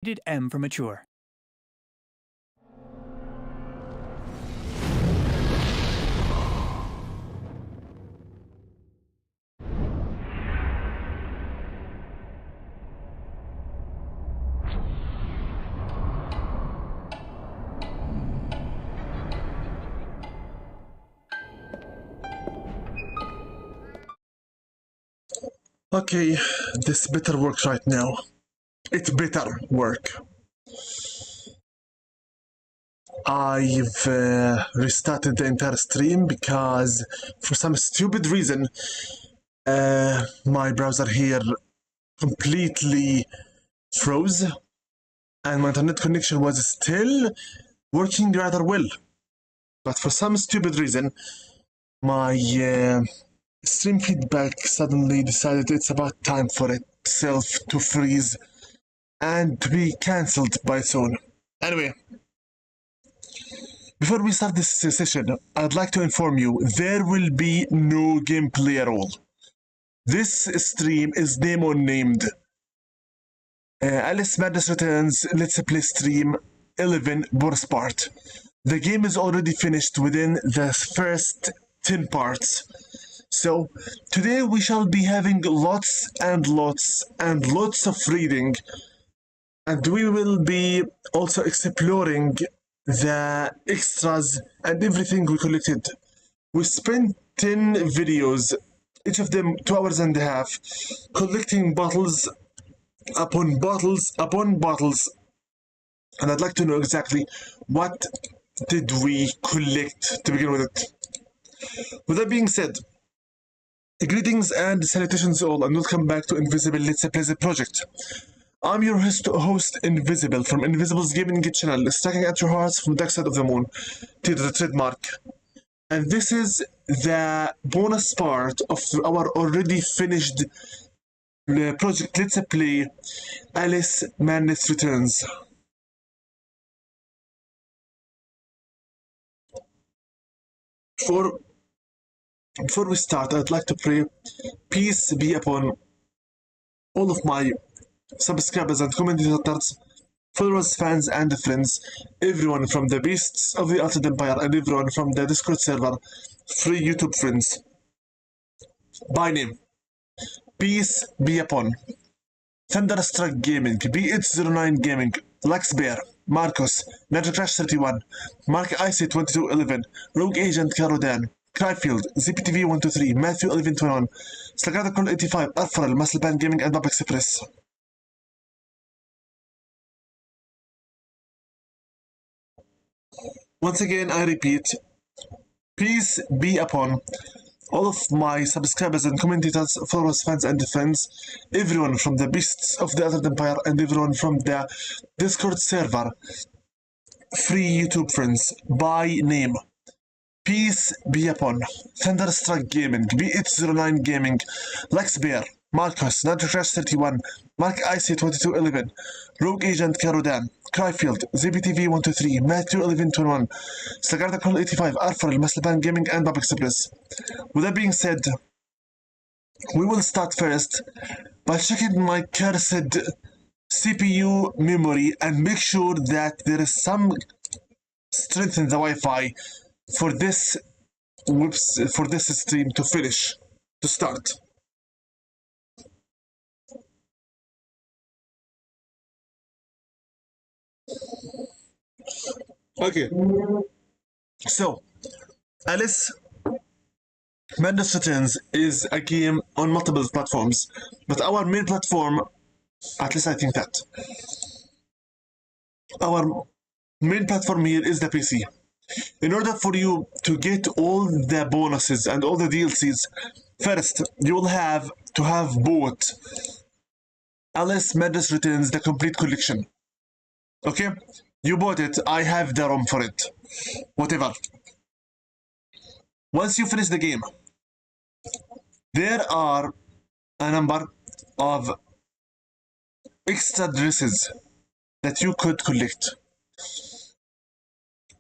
Rated M for mature. Okay, this better work right now. It better work. I've restarted the entire stream because for some stupid reason my browser here completely froze and my internet connection was still working rather well. But for some stupid reason my stream feedback suddenly decided it's about time for itself to freeze and to be cancelled by soon. Anyway, before we start this session, I'd like to inform you there will be no gameplay at all. This stream is name unnamed. Alice Madness Returns Let's Play Stream 11 bonus part. The game is already finished within the first 10 parts. So, today we shall be having lots and lots and lots of reading, and we will be also exploring the extras and everything we collected. We spent 10 videos, each of them 2 hours and a half, collecting bottles upon bottles upon bottles, and I'd like to know exactly what did we collect to begin with it. With that being said, greetings and salutations all, and welcome back to Invisible Let's Play the Project. I'm your host Invisible from Invisible's Gaming Channel, striking at your hearts from the dark side of the moon to the trademark. And this is the bonus part of our already finished project Let's Play Alice Madness Returns. Before we start, I'd like to pray peace be upon all of my subscribers and commentators, followers, fans, and friends, everyone from the beasts of the Altered Empire and everyone from the Discord server, free YouTube friends. By name, peace be upon Thunderstruck Gaming, B809 Gaming, Lux Bear, Marcos, Crash 31, Mark IC 2211, Rogue Agent Carodan, Cryfield, ZPTV 123, Matthew 1121, Slagada Call 85, Arfarel, Muscle Band Gaming, and Bob Express. Once again, I repeat, peace be upon all of my subscribers and commentators, followers, fans, and friends, everyone from the beasts of the Altered Empire and everyone from the Discord server, free YouTube friends, by name. Peace be upon Thunderstruck Gaming, B809 Gaming, Lux Bear, Marcos, Crash 31, Mark IC 2211, Rogue Agent Carodan, Cryfield, ZBTV 123, Matthew 1121, Slagarda Call 85, Arfarel, Muscle Band Gaming, and Bob Express. With that being said, we will start first by checking my cursed CPU memory and make sure that there is some strength in the Wi-Fi for this stream to finish, to start. Okay, so Alice Madness Returns is a game on multiple platforms, but our main platform, at least I think that, our main platform here is the PC. In order for you to get all the bonuses and all the DLCs, first you will have to have bought Alice Madness Returns the complete collection. Okay? You bought it, I have the ROM for it. Whatever. Once you finish the game, there are a number of extra dresses that you could collect.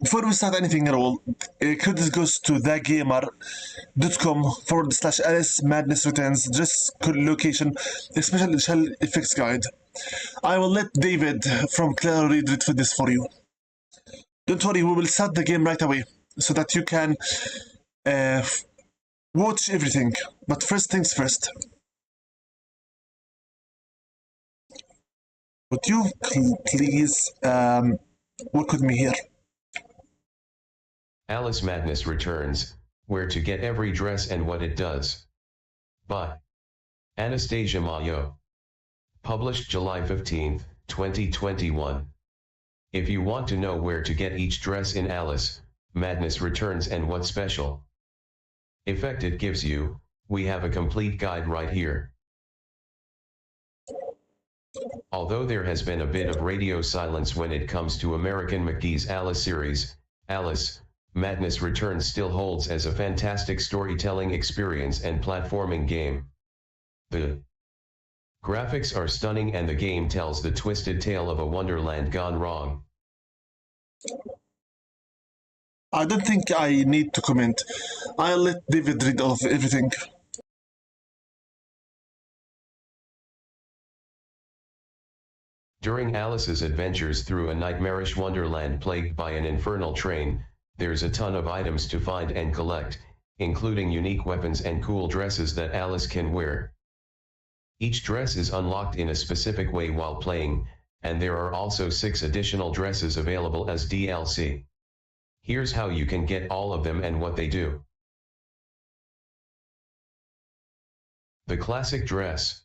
Before we start anything at all, credit goes to thegamer.com/Alice Madness Returns dress location, special effects guide. I will let David from Claire read it for this for you. Don't worry, we will start the game right away so that you can watch everything. But first things first. Would you please work with me here? Alice Madness Returns, Where to Get Every Dress and What It Does. By Anastasia Mayo. Published July 15, 2021. If you want to know where to get each dress in Alice Madness Returns and what special effect it gives you, we have a complete guide right here. Although there has been a bit of radio silence when it comes to American McGee's Alice series, Alice Madness Returns still holds as a fantastic storytelling experience and platforming game. The graphics are stunning and the game tells the twisted tale of a wonderland gone wrong. I don't think I need to comment. I'll let David read off everything. During Alice's adventures through a nightmarish wonderland plagued by an infernal train, there's a ton of items to find and collect, including unique weapons and cool dresses that Alice can wear. Each dress is unlocked in a specific way while playing, and there are also 6 additional dresses available as DLC. Here's how you can get all of them and what they do. The classic dress.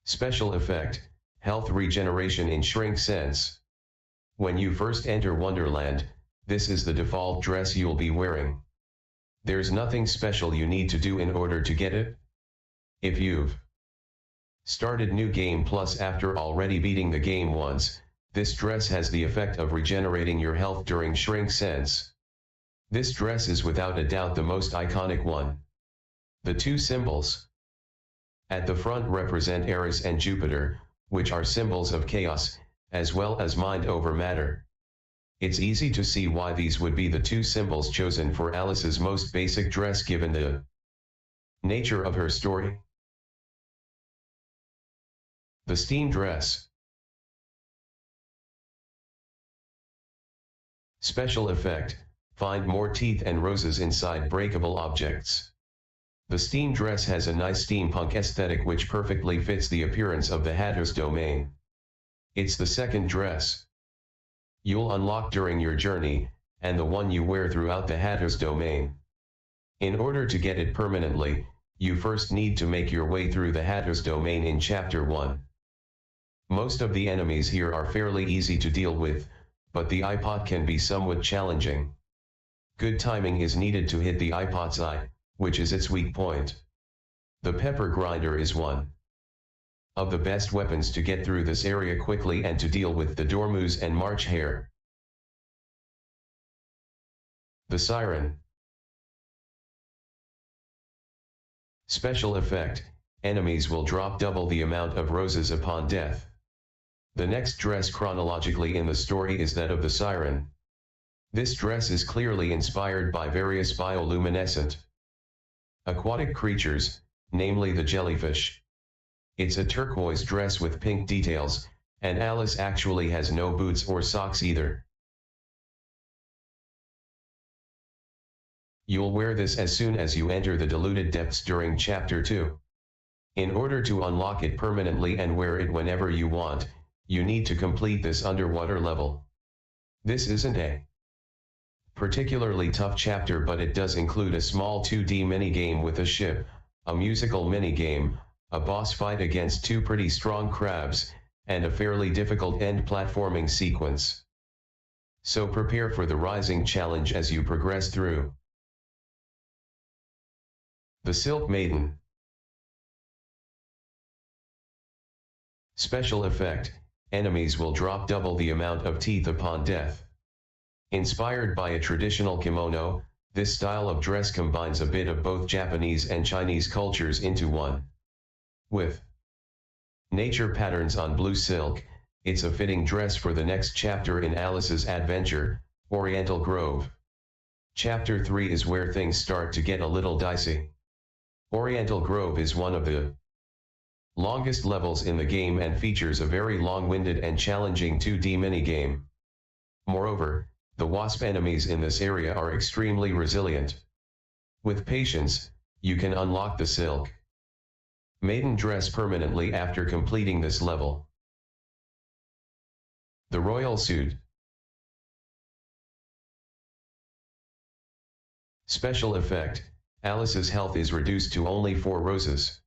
Special effect, health regeneration in shrink sense. When you first enter Wonderland, this is the default dress you'll be wearing. There's nothing special you need to do in order to get it. If you've started New Game Plus after already beating the game once, this dress has the effect of regenerating your health during shrink sense. This dress is without a doubt the most iconic one. The 2 symbols at the front represent Eris and Jupiter, which are symbols of chaos, as well as mind over matter. It's easy to see why these would be the 2 symbols chosen for Alice's most basic dress given the nature of her story. The Steam Dress. Special effect, find more teeth and roses inside breakable objects. The Steam Dress has a nice steampunk aesthetic which perfectly fits the appearance of the Hatter's domain. It's the second dress you'll unlock during your journey, and the one you wear throughout the Hatter's domain. In order to get it permanently, you first need to make your way through the Hatter's domain in Chapter 1. Most of the enemies here are fairly easy to deal with, but the iPod can be somewhat challenging. Good timing is needed to hit the iPod's eye, which is its weak point. The pepper grinder is one of the best weapons to get through this area quickly and to deal with the Dormouse and March Hare. The Siren. Special effect, enemies will drop double the amount of roses upon death. The next dress chronologically in the story is that of the Siren. This dress is clearly inspired by various bioluminescent aquatic creatures, namely the jellyfish. It's a turquoise dress with pink details, and Alice actually has no boots or socks either. You'll wear this as soon as you enter the diluted depths during Chapter 2. In order to unlock it permanently and wear it whenever you want, you need to complete this underwater level. This isn't a particularly tough chapter, but it does include a small 2D minigame with a ship, a musical minigame, a boss fight against 2 pretty strong crabs, and a fairly difficult end platforming sequence. So prepare for the rising challenge as you progress through. The Silk Maiden. Special effect, enemies will drop double the amount of teeth upon death. Inspired by a traditional kimono, this style of dress combines a bit of both Japanese and Chinese cultures into one. With nature patterns on blue silk, it's a fitting dress for the next chapter in Alice's adventure, Oriental Grove. Chapter 3 is where things start to get a little dicey. Oriental Grove is one of the longest levels in the game and features a very long-winded and challenging 2D minigame. Moreover, the wasp enemies in this area are extremely resilient. With patience, you can unlock the Silk Maiden dress permanently after completing this level. The Royal Suit. Special effect, Alice's health is reduced to only 4 roses.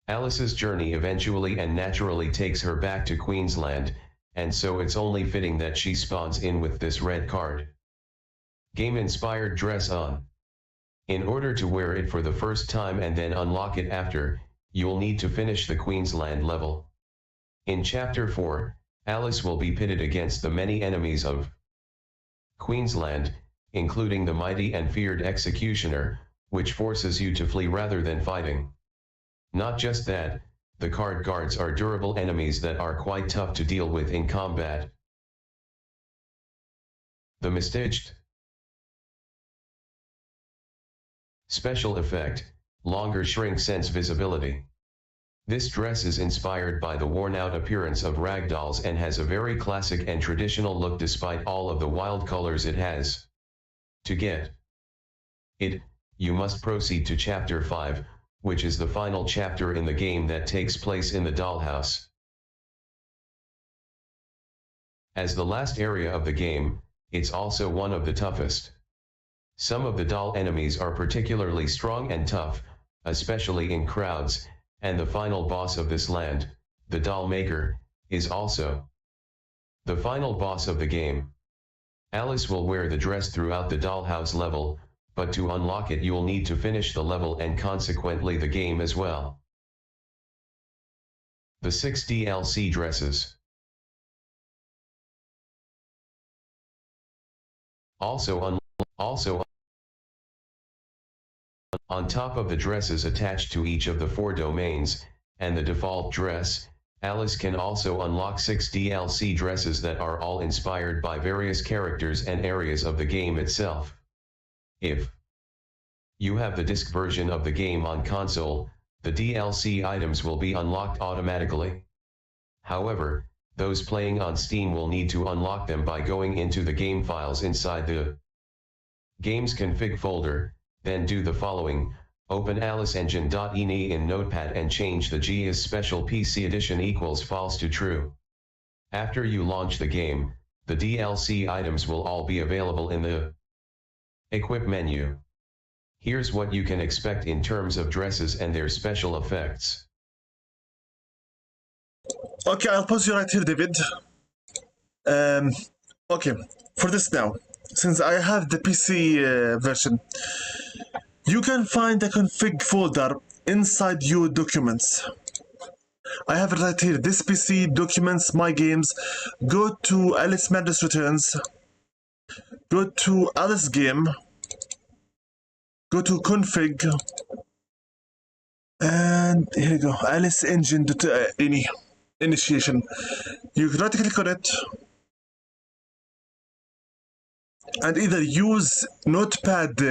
Alice's journey eventually and naturally takes her back to Queensland, and so it's only fitting that she spawns in with this red card. Game-inspired dress on. In order to wear it for the first time and then unlock it after, you'll need to finish the Queensland level. In Chapter 4, Alice will be pitted against the many enemies of Queensland, including the mighty and feared Executioner, which forces you to flee rather than fighting. Not just that, the card guards are durable enemies that are quite tough to deal with in combat. The Misstitched. Special effect, longer shrink sense visibility. This dress is inspired by the worn-out appearance of ragdolls and has a very classic and traditional look despite all of the wild colors it has. To get it, you must proceed to Chapter 5, which is the final chapter in the game that takes place in the dollhouse. As the last area of the game, it's also one of the toughest. Some of the doll enemies are particularly strong and tough, especially in crowds, and the final boss of this land, the Doll Maker, is also the final boss of the game. Alice will wear the dress throughout the dollhouse level, but to unlock it you'll need to finish the level and consequently the game as well. The 6 DLC dresses. Also on top of the dresses attached to each of the 4 domains, and the default dress, Alice can also unlock 6 DLC dresses that are all inspired by various characters and areas of the game itself. If you have the disc version of the game on console, the DLC items will be unlocked automatically. However, those playing on Steam will need to unlock them by going into the game files inside the Games Config folder, then do the following: open aliceengine.ini in Notepad and change the G is Special PC Edition equals false to true. After you launch the game, the DLC items will all be available in the Equip menu. Here's what you can expect in terms of dresses and their special effects. Okay, I'll pause you right here, David. Okay, for this now, since I have the PC version, you can find the config folder inside your documents. I have it right here, this PC, documents, my games. Go to Alice Madness Returns, go to Alice Game, go to config, and here you go, Alice Engine.ini initiation. You right click on it and either use Notepad ++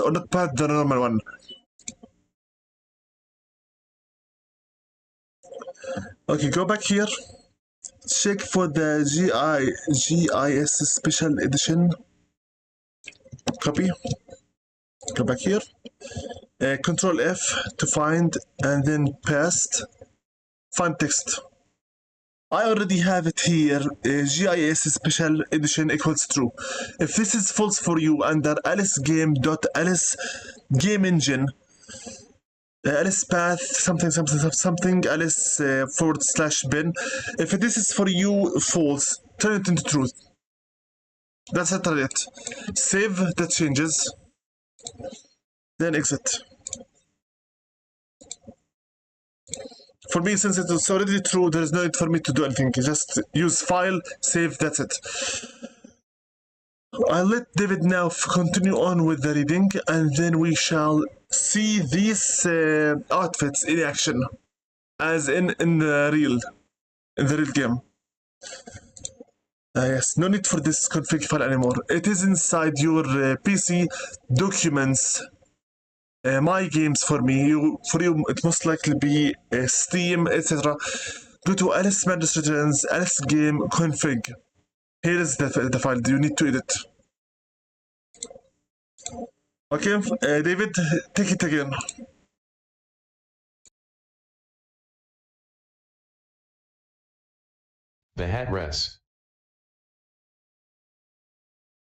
or Notepad the normal one. Okay, go back here, check for the GIS Special Edition, copy, go back here, Control F to find, and then paste, find text. I already have it here, GIS Special Edition equals true. If this is false for you, under Alice Game.Alice Game Engine, Alice Path something Alice /bin. If this is for you false, turn it into truth. That's it. Save the changes, then exit. For me, since it's already true, there is no need for me to do anything. Just use file, save, that's it. I'll let David now continue on with the reading, and then we shall see these outfits in action, as in the real game. Yes, no need for this config file anymore. It is inside your PC documents my games for me. For you, it must likely be Steam, etc. Go to Alice Madness Returns, Alice Game Config. Here is the file you need to edit. Okay, David, take it again. The hat res.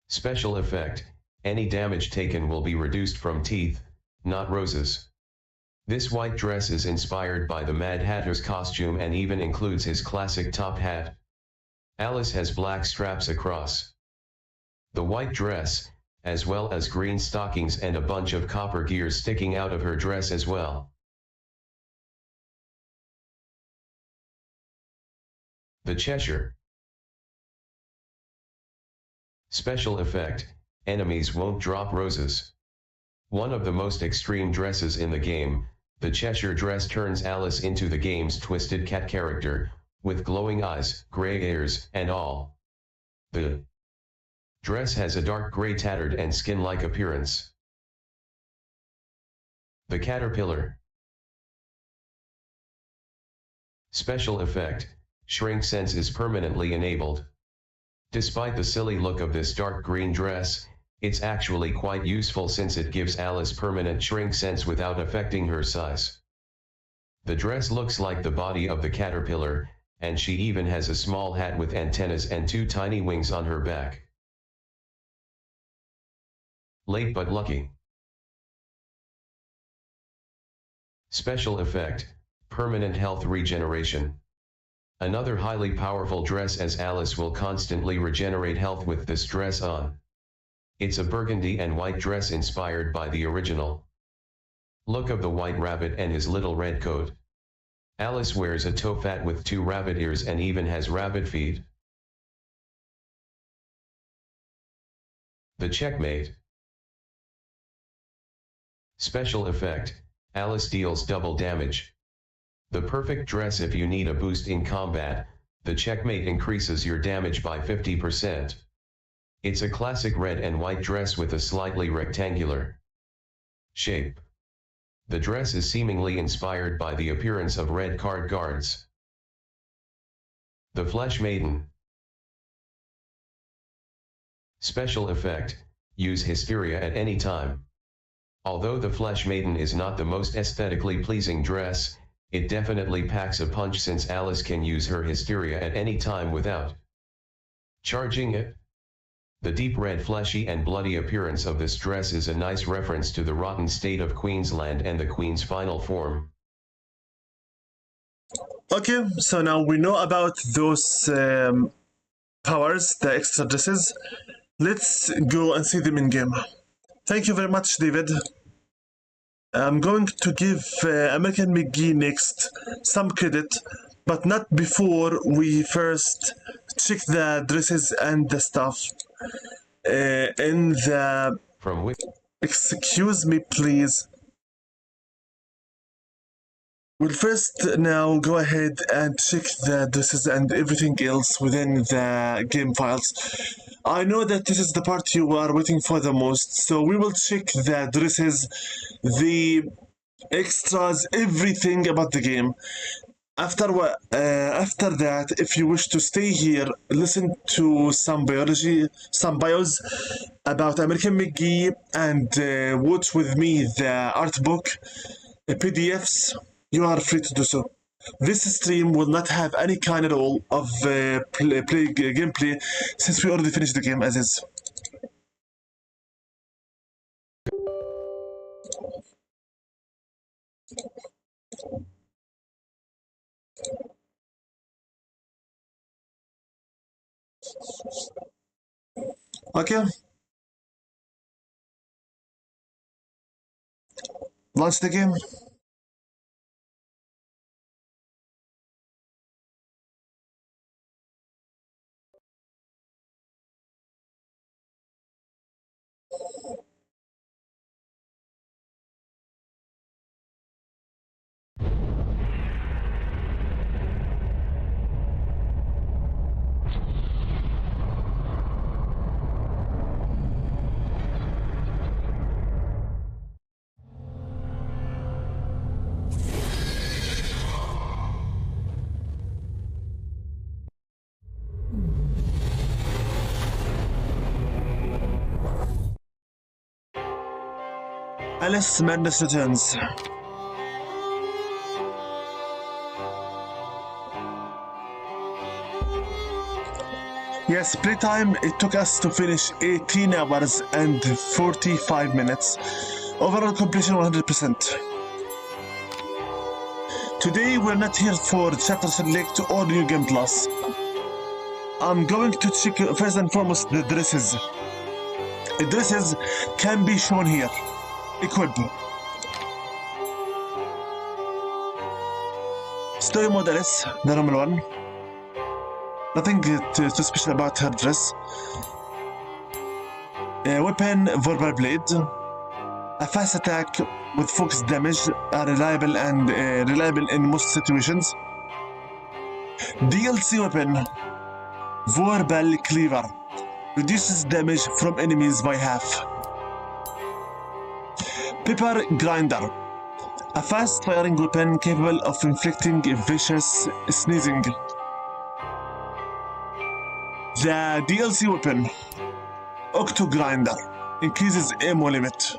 Special effect, any damage taken will be reduced from teeth, not roses. This white dress is inspired by the Mad Hatter's costume and even includes his classic top hat. Alice has black straps across the white dress, as well as green stockings and a bunch of copper gears sticking out of her dress as well. The Cheshire. Special effect, enemies won't drop roses. One of the most extreme dresses in the game, the Cheshire dress turns Alice into the game's twisted cat character, with glowing eyes, grey ears, and all. The dress has a dark grey tattered and skin-like appearance. The Caterpillar. Special effect, shrink sense is permanently enabled. Despite the silly look of this dark green dress, it's actually quite useful since it gives Alice permanent shrink sense without affecting her size. The dress looks like the body of the caterpillar, and she even has a small hat with antennas and two tiny wings on her back. Late but lucky. Special effect, permanent health regeneration. Another highly powerful dress, as Alice will constantly regenerate health with this dress on. It's a burgundy and white dress inspired by the original look of the White Rabbit and his little red coat. Alice wears a top hat with two rabbit ears and even has rabbit feet. The Checkmate. Special effect, Alice deals double damage. The perfect dress if you need a boost in combat. The Checkmate increases your damage by 50%. It's a classic red and white dress with a slightly rectangular shape. The dress is seemingly inspired by the appearance of red card guards. The Flesh Maiden. Special effect, use hysteria at any time. Although the Flesh Maiden is not the most aesthetically pleasing dress, it definitely packs a punch since Alice can use her hysteria at any time without charging it. The deep red fleshy and bloody appearance of this dress is a nice reference to the rotten state of Queensland and the Queen's final form. Okay, so now we know about those powers, the extra dresses. Let's go and see them in game. Thank you very much, David. I'm going to give American McGee next some credit, but not before we first check the dresses and the stuff in the... From which? Excuse me, please. We'll first now go ahead and check the dresses and everything else within the game files. I know that this is the part you are waiting for the most, so we will check the dresses, the extras, everything about the game. After that, if you wish to stay here, listen to some bios about American McGee, and watch with me the art book, PDFs. You are free to do so. This stream will not have any kind at all of gameplay, since we already finished the game as is. Okay. Launch the game. Alice Madness returns. Yes, playtime, it took us to finish 18 hours and 45 minutes. Overall completion 100%. Today we're not here for Chapter Select or New Game Plus. I'm going to check first and foremost the dresses. The dresses can be shown here. Equip. Story mode Alice, the normal one. Nothing too special about her dress. Weapon, Verbal Blade. A fast attack with focused damage are reliable in most situations. DLC weapon, Verbal Cleaver. Reduces damage from enemies by half. Pepper Grinder. A fast-firing weapon capable of inflicting vicious sneezing. The DLC weapon, Octo Grinder, increases ammo limit.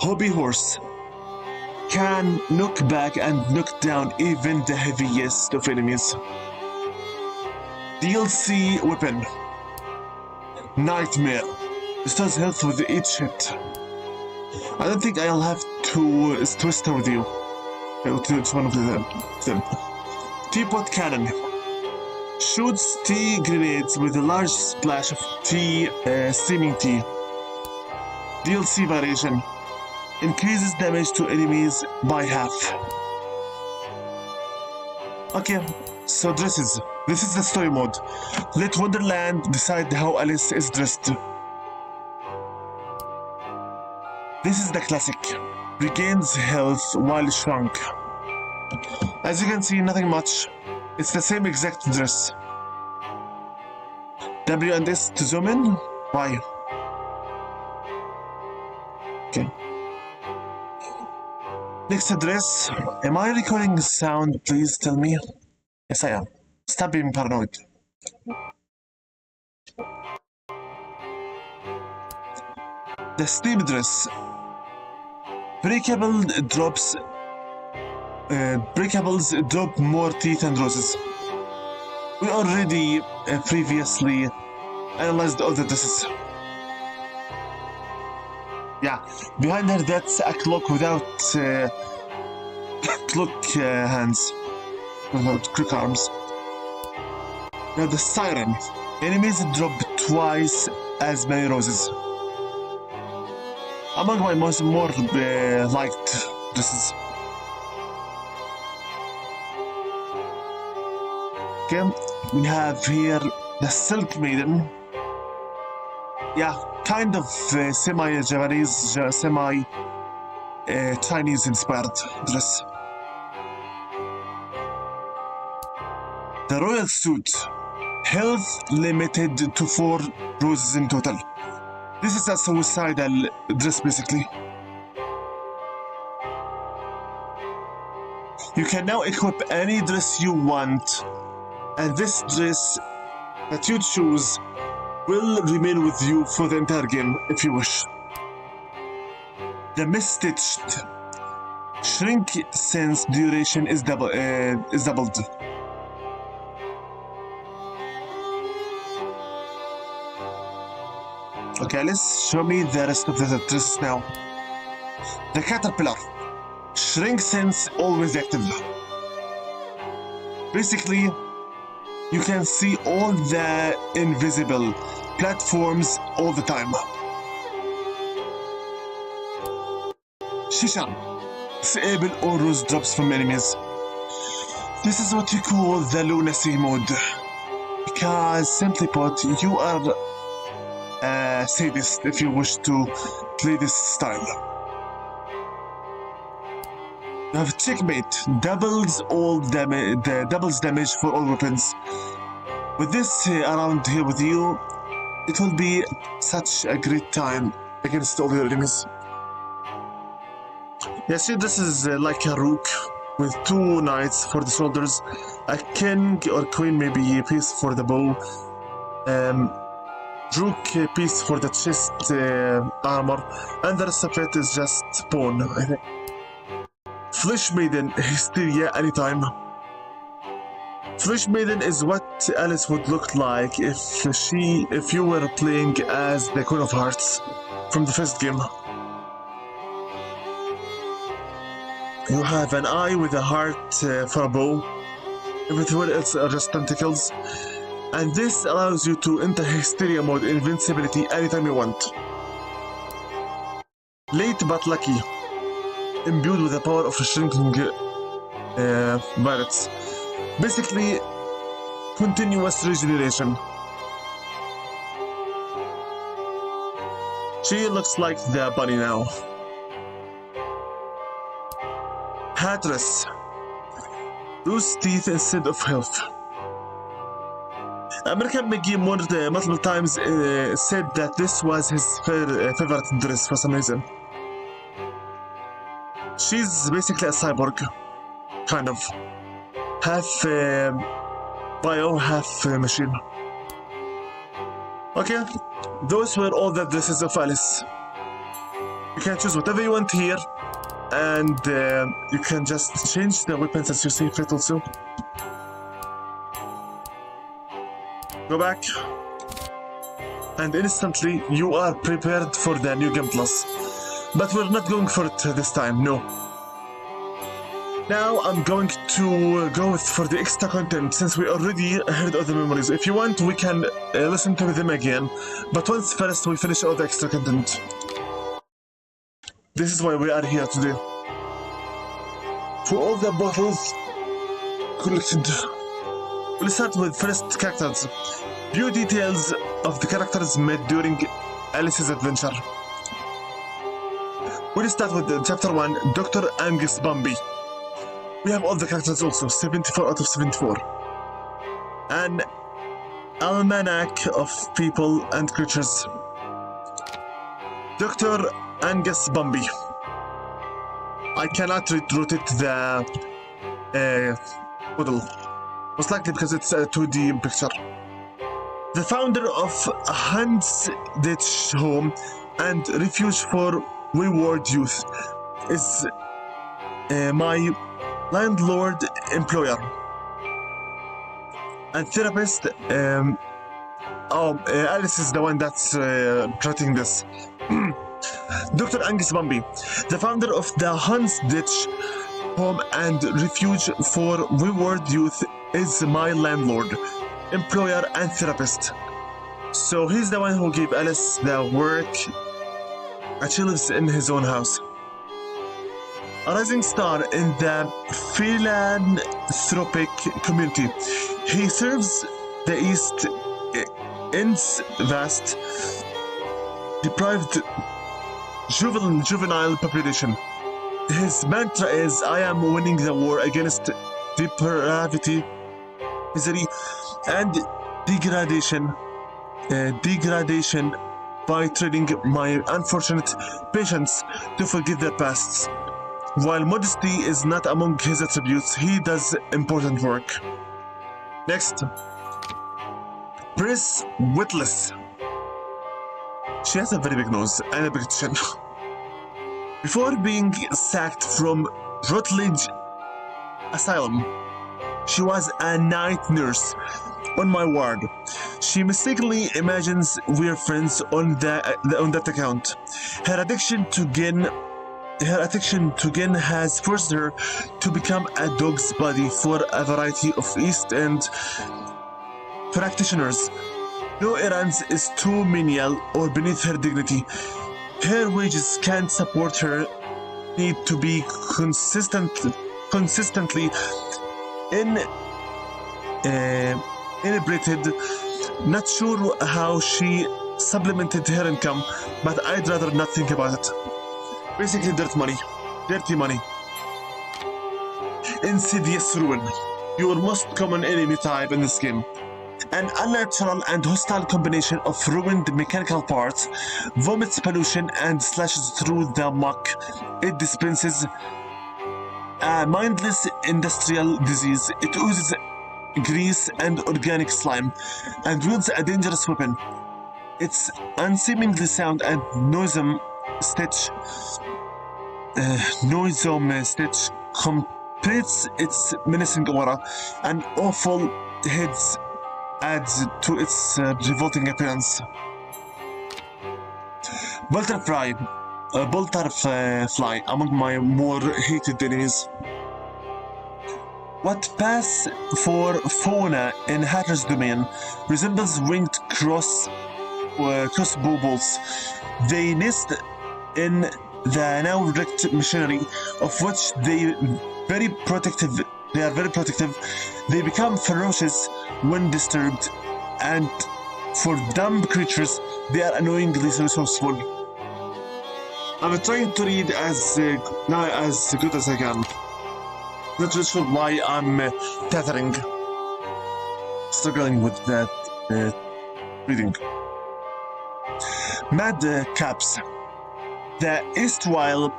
Hobby Horse can knock back and knock down even the heaviest of enemies. DLC weapon, Nightmare, restores health with each hit. I don't think I'll have to twist her with you. It's one of them. Teapot Cannon shoots tea grenades with a large splash of tea, steaming tea. DLC variation increases damage to enemies by half. Okay, so dresses. This is the story mode. Let Wonderland decide how Alice is dressed. This is the classic. Regains health while shrunk. As you can see, nothing much. It's the same exact dress. W and S to zoom in. Why? Okay. Next address. Am I recording sound? Please tell me. Yes, I am. Stop being paranoid. The steam dress. Breakables drop more teeth and roses. We already previously analyzed all the dresses. Yeah, behind her that's a clock without clock hands, without crook arms. Now the Siren. Enemies drop twice as many roses. Among my more liked dresses. Okay, we have here the Silk Maiden. Yeah, kind of semi-Japanese, semi-Chinese inspired dress. The Royal Suit. Health limited to 4 roses in total. This is a suicidal dress basically. You can now equip any dress you want, and this dress that you choose will remain with you for the entire game if you wish. The Misstitched. Shrink sense duration is doubled. Okay, let's show me the rest of the dresses now. The Caterpillar. Shrink sense always active. Basically, you can see all the invisible platforms all the time. Shishan. Disable all rose drops from enemies. This is what you call the lunacy mode. Because, simply put, you are a sadist if you wish to play this style. You have Checkmate, doubles damage for all weapons. With this around here with you, it will be such a great time against all your enemies. Yeah, see, this is like a rook with 2 knights for the shoulders, a king or queen maybe a piece for the bow. Drook piece for the chest armor, and the rest of it is just bone, I think. Flesh Maiden, Hysteria anytime. Flesh Maiden is what Alice would look like if you were playing as the Queen of Hearts from the first game. You have an eye with a heart for a bow. Everywhere else are just tentacles. And this allows you to enter Hysteria mode invincibility anytime you want. Late but lucky. Imbued with the power of shrinking pirates. Basically, continuous regeneration. She looks like the bunny now. Hattress. Lose teeth instead of health. American McGee multiple times said that this was his favorite dress for some reason. She's basically a cyborg, kind of. Half bio, half machine. Okay, those were all the dresses of Alice. You can choose whatever you want here, and you can just change the weapons as you see fit also. Go back, and instantly you are prepared for the new game plus. But we're not going for it this time, no. Now I'm going to go for the extra content since we already heard all the memories. If you want, we can listen to them again, but once first we finish all the extra content. This is why we are here today. For all the bottles collected. We'll start with first characters. View details of the characters met during Alice's adventure. We'll start with chapter 1, Dr. Angus Bumby. We have all the characters also, 74 out of 74. An almanac of people and creatures. Dr. Angus Bumby. I cannot rotate the model. Most likely because it's a 2D picture. The founder of Hans Ditch Home and Refuge for Wayward Youth is my landlord employer and therapist. Alice is the one that's writing this. Dr. Angus Bumby, the founder of the Hans Ditch Home and Refuge for Wayward Youth, is my landlord, employer, and therapist. So he's the one who gave Alice the work, and she lives in his own house. A rising star in the philanthropic community, he serves the East End's vast, deprived juvenile population. His mantra is, "I am winning the war against depravity, misery, and degradation by training my unfortunate patients to forgive their pasts." While modesty is not among his attributes, he does important work. Next, Pris Witless. She has a very big nose and a big chin. Before being sacked from Rutledge Asylum, she was a night nurse on my ward. She mistakenly imagines we're friends on that account. Her addiction to gin has forced her to become a dog's body for a variety of East End practitioners. No errands is too menial or beneath her dignity. Her wages can't support her need to be consistently inebriated. Not sure how she supplemented her income, but I'd rather not think about it. Basically dirty money. Insidious Ruin, your most common enemy type in this game. An unnatural and hostile combination of ruined mechanical parts, vomits pollution, and slashes through the muck it dispenses. A mindless industrial disease, it oozes grease and organic slime, and wields a dangerous weapon. Its unseemingly sound and noisome stitch completes its menacing aura, and awful heads adds to its revolting appearance. Bolterfly, among my more hated enemies. What pass for fauna in Hatter's domain resembles winged crossbow bolts. They nest in the now wrecked machinery, of which they are very protective. They become ferocious when disturbed, and for dumb creatures, they are annoyingly resourceful. I'm trying to read as good as I can. Not really sure why I'm tethering. Struggling with that reading. Madcaps. The erstwhile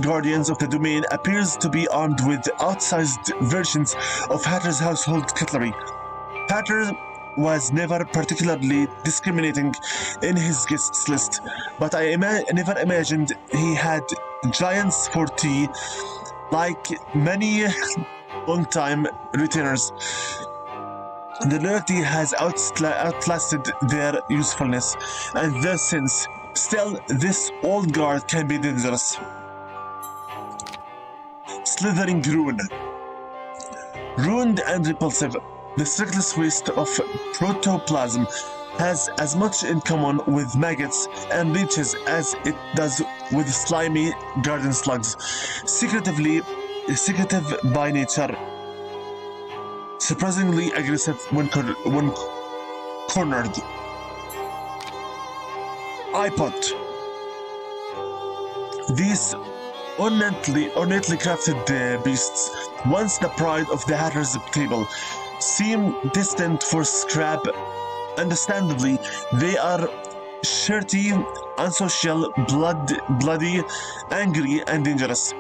guardians of the domain appears to be armed with outsized versions of Hatter's household cutlery. Hatter was never particularly discriminating in his guests list, but I never imagined he had giants for tea, like many long-time retainers. The loyalty has outlasted their usefulness and their sins. Still, this old guard can be dangerous. Slithering Ruin. Ruined and repulsive, the reckless waste of protoplasm has as much in common with maggots and leeches as it does with slimy garden slugs. Secretive by nature, surprisingly aggressive when cornered. iPod. These ornately crafted beasts, once the pride of the Hatter's table, seem destined for scrap. Understandably, they are shirty, unsocial, bloody, angry, and dangerous.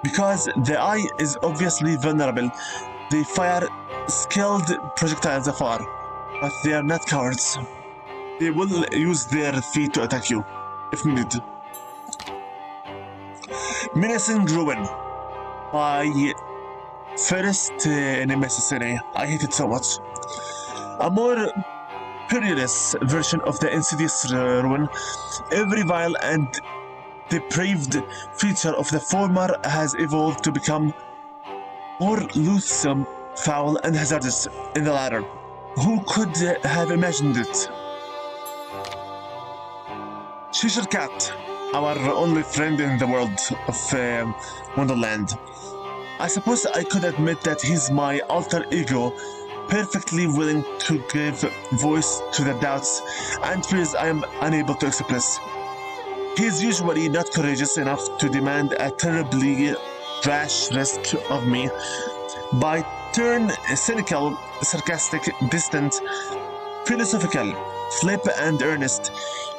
Because the eye is obviously vulnerable, they fire skilled projectiles afar, but they are not cowards. They will use their feet to attack you, if needed. Menacing Ruin. My first nemesis. I hate it so much. A more perilous version of the insidious Ruin. Every vile and depraved feature of the former has evolved to become more loathsome, foul, and hazardous in the latter. Who could have imagined it? Cheshire Cat, our only friend in the world of Wonderland. I suppose I could admit that he's my alter ego, perfectly willing to give voice to the doubts and fears I am unable to express. He is usually not courageous enough to demand a terribly rash risk of me. By turn cynical, sarcastic, distant, philosophical, flip, and earnest,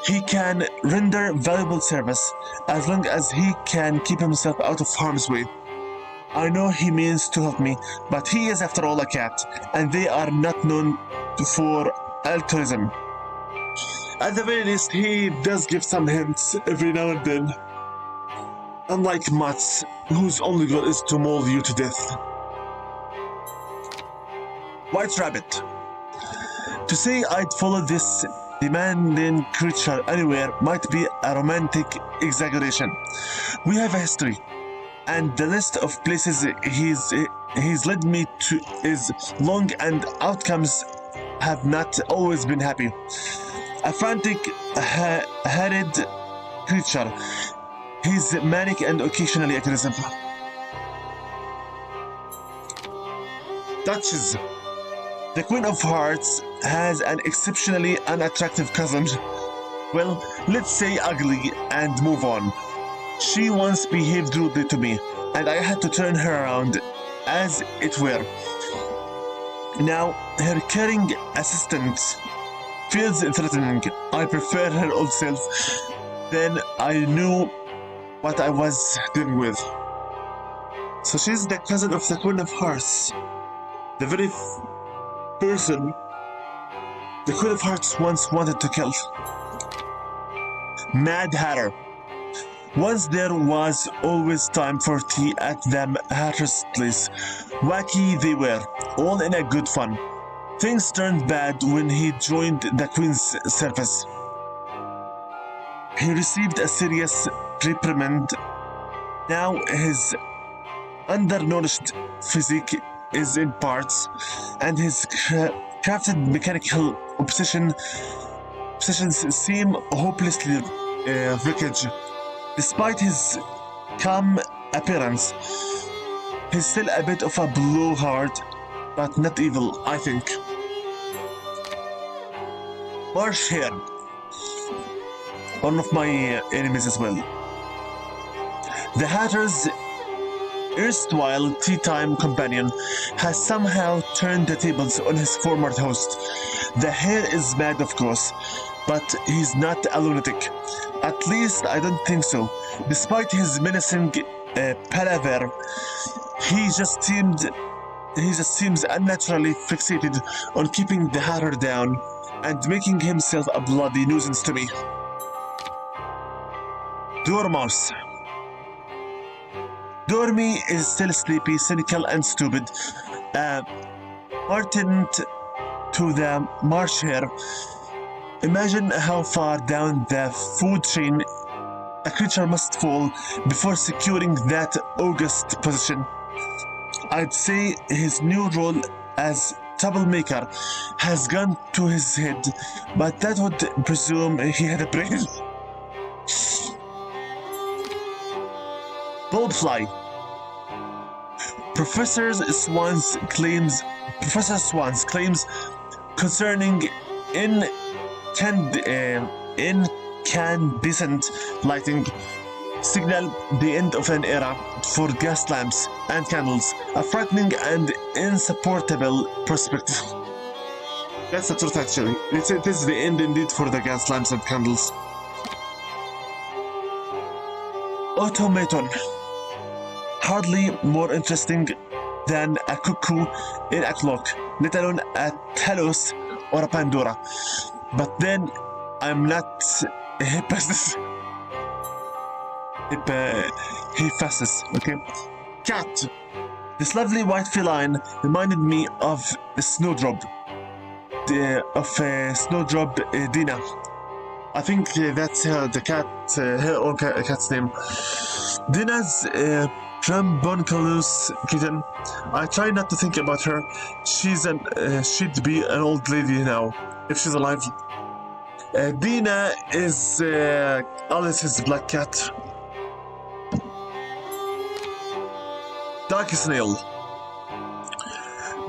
he can render valuable service as long as he can keep himself out of harm's way. I know he means to help me, but he is after all a cat, and they are not known for altruism. At the very least, he does give some hints every now and then. Unlike Mutts, whose only goal is to maul you to death. White Rabbit. To say I'd follow this demanding creature anywhere might be a romantic exaggeration. We have a history, and the list of places he's led me to is long, and outcomes have not always been happy. A frantic, harried creature. He's manic and occasionally aggressive. Duchess. The Queen of Hearts has an exceptionally unattractive cousin. Well, let's say ugly and move on. She once behaved rudely to me, and I had to turn her around, as it were. Now, her caring assistant feels threatening. I prefer her old self. Then I knew what I was dealing with. So she's the cousin of the Queen of Hearts. The very person the Queen of Hearts once wanted to kill. Mad Hatter. Once there was always time for tea at the Hatter's place. Wacky they were, all in a good fun. Things turned bad when he joined the Queen's service. He received a serious reprimand. Now his undernourished physique is in parts, and his crafted mechanical obsessions seem hopelessly wreckage. Despite his calm appearance, he's still a bit of a blowhard, but not evil, I think. Marsh Hare, one of my enemies as well. The Hatter's erstwhile tea-time companion has somehow turned the tables on his former host. The Hare is mad, of course, but he's not a lunatic. At least I don't think so. Despite his menacing palaver, he just seems unnaturally fixated on keeping the Hatter down and making himself a bloody nuisance to me. Dormouse. Dormy is still sleepy, cynical, and stupid. Hardened to the Marsh Hare. Imagine how far down the food chain a creature must fall before securing that august position. I'd say his new role as troublemaker has gone to his head, but that would presume he had a brain. Bulbfly. Professor Swan's claims concerning incandescent lighting signal the end of an era for gas lamps and candles, a frightening and insupportable prospect. That's the truth, actually. It is the end indeed for the gas lamps and candles. Automaton. Hardly more interesting than a cuckoo in a clock, let alone a Talos or a Pandora. But then I'm not Hephaestus. Hephaestus, okay? Cat. This lovely white feline reminded me of a Snowdrop. Snowdrop Dina. I think that's the cat, her own cat's name. Dina's Trambonculus kitten. I try not to think about her. She'd be an old lady now, if she's alive. Dina is Alice's black cat. Dark Snail.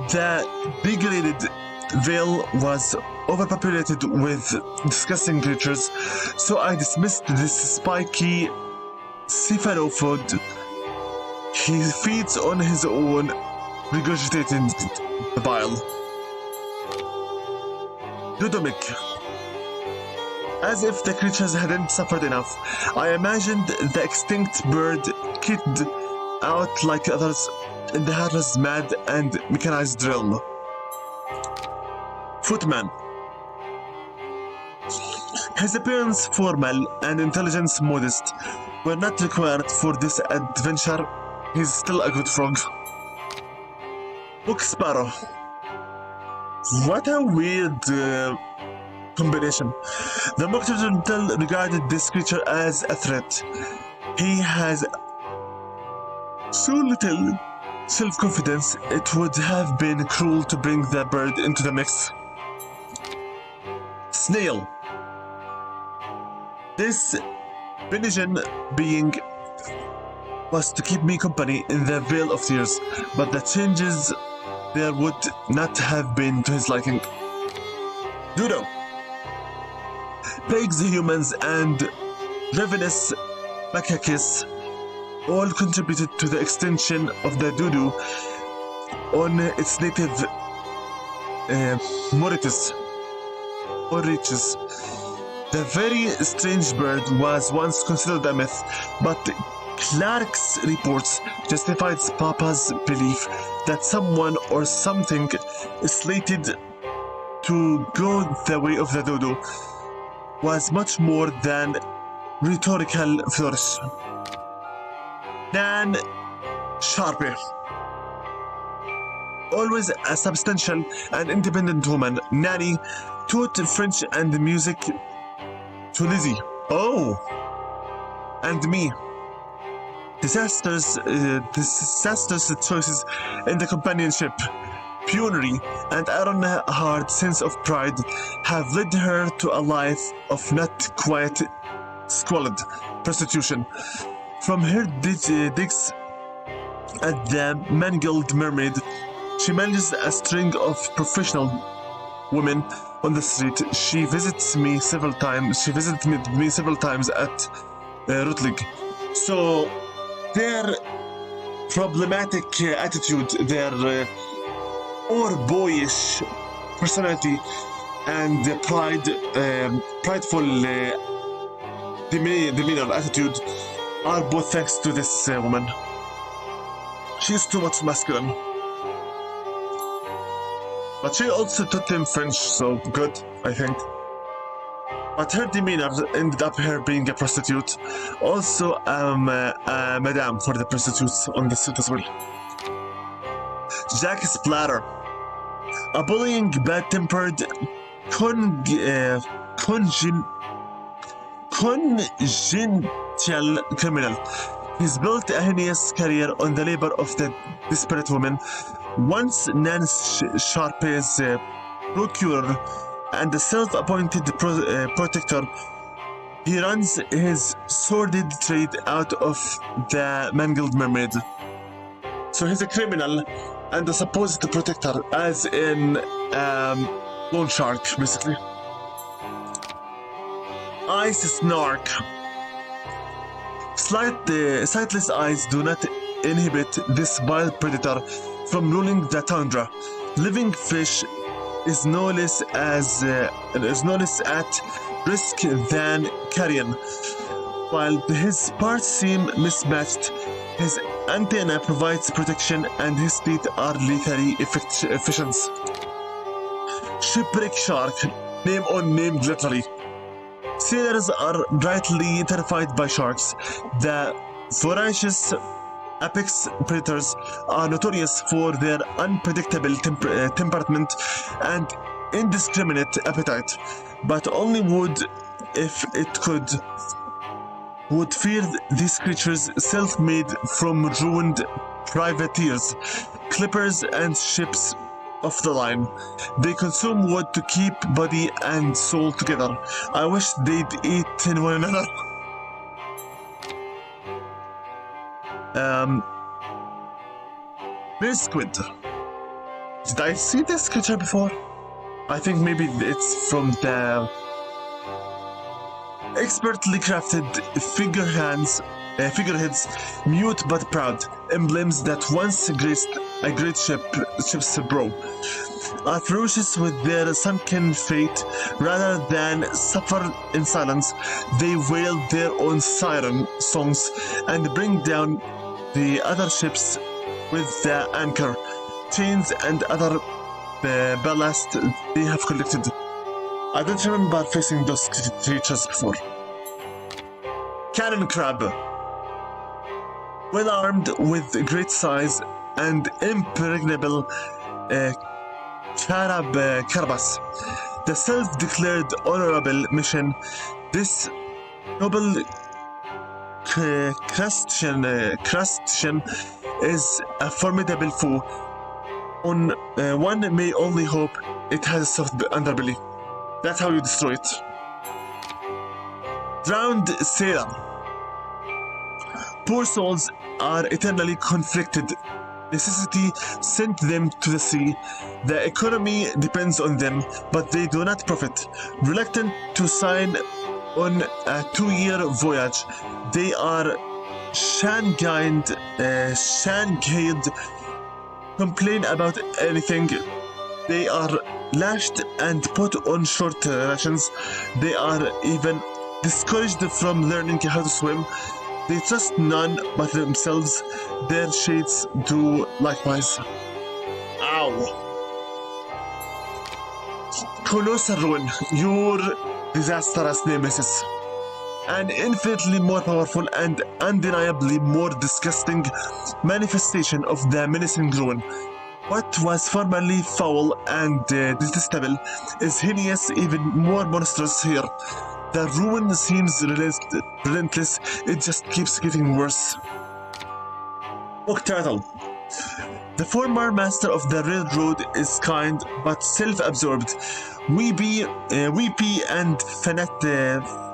The degraded Vale was overpopulated with disgusting creatures, so I dismissed this spiky cephalopod. He feeds on his own, regurgitating the bile. Dudomic. As if the creatures hadn't suffered enough, I imagined the extinct bird kitted out like others in the Hatter's mad and mechanized realm. Footman. His appearance formal and intelligence modest were not required for this adventure. He's still a good frog. Book Sparrow. What a weird combination. The Oriental regarded this creature as a threat. He has so little self-confidence, it would have been cruel to bring the bird into the mix. Snail. This Benign being was to keep me company in the Vale of Tears, but the changes there would not have been to his liking. Dodo. Pigs, humans, and ravenous macaques all contributed to the extension of the dodo on its native Mauritius. The very strange bird was once considered a myth, but Clark's reports justified Papa's belief that someone or something slated to go the way of the dodo was much more than rhetorical flourish. Nan Sharpe. Always a substantial and independent woman, Nanny taught French and music to Lizzie. Oh! And me. Disastrous choices in the companionship, penury, and iron-hard sense of pride have led her to a life of not quite squalid prostitution. From her digs at the Mangled Mermaid, she manages a string of professional women on the street. She visits me several times. She visited me several times at Rutlig. So their problematic attitude, their or boyish personality, and prideful demeanor attitude are both thanks to this woman. She's too much masculine. But she also taught him French, so good, I think. But her demeanor ended up her being a prostitute. Also, a madame for the prostitutes on the suit as well. Jack Splatter. A bullying, bad-tempered, congenital criminal. He's built a heinous career on the labor of the desperate woman. Once Nance Sharpe's procurer and the self-appointed protector, he runs his sordid trade out of the Mangled Mermaid. So he's a criminal and a supposed protector, as in loan shark, basically. Ice Snark. Sightless eyes do not inhibit this wild predator from ruling the tundra. Living fish is no less at risk than carrion. While his parts seem mismatched, his antenna provides protection and his teeth are lethally efficient. Shipwreck shark, name unnamed literally. Sailors are rightly terrified by sharks. The voracious apex predators are notorious for their unpredictable temperament and indiscriminate appetite, but only would, if it could, would fear these creatures self-made from ruined privateers, clippers, and ships of the line. They consume wood to keep body and soul together. I wish they'd eat in one another. Bear squid. Did I see this creature before? I think maybe it's from the expertly crafted figureheads, mute but proud, emblems that once graced a great ship's brow, are ferocious with their sunken fate. Rather than suffer in silence, they wail their own siren songs and bring down the other ships with the anchor, chains, and other ballast they have collected. I don't remember facing those creatures before. Cannon crab. Well armed with great size and impregnable carapace, the self-declared honorable mission, this noble crustacean is a formidable foe. One may only hope it has a soft underbelly. That's how you destroy it. Drowned sailor. Poor souls are eternally conflicted. Necessity sent them to the sea. The economy depends on them, but they do not profit. Reluctant to sign on a 2-year voyage, they are shanghaied, complain about anything. They are lashed and put on short rations. They are even discouraged from learning how to swim. They trust none but themselves. Their shades do likewise. Ow. Colossal Ruin, your disastrous nemesis. An infinitely more powerful and undeniably more disgusting manifestation of the menacing ruin. What was formerly foul and detestable is hideous, even more monstrous here. The ruin seems relentless, it just keeps getting worse. Book title. The former master of the railroad is kind but self-absorbed, weepy and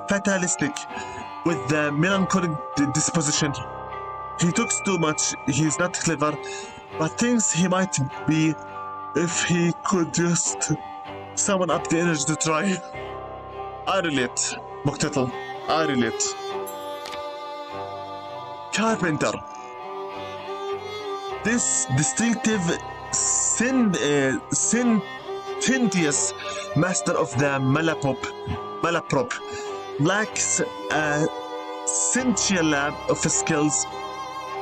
fatalistic, with the melancholic disposition. He talks too much, he is not clever, but thinks he might be if he could just summon up the energy to try. I relate. Book title. I relate. Carpenter. This distinctive, sententious master of the malaprop lacks a scintilla of skills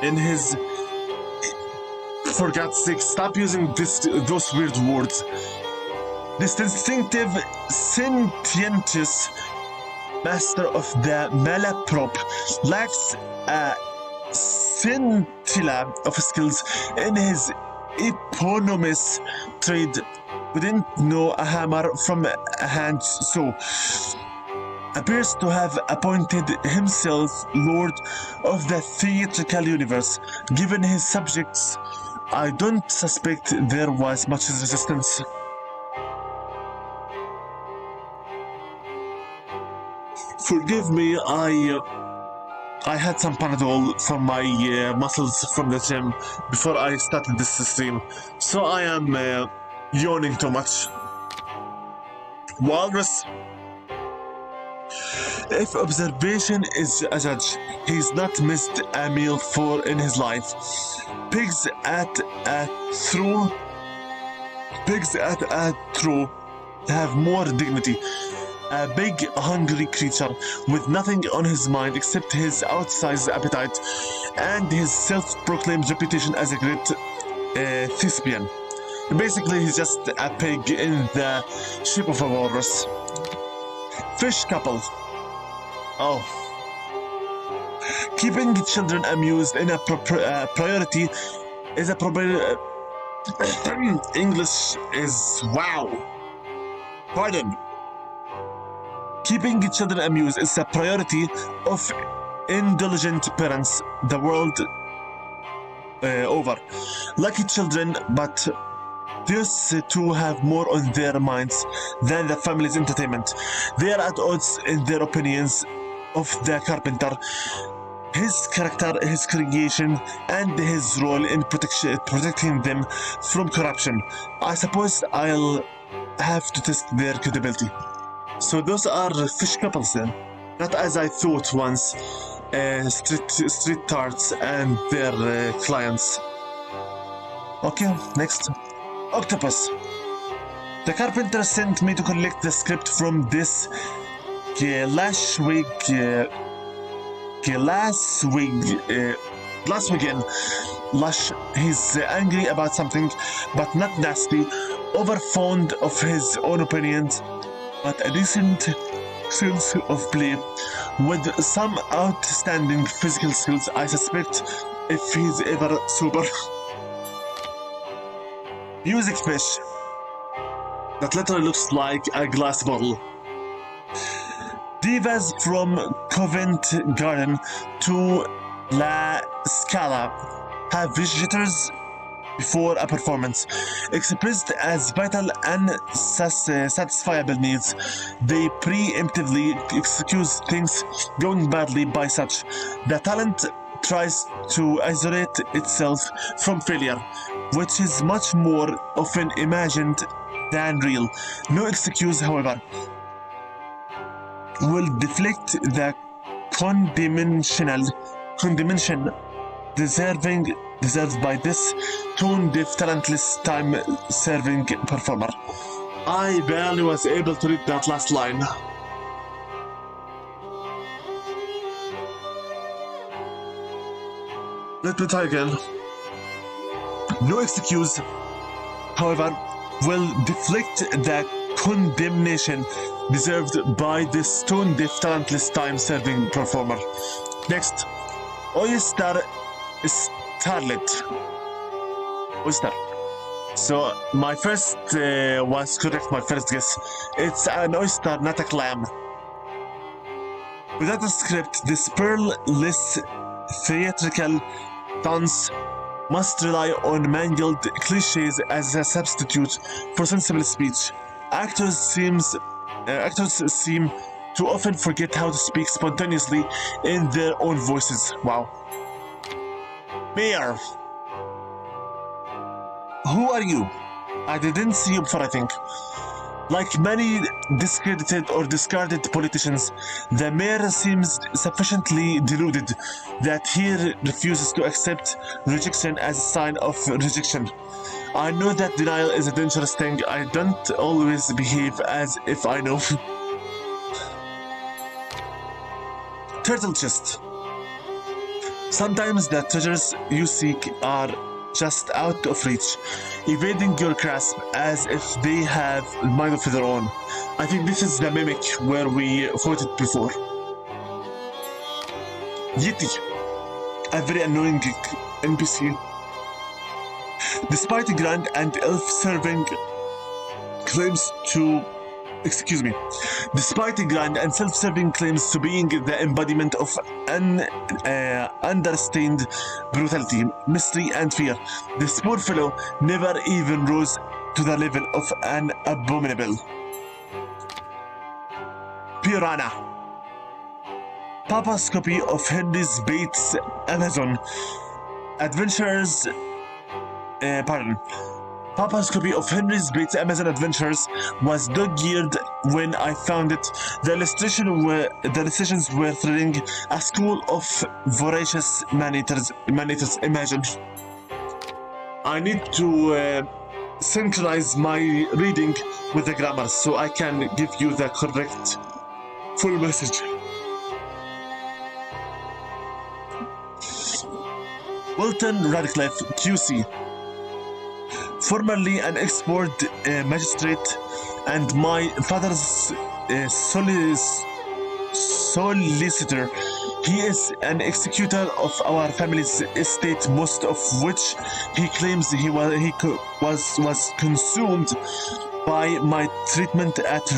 in his... For God's sake, stop using those weird words. This distinctive, sententious master of the malaprop lacks a scintilla of skills in his eponymous trade. Wouldn't know a hammer from a hand, so appears to have appointed himself Lord of the theatrical universe. Given his subjects, I don't suspect there was much resistance. Forgive me, I had some Panadol for my muscles from the gym before I started this stream, so I am yawning too much. Walrus. If observation is a judge, he's not missed a meal in his life. Pigs at a throw have more dignity. A big, hungry creature with nothing on his mind except his outsized appetite and his self-proclaimed reputation as a great thespian. Basically, he's just a pig in the shape of a walrus. Fish couple. Oh. Keeping children amused in a priority is a English is wow. Pardon. Keeping children amused is a priority of indulgent parents the world over. Lucky children, but these two have more on their minds than the family's entertainment. They are at odds in their opinions of the carpenter, his character, his creation, and his role in protecting them from corruption. I suppose I'll have to test their credibility. So those are fish couples then. Not as I thought once, street tarts and their clients. Okay, next. Octopus. The carpenter sent me to collect the script from this Glaswegian lush. He's angry about something, but not nasty, over fond of his own opinions, but a decent sense of play, with some outstanding physical skills, I suspect, if he's ever sober. Music fish. That literally looks like a glass bottle. Divas from Covent Garden to La Scala have visitors before a performance. Expressed as vital and satisfiable needs, they preemptively excuse things going badly by such. The talent tries to isolate itself from failure, which is much more often imagined than real. No excuse, however, will deflect the condemnation deserved by this tone-deaf, talentless, time-serving performer. I barely was able to read that last line. Let me try again. No excuse, however, will deflect the condemnation deserved by the stone-deaf, talentless, time-serving performer. Next, Oyster Starlet. Oyster. So my first was correct, my first guess. It's an oyster, not a clam. Without a script, this pearl-less theatrical dance must rely on mangled cliches as a substitute for sensible speech. Actors seem to often forget how to speak spontaneously in their own voices. Wow. Mayor. Who are you? I didn't see you before, I think. Like many discredited or discarded politicians, the mayor seems sufficiently deluded that he refuses to accept rejection as a sign of rejection. I know that denial is a dangerous thing. I don't always behave as if I know. Turtle chest. Sometimes the treasures you seek are just out of reach, evading your grasp as if they have a mind of their own. I think this is the mimic where we fought it before. Yeti, a very annoying NPC. Despite grand and self-serving claims to Despite grand and self-serving claims to being the embodiment of understained brutality, mystery, and fear, this poor fellow never even rose to the level of an abominable piranha. Papa's copy of Henry's Bates Amazon Adventures. Papa's copy of Henry's Bates Amazon Adventures was dog-eared when I found it. The illustrations were thrilling. A school of voracious man-eaters. Imagine. I need to synchronize my reading with the grammar so I can give you the correct full message. Wilton Radcliffe, QC. Formerly an export magistrate and my father's solicitor, he is an executor of our family's estate, most of which he claims was consumed by my treatment at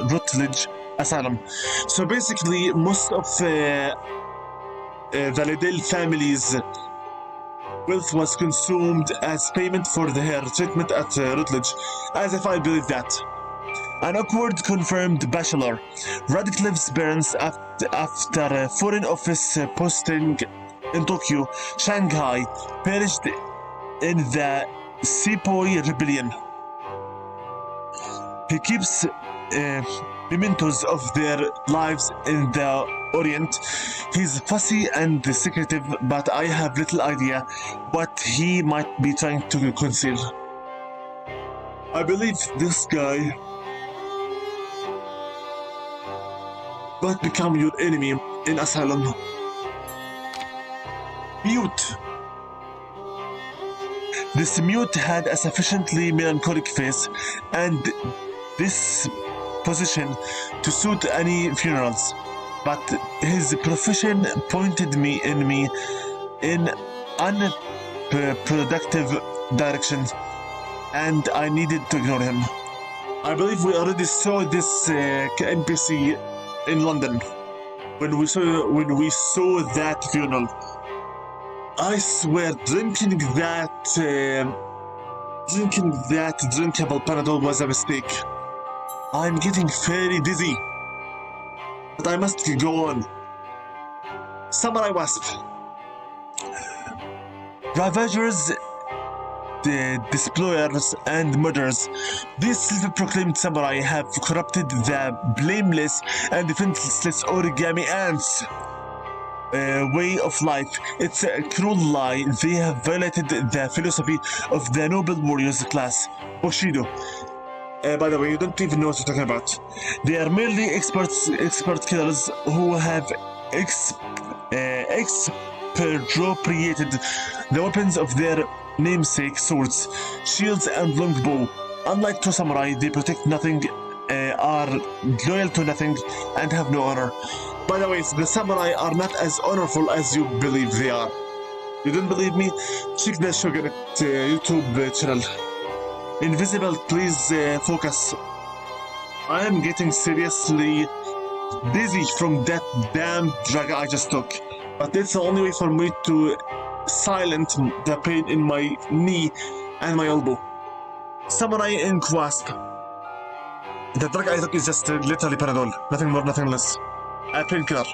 Rutledge Asylum. So basically, most of the Liddell family's wealth was consumed as payment for her treatment at Rutledge, as if I believe that. An awkward confirmed bachelor, Radcliffe's parents, after a foreign office posting in Tokyo, Shanghai, perished in the Sepoy Rebellion. He keeps mementos of their lives in the Orient. He's fussy and secretive, but I have little idea what he might be trying to conceal. I believe this guy might become your enemy in Asylum. Mute. This mute had a sufficiently melancholic face and disposition to suit any funerals, but his profession pointed me in unproductive directions, and I needed to ignore him. I believe we already saw this NPC in London when we saw that funeral. I swear, drinking that drinkable Panadol was a mistake. I'm getting very dizzy, but I must go on. Samurai Wasp. Ravagers, the despoilers, and murderers. These self-proclaimed samurai have corrupted the blameless and defenseless origami ants' way of life. It's a cruel lie. They have violated the philosophy of the noble warriors class, Bushido. By the way, you don't even know what you're talking about. They are merely expert killers who have expropriated the weapons of their namesake swords, shields, and longbow Unlike true samurai, they protect nothing, are loyal to nothing, and have no honor. By the way, the samurai are not as honorful as you believe they are. You don't believe me? Check the Shogunate YouTube channel. Invisible, please focus. I am getting seriously dizzy from that damn drag I just took. But it's the only way for me to silence the pain in my knee and my elbow. Samurai Ink Wasp. The drug I took is just literally Panadol. Nothing more, nothing less. A painkiller.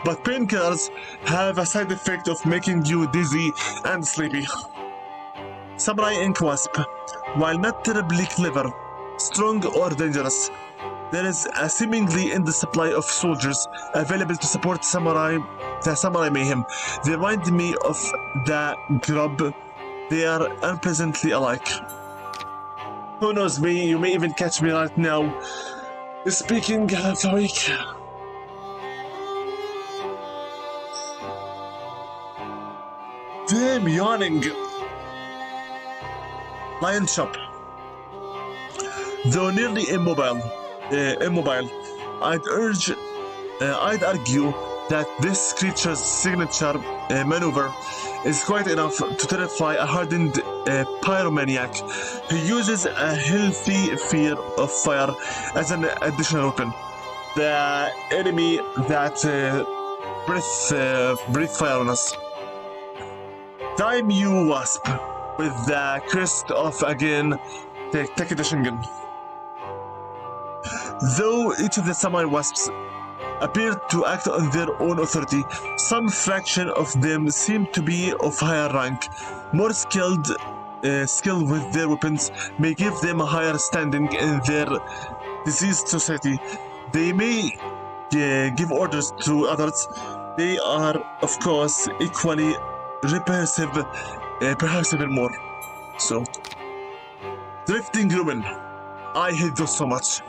But painkillers have a side effect of making you dizzy and sleepy. Samurai Ink Wasp. While not terribly clever, strong or dangerous, there is a seemingly endless supply of soldiers available to support the samurai mayhem. They remind me of the grub. They are unpleasantly alike. Who knows me? You may even catch me right now speaking Gaelic. Damn, yawning. Lion Shop. Though nearly immobile, I'd argue that this creature's signature maneuver is quite enough to terrify a hardened pyromaniac who uses a healthy fear of fire as an additional weapon. The enemy that breathe fire on us. Daimyo Wasp with the crest of again Takeda Shingen. Though each of the samurai wasps appear to act on their own authority, some fraction of them seem to be of higher rank. More skill with their weapons may give them a higher standing in their diseased society. They may give orders to others. They are, of course, equally repulsive, perhaps even more. So, Drifting Ruin. I hate those so much.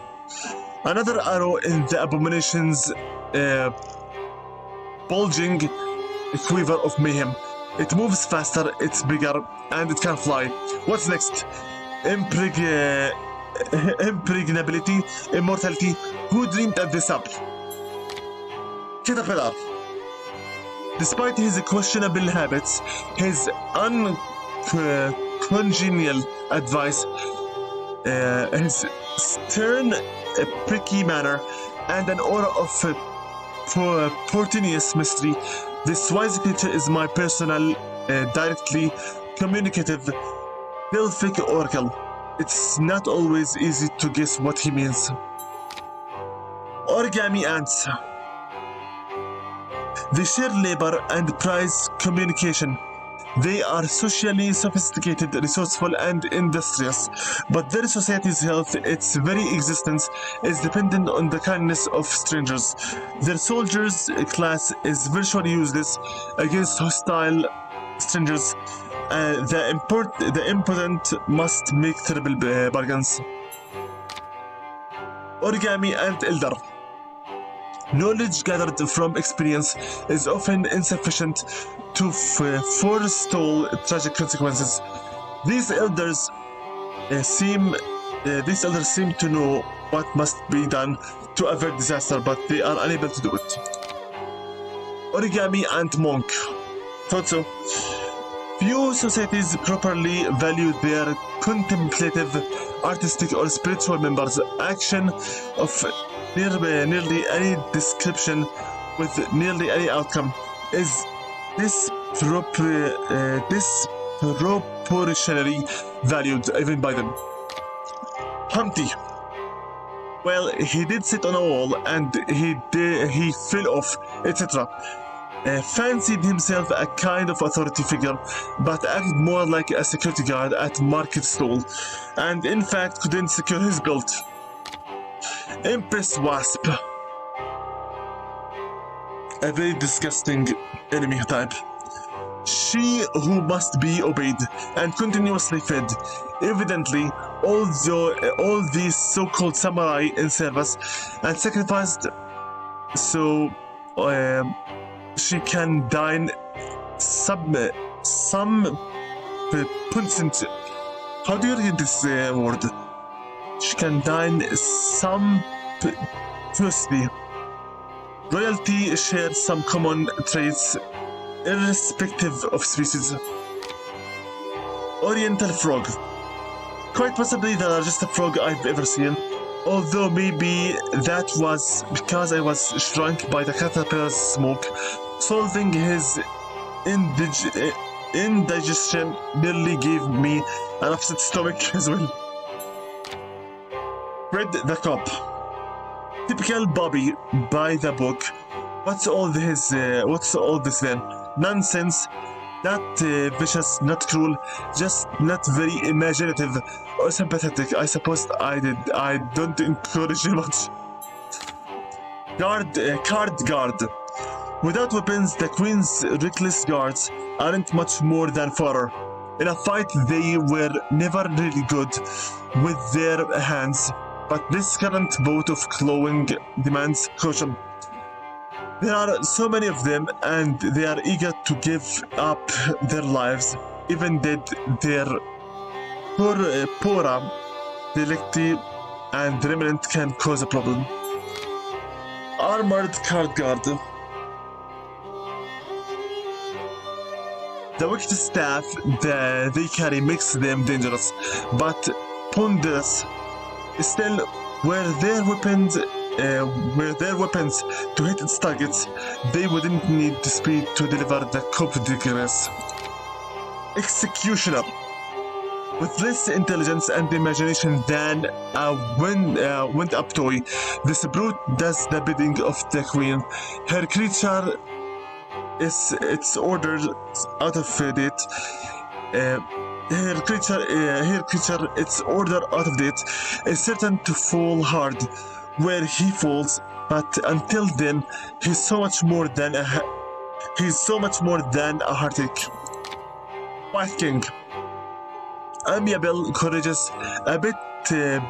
Another arrow in the abomination's bulging quiver of mayhem. It moves faster, it's bigger, and it can fly. What's next? Impregnability, immortality. Who dreamed of this up? Caterpillar. Despite his questionable habits, his uncongenial advice, his stern, pricky manner, and an aura of portentous mystery, this wise creature is my personal, directly communicative Delphic oracle. It's not always easy to guess what he means. Origami ants. They share labor and prize communication. They are socially sophisticated, resourceful, and industrious, but their society's health, its very existence, is dependent on the kindness of strangers. Their soldiers' class is virtually useless against hostile strangers. The impotent must make terrible bargains. Origami Ant Elder. Knowledge gathered from experience is often insufficient to forestall tragic consequences. These elders seem to know what must be done to avert disaster, but they are unable to do it. Origami Ant Monk. Thought so. Few societies properly value their contemplative, artistic, or spiritual members. Action of nearly any description with nearly any outcome is disproportionately valued even by them. Humpty. Well, he did sit on a wall and he fell off, etc. Fancied himself a kind of authority figure, but acted more like a security guard at market stall, and in fact couldn't secure his belt. Empress Wasp. A very disgusting enemy type. She who must be obeyed and continuously fed. Evidently, all these so-called samurai in service and sacrificed so she can dine some puncent. How do you read this word? she can dine sumptuously. Royalty shares some common traits, irrespective of species. Oriental frog. Quite possibly the largest frog I've ever seen, although maybe that was because I was shrunk by the caterpillar's smoke. Solving his indigestion nearly gave me an upset stomach as well. Fred the cop. Typical Bobby by the book. What's all this then? Nonsense. Not vicious, not cruel, just not very imaginative or sympathetic. I suppose I don't encourage you much. Card guard. Without weapons, the Queen's reckless guards aren't much more than fodder. In a fight, they were never really good with their hands, but this current bout of clawing demands caution. There are so many of them, and they are eager to give up their lives, even dead. Their pora, delicti, and remnant can cause a problem. Armored card guard. The wicked staff they carry makes them dangerous, but ponderous. Still, were their weapons to hit its targets, they wouldn't need the speed to deliver the coup de grace. Executioner. With less intelligence and imagination than a wind-up toy, this brute does the bidding of the Queen. Her creature its orders out of date. Her creature, its order out of date, is certain to fall hard where he falls. But until then, he's so much more than a heartache. White King. Amiable, courageous, a bit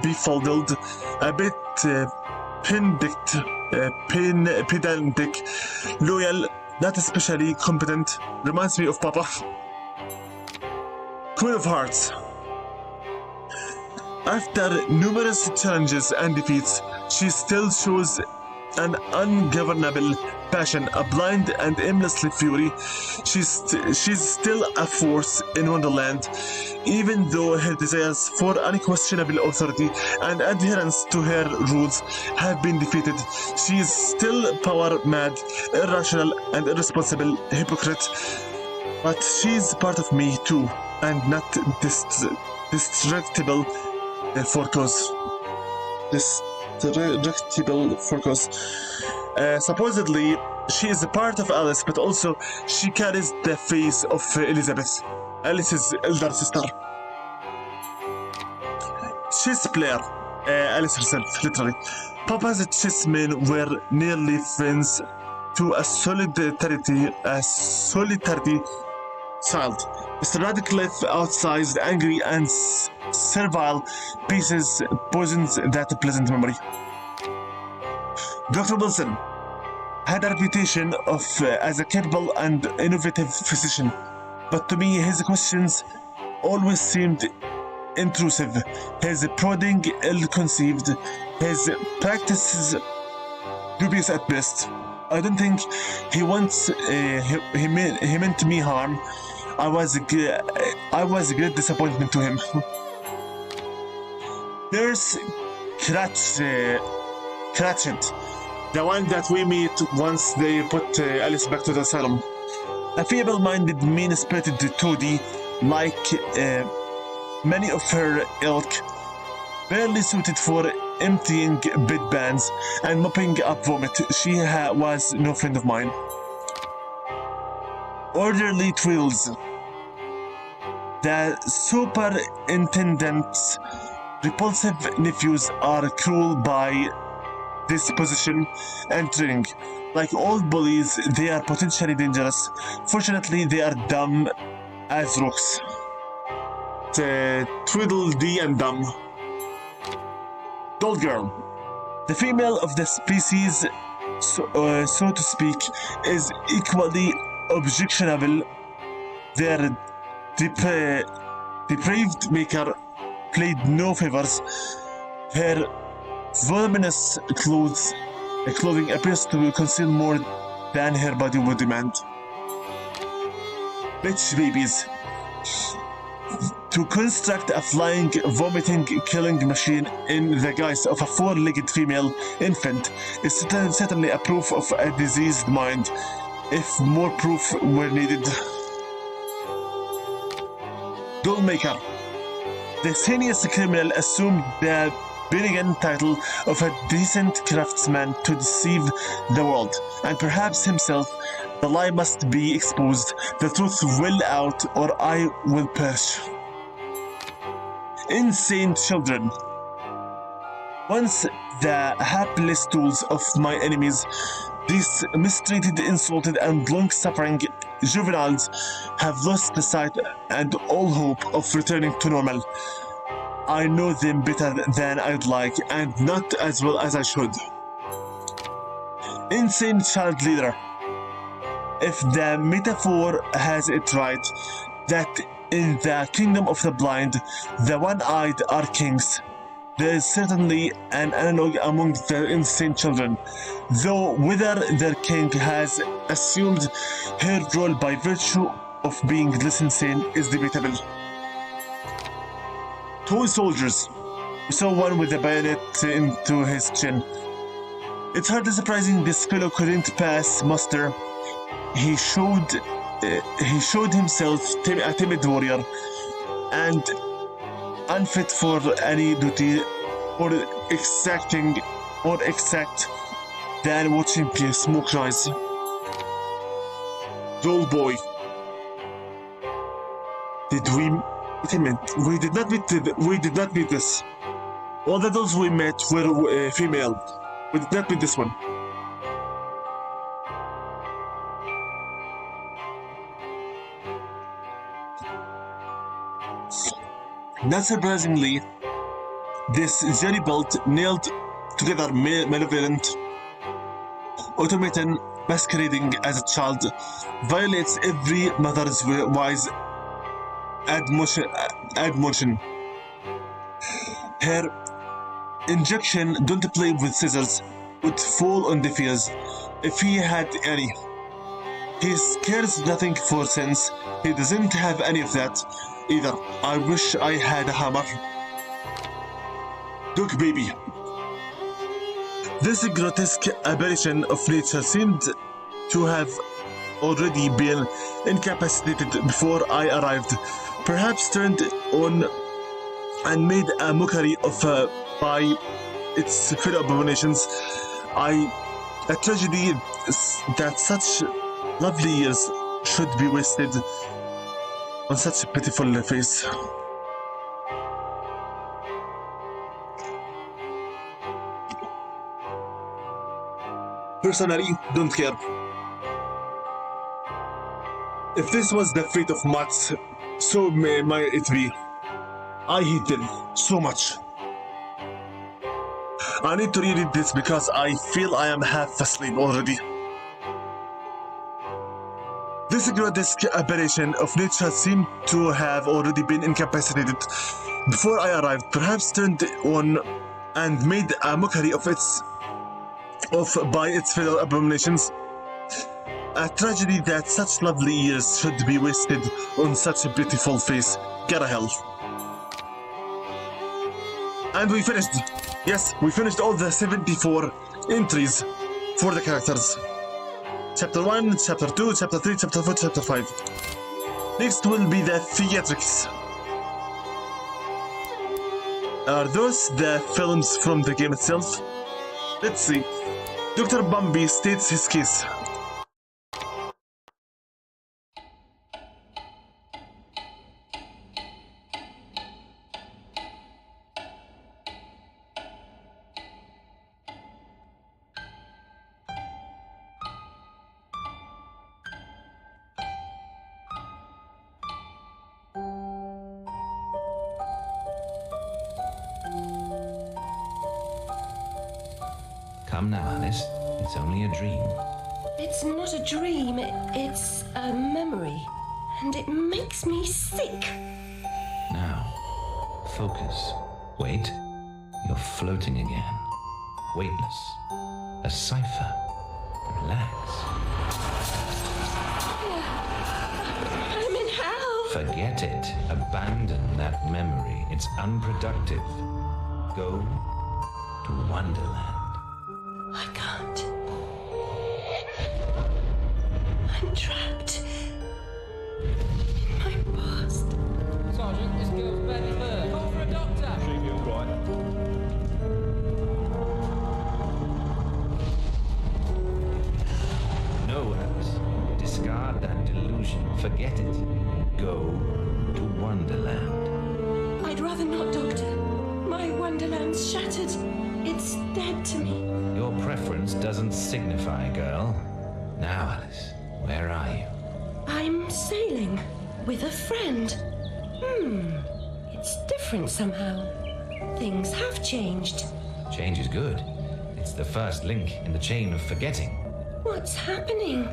befuddled, a bit pedantic, loyal, not especially competent. Reminds me of Papa. Queen of Hearts. After numerous challenges and defeats, she still shows an ungovernable passion, a blind and aimlessly fury. She's still a force in Wonderland, even though her desires for unquestionable authority and adherence to her rules have been defeated. She is still power-mad, irrational, and irresponsible hypocrite. But she's part of me too, and not destructible for cause. Destructible for cause. Supposedly, she is a part of Alice, but also she carries the face of Elizabeth, Alice's elder sister. Chess player, Alice herself, literally. Papa's chessmen were nearly friends to a solitary child. Mr. Radcliffe, outsized, angry, and servile pieces poisons that pleasant memory. Dr. Wilson had a reputation as a capable and innovative physician, but to me his questions always seemed intrusive, his prodding ill-conceived, his practices dubious at best. I don't think he meant me harm. I was a great disappointment to him. There's Cratchit, the one that we meet once they put Alice back to the asylum. A feeble-minded, mean-spirited toady, like many of her ilk, barely suited for emptying bedpans and mopping up vomit. She was no friend of mine. Orderly Twills. The superintendent's repulsive nephews are cruel by disposition and training. Like all bullies, they are potentially dangerous. Fortunately, they are dumb as rocks. Tweedledee and dumb. Doll Girl. The female of the species, so to speak, is equally objectionable. Their depraved maker played no favors. Her voluminous clothing appears to conceal more than her body would demand. Bitch babies. To construct a flying, vomiting, killing machine in the guise of a four-legged female infant is certainly a proof of a diseased mind, if more proof were needed. Dollmaker. The heinous criminal assumed the brilliant title of a decent craftsman to deceive the world, and perhaps himself. The lie must be exposed, the truth will out, or I will perish. Insane children. Once the hapless tools of my enemies, these mistreated, insulted, and long-suffering juveniles have lost the sight and all hope of returning to normal. I know them better than I'd like, and not as well as I should. Insane child leader. If the metaphor has it right, that in the kingdom of the blind, the one-eyed are kings, there is certainly an analog among the insane children, though whether their king has assumed her role by virtue of being less insane is debatable. Toy soldiers. We saw one with a bayonet into his chin. It's hardly surprising this fellow couldn't pass muster. He showed himself a timid warrior and unfit for any duty or exact than watching smoke rise. Doll boy. We did not meet this. All the dolls we met were female. We did not meet this one. Not surprisingly, this jelly-built, nailed together malevolent automaton masquerading as a child violates every mother's wise admonition. Her injection, "Don't play with scissors," would fall on deaf ears if he had any. He cares nothing for sense. He doesn't have any of that either. I wish I had a hammer. Duck baby. This grotesque aberration of nature seemed to have already been incapacitated before I arrived, perhaps turned on and made a mockery of by its fellow abominations. A tragedy that such lovely years should be wasted on such a pitiful face. Personally, don't care. If this was the fate of Mats, so may it be. I hate them so much. I need to reread this because I feel I am half asleep already. This grotesque aberration of nature seemed to have already been incapacitated before I arrived, perhaps turned on and made a mockery of by its fellow abominations. A tragedy that such lovely years should be wasted on such a beautiful face. Get a hell. And we finished. Yes, we finished all the 74 entries for the characters. Chapter 1, Chapter 2, Chapter 3, Chapter 4, Chapter 5. Next will be the theatrics. Are those the films from the game itself? Let's see. Dr. Bumby states his case. Come now, Alice. It's only a dream. It's not a dream, it's a memory. And it makes me sick. Now, focus. Wait. You're floating again. Weightless. A cipher. Relax. I'm in hell. Forget it. Abandon that memory. It's unproductive. Go to Wonderland. I can't. I'm trapped in my past. Sergeant, this girl's badly hurt. Call for a doctor. She'll be all right. No, Alice. Discard that delusion. Forget it. Go to Wonderland. I'd rather not, Doctor. My Wonderland's shattered. It's dead to me. Your preference doesn't signify, girl. Now, Alice, where are you? I'm sailing with a friend. It's different somehow. Things have changed. Change is good. It's the first link in the chain of forgetting. What's happening?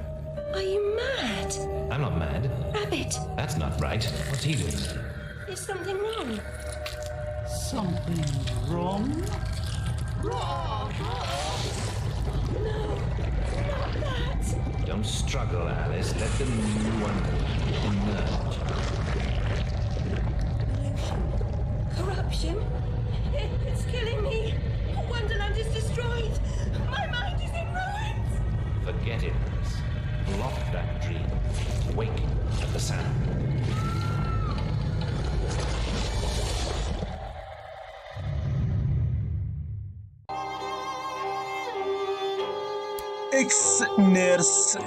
Are you mad? I'm not mad. Rabbit, That's not right. What's he doing? is something wrong? Something wrong? No, not that. Don't struggle, Alice. Let the new Wonderland emerge. Corruption? It's killing me. Wonderland is destroyed. My mind is in ruins. Forget it, Alice. Block that dream. Wake at the sound. Ex-nurse,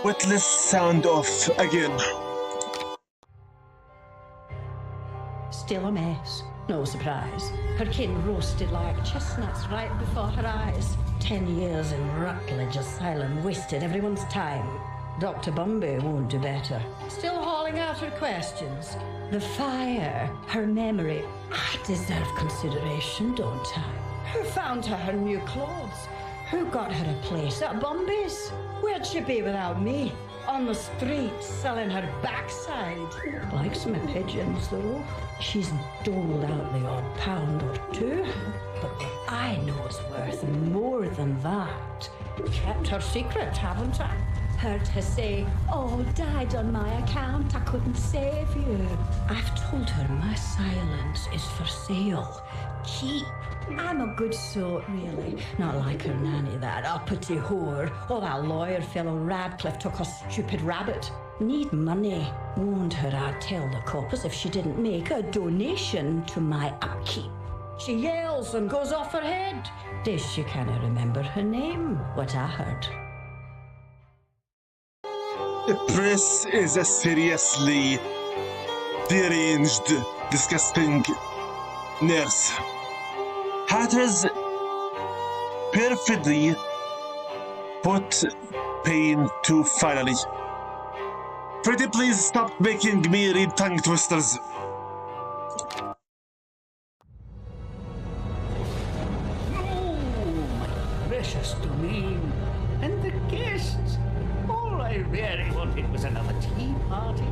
witless sound off again. Still a mess. No surprise. Her kin roasted like chestnuts right before her eyes. 10 years in Rutledge Asylum wasted everyone's time. Dr. Bumby won't do better. Still hauling out her questions. The fire, her memory. I deserve consideration, don't I? Who found her new clothes? Who got her a place at Bumby's? Where'd she be without me? On the streets, selling her backside. Likes my pigeons, though. She's doled out the odd pound or two. But what I know is worth more than that. Kept her secret, haven't I? Heard her say, "Oh, died on my account, I couldn't save you." I've told her my silence is for sale. Cheap. I'm a good sort, really. Not like her nanny, that uppity whore. Or that lawyer fellow Radcliffe took a stupid rabbit. Need money. Warned her I'd tell the coppers if she didn't make a donation to my upkeep. She yells and goes off her head. Does she kinda remember her name? What I heard. The press is a seriously deranged, disgusting nurse. Hatters perfectly put pain to finally. Pretty please stop making me read tongue twisters. No, my precious domain. And the guests. All I really wanted was another tea party.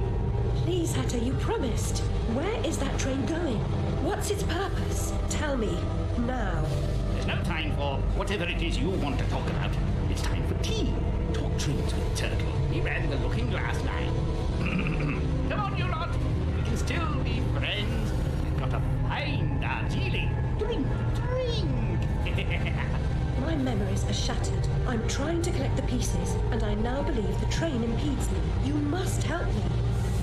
Please, Hatter, you promised. Where is that train going? What's its purpose? Tell me, now. There's no time for whatever it is you want to talk about. It's time for tea. Talk trains with Turtle. He ran the Looking Glass line. Come on, you lot. We can still be friends. We've got a fine Darjeeling. Drink, drink. My memories are shattered. I'm trying to collect the pieces, and I now believe the train impedes me. You must help me.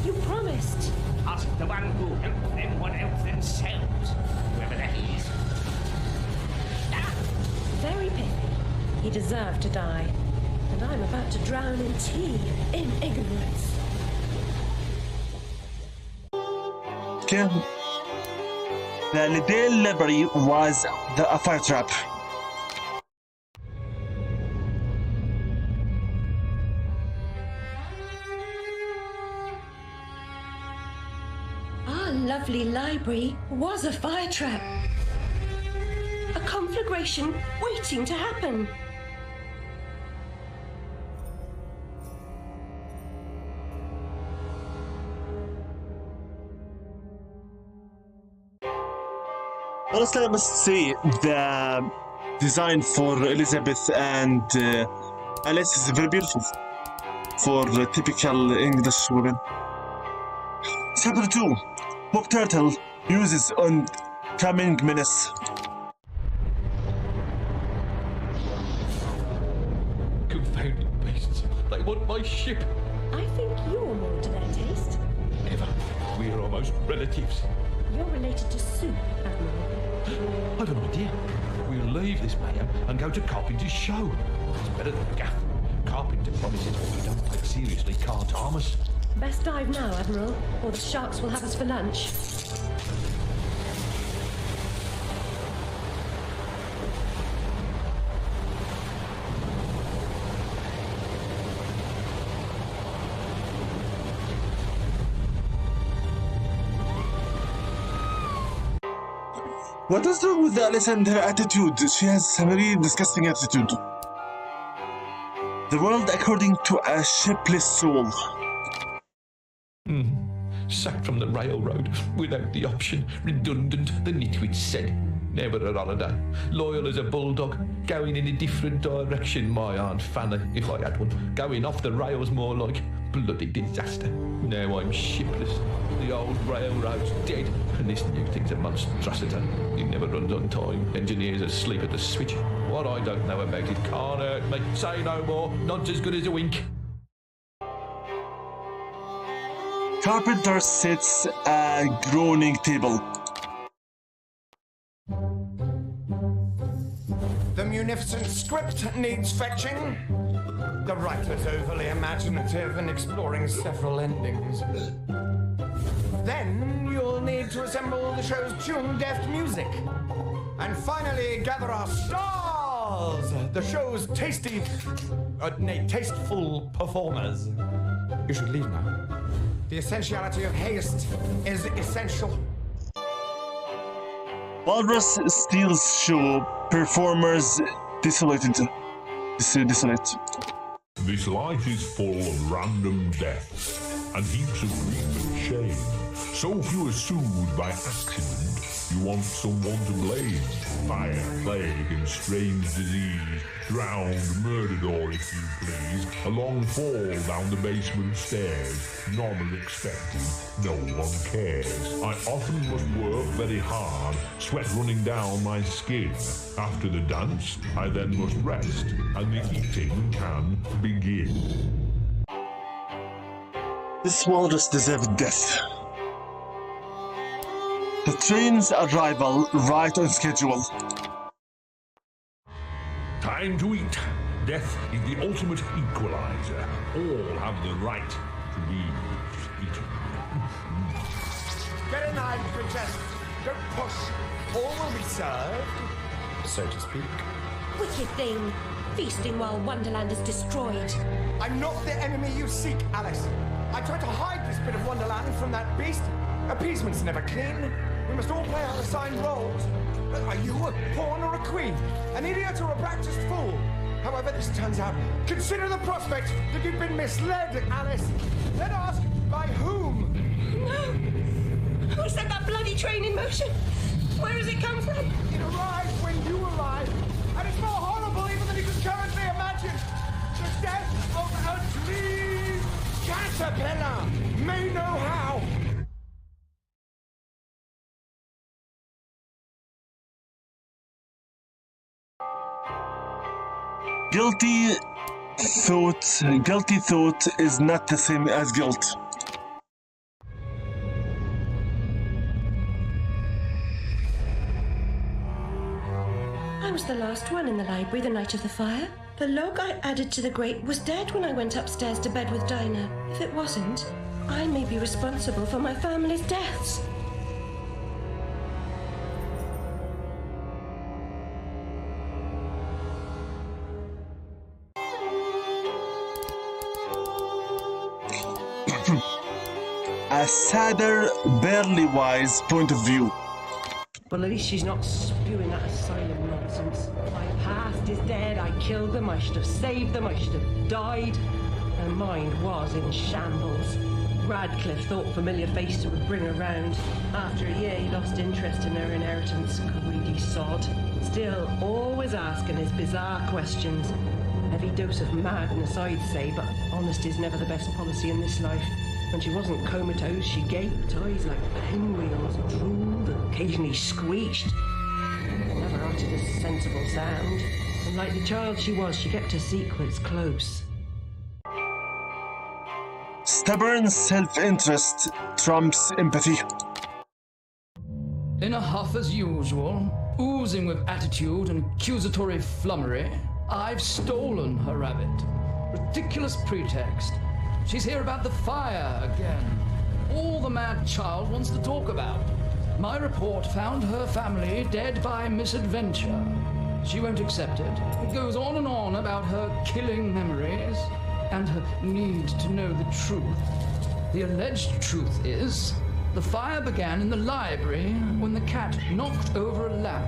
You promised. Ask the one who helped them what else themselves. Whoever that is. Ah! Very pithy. He deserved to die. And I'm about to drown in tea, in ignorance. Okay. The Liddell Library was a fire trap. Our lovely library was a fire trap. A conflagration waiting to happen. Honestly, I must say the design for Elizabeth and Alice is very beautiful for typical English women. Chapter 2. Book Turtle uses oncoming menace. Confounded beasts. They want my ship. I think you're more to their taste. Never. We're almost relatives. You're related to Soup, Admiral. I've an idea. We'll leave this mayhem and go to Carpenter's show. It's better than Gaff. Carpenter promises what we don't take seriously can't harm us. Best dive now, Admiral, or the sharks will have us for lunch. What is wrong with Alice and her attitude? She has a very disgusting attitude. The world according to a shipless soul. Sacked from the railroad without the option. Redundant, the nitwit said. Never a holiday. Loyal as a bulldog. Going in a different direction, my Aunt Fanny, if I had one. Going off the rails more like. Bloody disaster. Now I'm shipless. The old railroad's dead, and this new thing's a monstrosity. It never runs on time. Engineers asleep at the switch. What I don't know about it can't hurt me. Say no more. Not as good as a wink. Carpenter sets a groaning table. The munificent script needs fetching. The writer's overly imaginative and exploring several endings. Then you'll need to assemble the show's tune-deft music. And finally, gather our stars! The show's tasteful performers. You should leave now. The essentiality of haste is essential. Walrus steals show performers desolate. This life is full of random deaths and heaps of grief and shame. So if you are soothed by accident, you want someone to blame. Fire, plague, and strange disease. Drowned, murdered, or if you please, a long fall down the basement stairs. None are expected, no one cares. I often must work very hard, sweat running down my skin. After the dance, I then must rest, and the eating can begin. This walrus deserves death. The train's arrival right on schedule. Time to eat. Death is the ultimate equalizer. All have the right to be eaten. Get in line, princess. Don't push. All will be served, so to speak. Wicked thing. Feasting while Wonderland is destroyed. I'm not the enemy you seek, Alice. I tried to hide this bit of Wonderland from that beast. Appeasement's never clean. We must all play our assigned roles. Are you a pawn or a queen? An idiot or a practiced fool? However this turns out, consider the prospect that you've been misled, Alice. Then ask, by whom? No! Who set that bloody train in motion? Where has it come from? It arrived when you arrived, and it's more horrible even than you can currently imagine. The death of a dream caterpillar may know how. Guilty thought is not the same as guilt. I was the last one in the library the night of the fire. The log I added to the grate was dead when I went upstairs to bed with Dinah. If it wasn't, I may be responsible for my family's deaths. A sadder, barely wise point of view. Well, at least she's not spewing that asylum nonsense. My past is dead. I killed them. I should have saved them. I should have died. Her mind was in shambles. Radcliffe thought familiar faces would bring her round. After a year, he lost interest in her inheritance. Greedy sod. Still, always asking his bizarre questions. Heavy dose of madness, I'd say, but honesty's never the best policy in this life. When she wasn't comatose, she gaped, eyes like pinwheels, drooled, occasionally screeched. Never uttered a sensible sound. And like the child she was, she kept her secrets close. Stubborn self-interest trumps empathy. In a huff as usual, oozing with attitude and accusatory flummery, I've stolen her rabbit. Ridiculous pretext. She's here about the fire again. All the mad child wants to talk about. My report found her family dead by misadventure. She won't accept it. It goes on and on about her killing memories and her need to know the truth. The alleged truth is, the fire began in the library when the cat knocked over a lamp.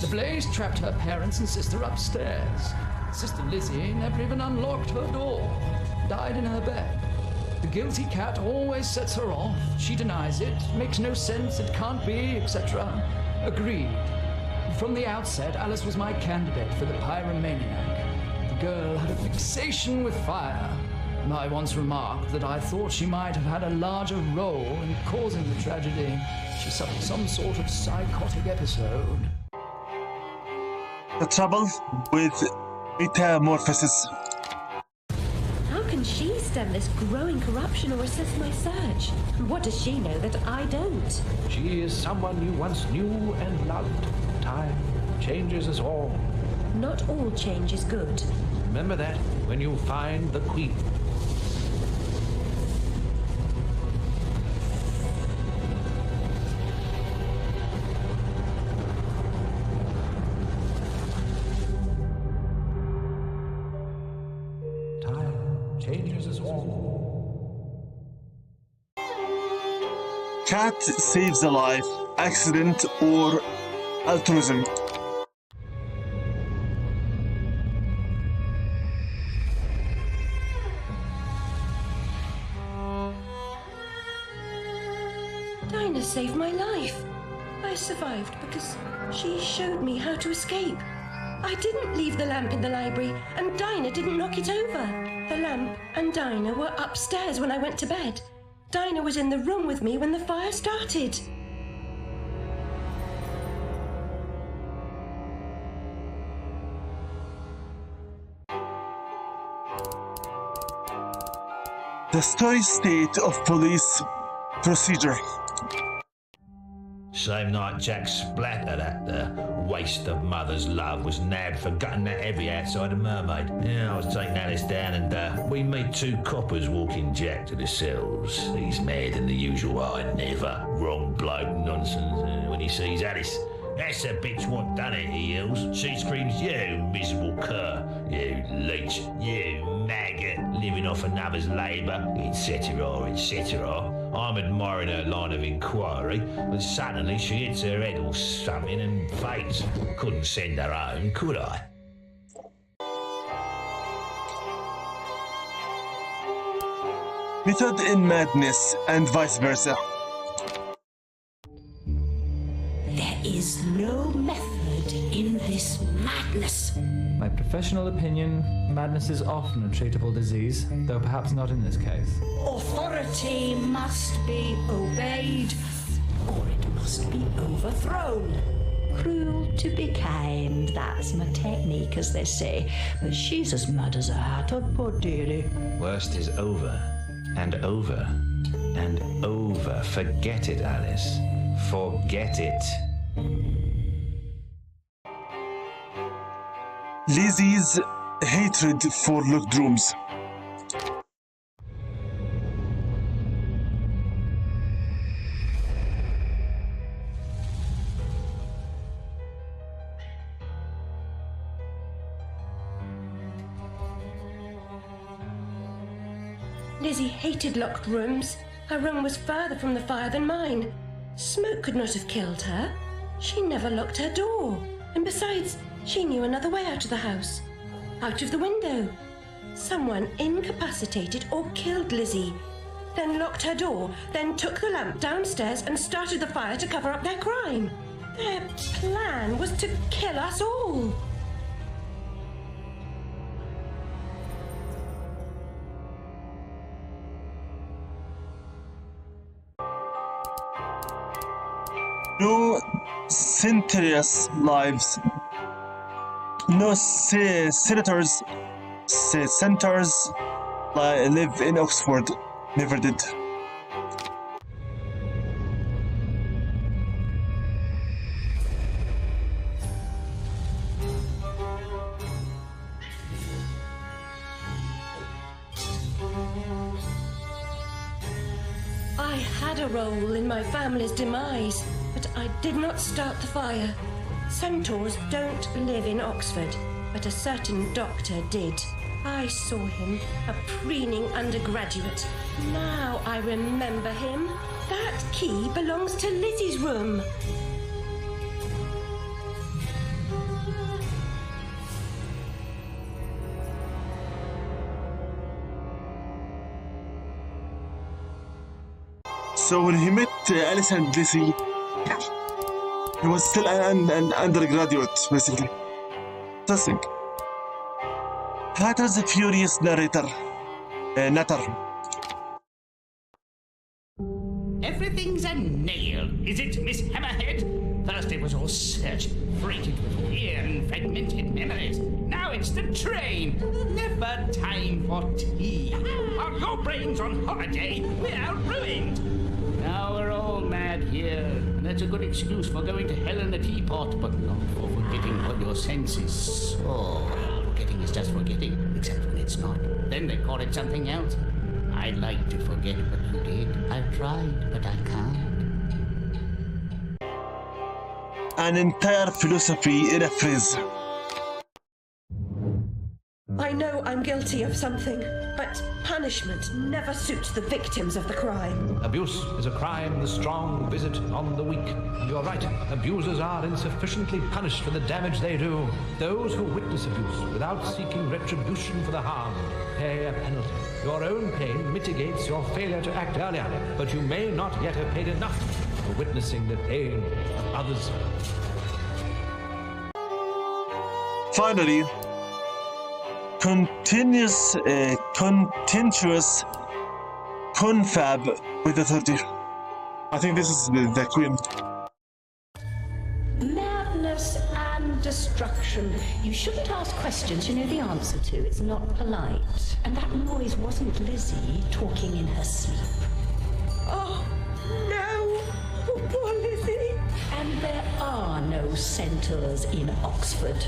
The blaze trapped her parents and sister upstairs. Sister Lizzie never even unlocked her door. Died in her bed. The guilty cat always sets her off. She denies it, makes no sense, it can't be, etc. Agreed. From the outset, Alice was my candidate for the pyromaniac. The girl had a fixation with fire. I once remarked that I thought she might have had a larger role in causing the tragedy. She suffered some sort of psychotic episode. The trouble with metamorphosis. How can she stem this growing corruption or assess my search? And what does she know that I don't? She is someone you once knew and loved. Time changes us all. Not all change is good. Remember that when you find the Queen. Changes us all. Cat saves a life, accident or altruism. Dinah saved my life. I survived because she showed me how to escape. I didn't leave the lamp in the library, and Dinah didn't knock it over. The lamp and Dinah were upstairs when I went to bed. Dinah was in the room with me when the fire started. The story state of police procedure. Same night Jack splattered that waste of mother's love was nabbed for gutting that heavy outside a mermaid. Yeah, I was taking Alice down and we meet two coppers walking Jack to the cells. He's mad than the usual I never. Wrong bloke nonsense when he sees Alice. That's the bitch what done it, he yells. She screams, you miserable cur, you leech, you maggot, living off another's labour, etc., etc. I'm admiring her line of inquiry, but suddenly she hits her head or something and faints. Couldn't send her home, could I? Method in madness and vice versa. There is no method in this madness. My professional opinion, madness is often a treatable disease, though perhaps not in this case. Authority must be obeyed, or it must be overthrown. Cruel to be kind, that's my technique, as they say. But she's as mad as a hatter, poor dearie. Worst is over, and over, and over. Forget it, Alice. Forget it. Lizzie's hatred for locked rooms. Lizzie hated locked rooms. Her room was further from the fire than mine. Smoke could not have killed her. She never locked her door. And besides, she knew another way out of the house. Out of the window. Someone incapacitated or killed Lizzie. then locked her door, then took the lamp downstairs and started the fire to cover up their crime. Their plan was to kill us all. No senators' lives. No senators live in Oxford. Never did. I had a role in my family's demise, but I did not start the fire. Centaurs don't live in Oxford, but a certain doctor did. I saw him, a preening undergraduate. Now I remember him. That key belongs to Lizzie's room. So when he met Alice and Lizzie, he was still an undergraduate, basically. Interesting. Hatter's a furious narrator. Natter. Everything's a nail, is it, Miss Hammerhead? First it was all search, freighted with weird and fragmented memories. Now it's the train. Never time for tea. While your brain's on holiday, we're ruined. Now we're all mad here, and that's a good excuse for going to hell in a teapot, but not for forgetting what your senses saw. Forgetting is just forgetting, except when it's not. Then they call it something else. I'd like to forget what you did. I've tried, but I can't. An entire philosophy in a phrase. I know I'm guilty of something, but punishment never suits the victims of the crime. Abuse is a crime the strong visit on the weak. And you're right, abusers are insufficiently punished for the damage they do. Those who witness abuse without seeking retribution for the harm pay a penalty. Your own pain mitigates your failure to act earlier, but you may not yet have paid enough for witnessing the pain of others. Finally, contentious confab with authority. I think this is the queen. Madness and destruction. You shouldn't ask questions you know the answer to. It's not polite. And that noise wasn't Lizzie talking in her sleep. Oh, no! Oh, poor Lizzie! And there are no centaurs in Oxford.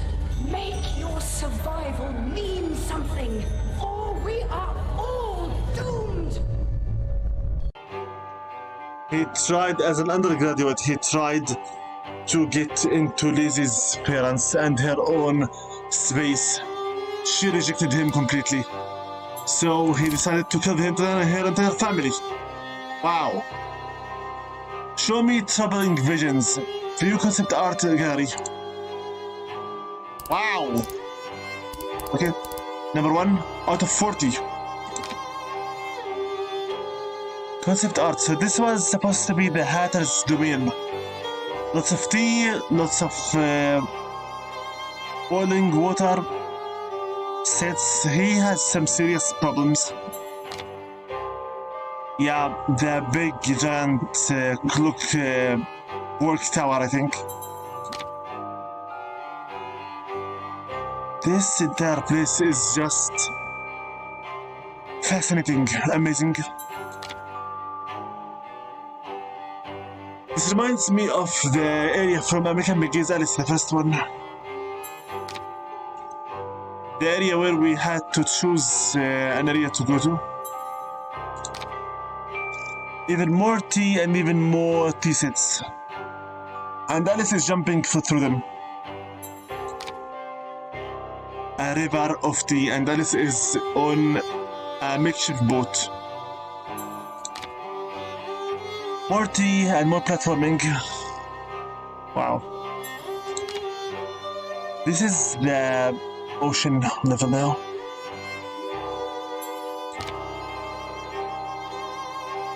Make your survival mean something, or we are all doomed! He tried, as an undergraduate, he tried to get into Lizzie's parents and her own space. She rejected him completely. So he decided to kill her entire family. Wow. Show me troubling visions. View concept art gallery. Wow. Okay. Number 1 out of 40. Concept art. So this was supposed to be the Hatter's domain. Lots of tea, lots of boiling water. Sets. He has some serious problems. Yeah, the big giant clock work tower, I think. This entire place is just fascinating, amazing. This reminds me of the area from American McGee's Alice, the first one. The area where we had to choose an area to go to. Even more tea and even more tea sets. And Alice is jumping through them. A river of tea, and Alice is on a makeshift boat. More tea and more platforming. Wow. This is the ocean level now.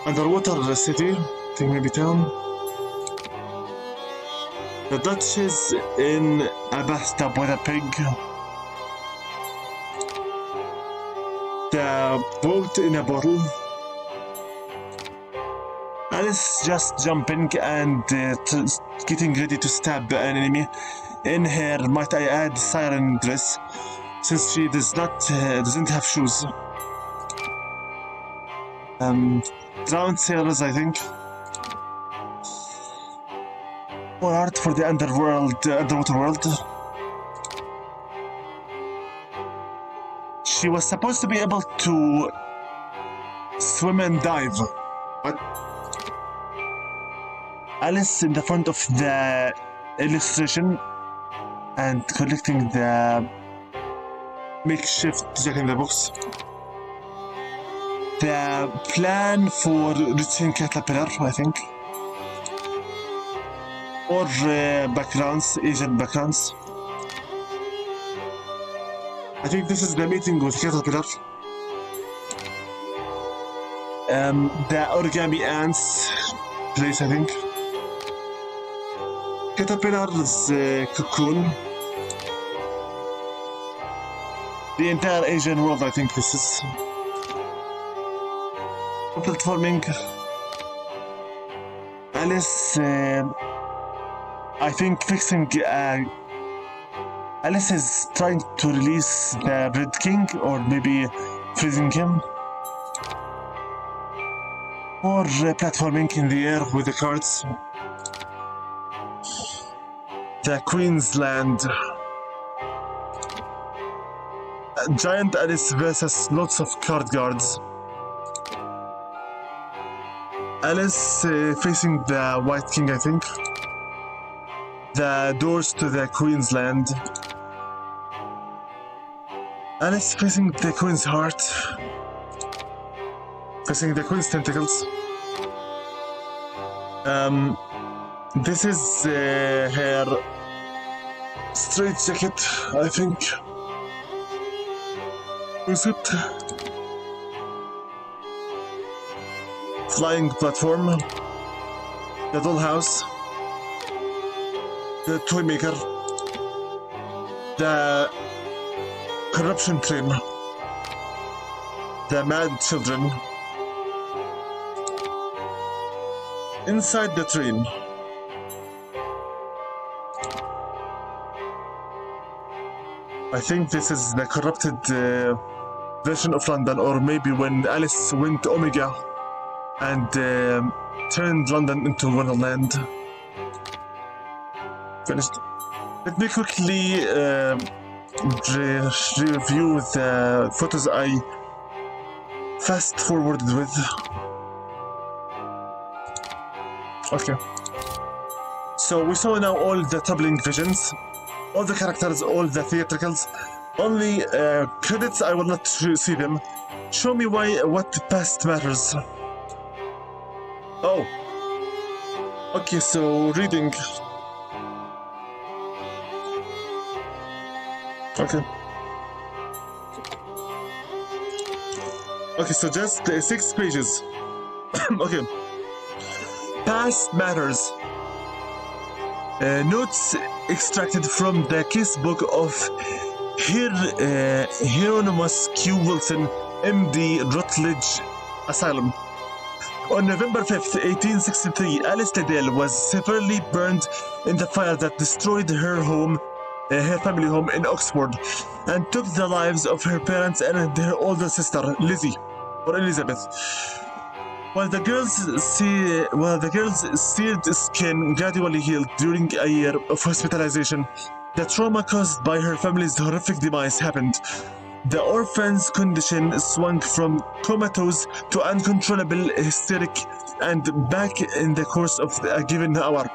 Underwater city, I think maybe town. The Duchess in a bathtub with a pig. The boat in a bottle. Alice just jumping and getting ready to stab an enemy in her, might I add, Siren dress, since she doesn't have shoes. Drowned sailors, I think. More art for the underwater world. She was supposed to be able to swim and dive, but Alice in the front of the illustration and collecting the makeshift Jack in the Box. The plan for reaching Caterpillar, I think. Or backgrounds, Asian backgrounds. I think this is the meeting with Caterpillar. The origami ants place, I think. Caterpillar's cocoon. The entire Asian world, I think this is. Platforming. Alice, I think fixing. Alice is trying to release the Red King, or maybe freezing him. Or platforming in the air with the cards. The Queen's Land. Giant Alice versus lots of card guards. Alice facing the White King, I think. The doors to the Queen's Land. Alice facing the Queen's heart. Facing the Queen's tentacles. This is her straight jacket, I think. Is it? Flying platform. The dollhouse. The toy maker. The corruption train. The mad children. Inside the train. I think this is the corrupted version of London, or maybe when Alice went to Omega and turned London into Wonderland. Finished. Let me quickly review the photos I fast forwarded with. Okay. So we saw now all the troubling visions, all the characters, all the theatricals. Only credits, I will not see them. Show me what past matters. Oh. Okay, so reading. Okay. Okay, so just 6 pages. Okay. Past matters. Notes extracted from the casebook of Hieronymus Q. Wilson, MD, Rutledge Asylum. On November 5th, 1863, Alice Liddell was severely burned in the fire that destroyed her home, her family home in Oxford, and took the lives of her parents and her older sister, Lizzie, or Elizabeth. While the girl's seared skin gradually healed during a year of hospitalization, the trauma caused by her family's horrific demise happened. The orphan's condition swung from comatose to uncontrollable hysteric and back in the course of a given hour.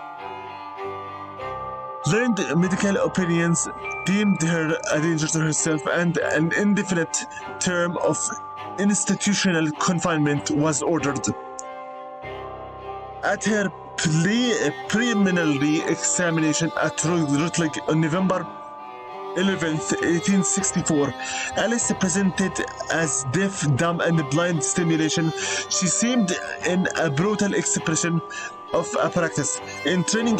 Learned medical opinions deemed her a danger to herself, and an indefinite term of institutional confinement was ordered. At her preliminary examination at Rutledge on November 11th, 1864, Alice presented as deaf, dumb, and blind stimulation. She seemed in a brutal expression of a practice in training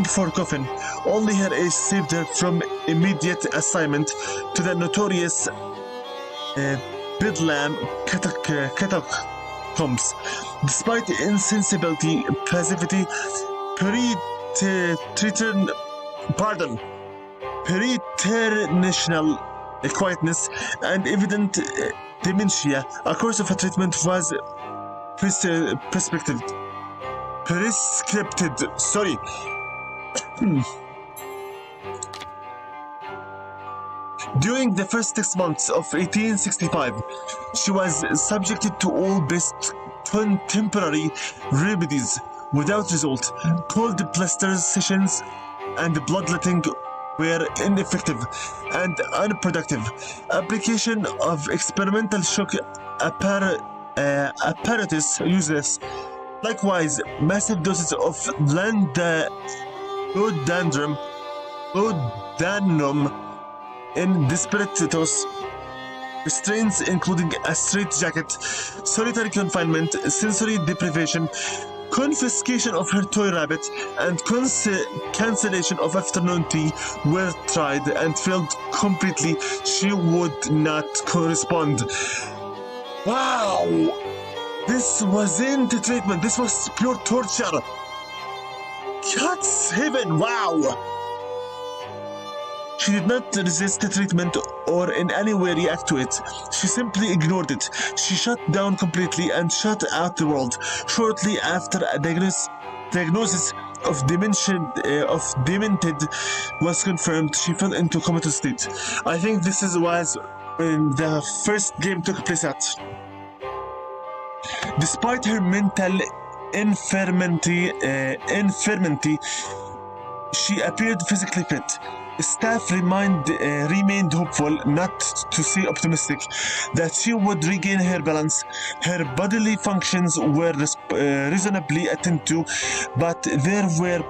for coffin. Only her age saved her from immediate assignment to the notorious Bedlam catacombs. Despite insensibility, passivity, preternational quietness, and evident dementia, a course of treatment was prescripted. Sorry. During the first 6 months of 1865, she was subjected to all best temporary remedies without result. Cold plaster sessions and bloodletting were ineffective and unproductive. Application of experimental shock apparatus useless. Likewise, massive doses of laudanum in desperate restraints, including a straitjacket, solitary confinement, sensory deprivation, confiscation of her toy rabbit, and cancellation of afternoon tea were tried and failed completely. She would not correspond. Wow! This wasn't treatment. This was pure torture. God's heaven! Wow! She did not resist the treatment or in any way react to it. She simply ignored it. She shut down completely and shut out the world. Shortly after a diagnosis of demented was confirmed, she fell into comatose state. I think this was when the first game took place at. Despite her mental infirmity, she appeared physically fit. Staff remained hopeful, not to say optimistic, that she would regain her balance. Her bodily functions were reasonably attended to, but there were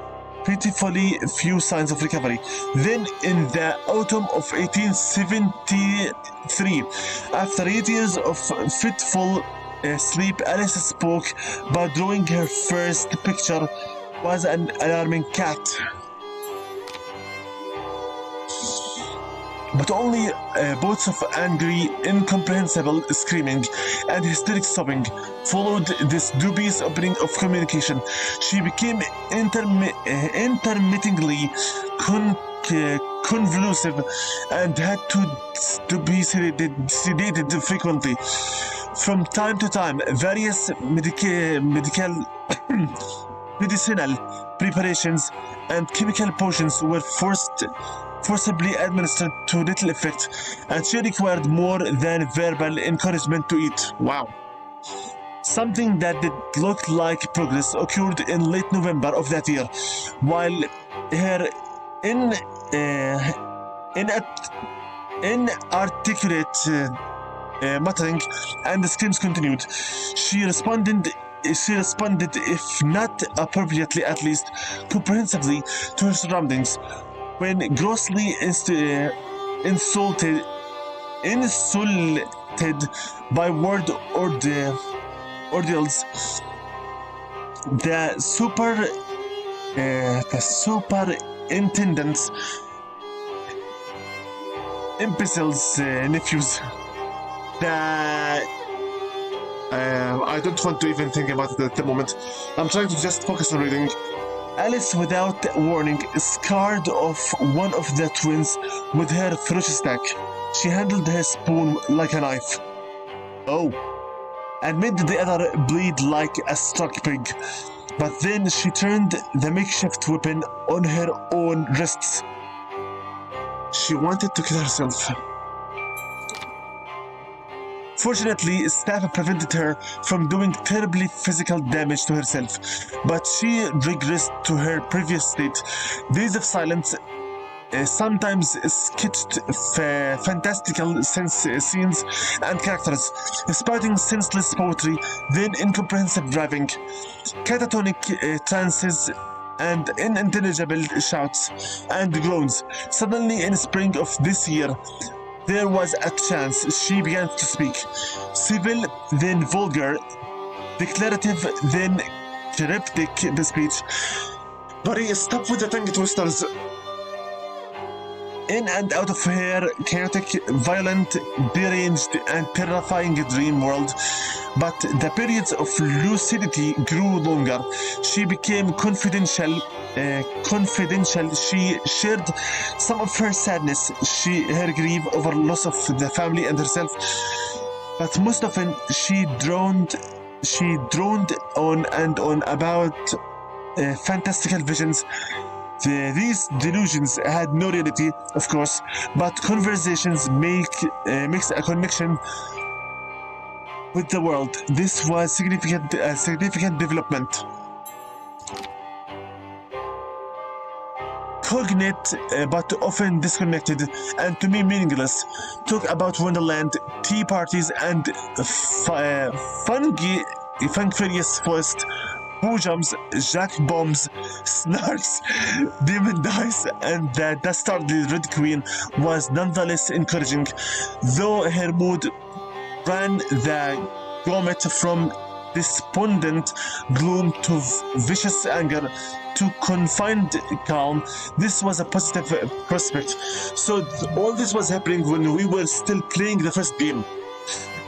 pitifully few signs of recovery. Then, in the autumn of 1873, after 8 years of fitful sleep, Alice spoke by drawing her first picture. Was an alarming cat. But only bouts of angry, incomprehensible screaming and hysteric sobbing followed this dubious opening of communication. She became intermittingly convulsive and had to be sedated frequently. From time to time, various medicinal preparations and chemical potions were forcibly administered to little effect, and she required more than verbal encouragement to eat. Wow. Something that did look like progress occurred in late November of that year, while her inarticulate muttering and screams continued. She responded, if not appropriately, at least comprehensively, to her surroundings. When grossly insulted by word ordeals, the superintendent's imbecile's nephews. I don't want to even think about it at the moment. I'm trying to just focus on reading. Alice, without warning, scarred off one of the twins with her ferocious attack. She handled her spoon like a knife. Oh, and made the other bleed like a struck pig. But then she turned the makeshift weapon on her own wrists. She wanted to kill herself. Fortunately, staff prevented her from doing terribly physical damage to herself, but she regressed to her previous state. Days of silence sometimes sketched fantastical scenes and characters, spouting senseless poetry, then incomprehensive driving, catatonic trances, and unintelligible shouts and groans. Suddenly, in spring of this year, there was a chance she began to speak. Civil, then vulgar, declarative, then cryptic speech. Buddy, stop with the tongue twisters. In and out of her chaotic, violent, deranged, and terrifying dream world. But the periods of lucidity grew longer. She became confidential. She shared some of her sadness, her grief over loss of the family and herself. But most often, she droned on and on about fantastical visions. These delusions had no reality, of course, but conversations makes a connection with the world. This was a significant development. Cognate, but often disconnected, and to me meaningless. Talk about Wonderland, tea parties, and furious forest. Boo jumps, jack bombs, snarks, demon dice, and the dastardly Red Queen was nonetheless encouraging, though her mood ran the gamut from despondent gloom to vicious anger to confined calm. This was a positive prospect. So all this was happening when we were still playing the first game.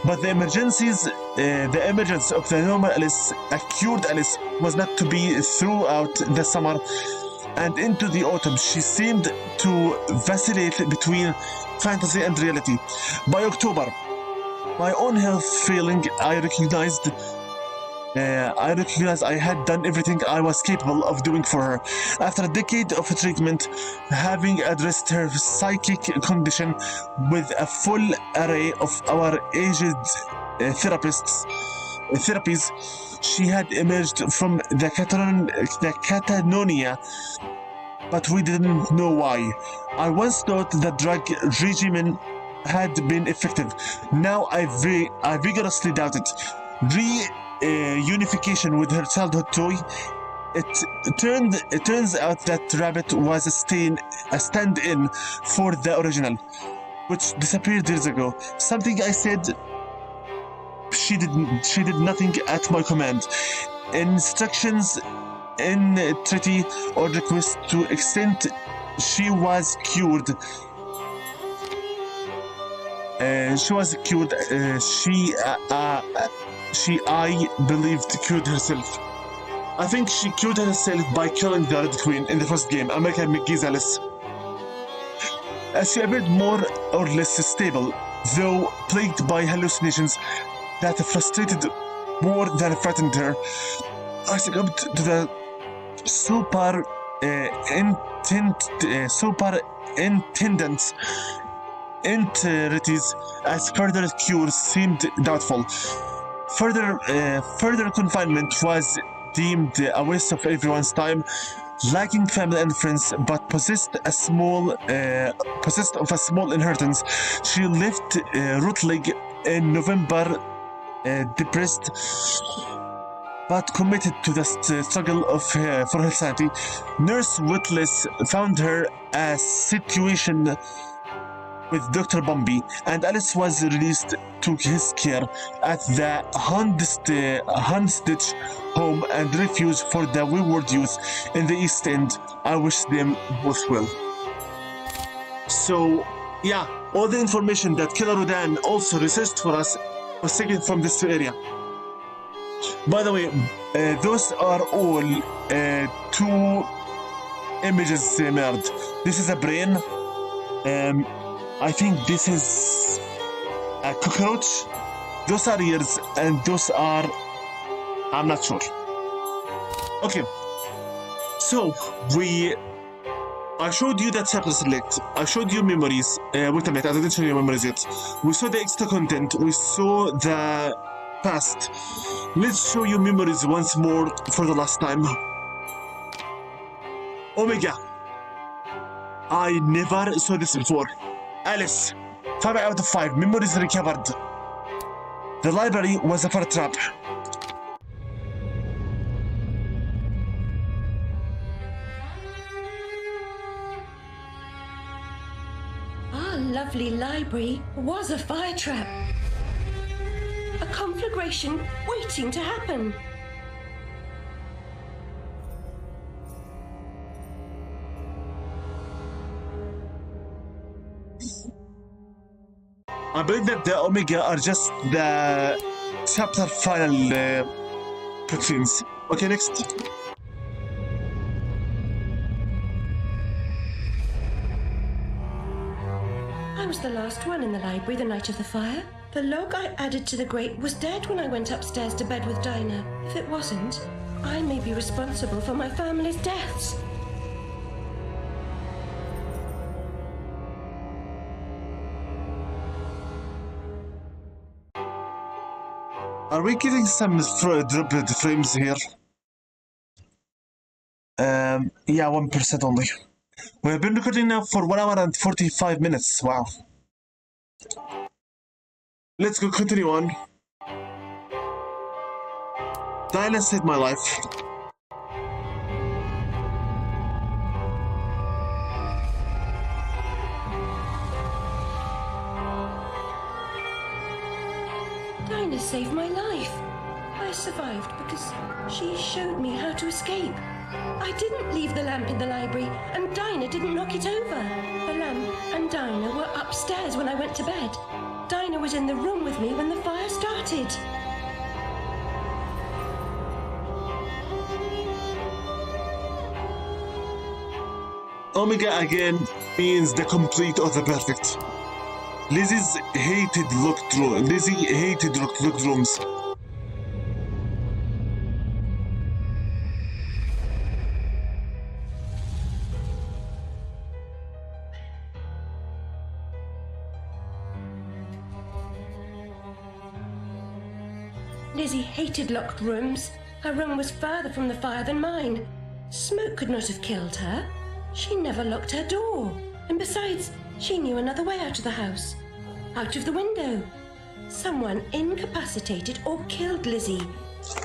But the emergence of the normal Alice, a cured Alice, was not to be throughout the summer and into the autumn. She seemed to vacillate between fantasy and reality. By October, my own health failing, I recognized I had done everything I was capable of doing for her. After a decade of treatment, having addressed her psychic condition with a full array of our aged therapies, she had emerged from the catatonia, but we didn't know why. I once thought the drug regimen had been effective. Now I vigorously doubt it. Unification with her childhood toy. It turns out that Rabbit was a stand-in for the original, which disappeared years ago. Something I said, she did nothing at my command. Instructions, entreaty, or request to extent she was cured. I believed, cured herself. I think she cured herself by killing the Red Queen in the first game, American McGee's Alice. As she appeared more or less stable, though plagued by hallucinations that frustrated more than frightened her, I succumbed to the superintendent's entities as further cures seemed doubtful. Further confinement was deemed a waste of everyone's time, lacking family and friends, but possessed of a small inheritance. She left Rutledge in November, depressed, but committed to the struggle for her sanity. Nurse Witless found her a situation with Dr. Bumby, and Alice was released to his care at the Hunstitch Home and Refuge for the Wayward Youth in the East End. I wish them both well. So, yeah, all the information that Killer Rodan also researched for us was taken from this area. By the way, those are all 2 images merged. This is a brain. I think this is a cockroach. Those are ears, and those are... I'm not sure. Okay. So, I showed you that chapter select. I showed you memories. Wait a minute, I didn't show you memories yet. We saw the extra content. We saw the past. Let's show you memories once more for the last time. Omega. I never saw this before. Alice, 5 out of 5, memories recovered. The library was a fur trap. Our lovely library was a fire trap. A conflagration waiting to happen. I believe that the Omega are just the chapter final cutscenes. Okay, next. I was the last one in the library the night of the fire. The log I added to the grate was dead when I went upstairs to bed with Dinah. If it wasn't, I may be responsible for my family's deaths. Are we getting some dropped frames here? Yeah, 1% only. We have been recording now for 1 hour and 45 minutes. Wow. Let's go continue on. Dinah saved my life. Dinah saved my life. I survived because she showed me how to escape. I didn't leave the lamp in the library, and Dinah didn't knock it over. The lamp and Dinah were upstairs when I went to bed. Dinah was in the room with me when the fire started. Omega again means the complete or the perfect. Lizzie hated locked rooms. Lizzie hated locked rooms. Her room was further from the fire than mine. Smoke could not have killed her. She never locked her door. And besides, she knew another way out of the house. Out of the window. Someone incapacitated or killed Lizzie.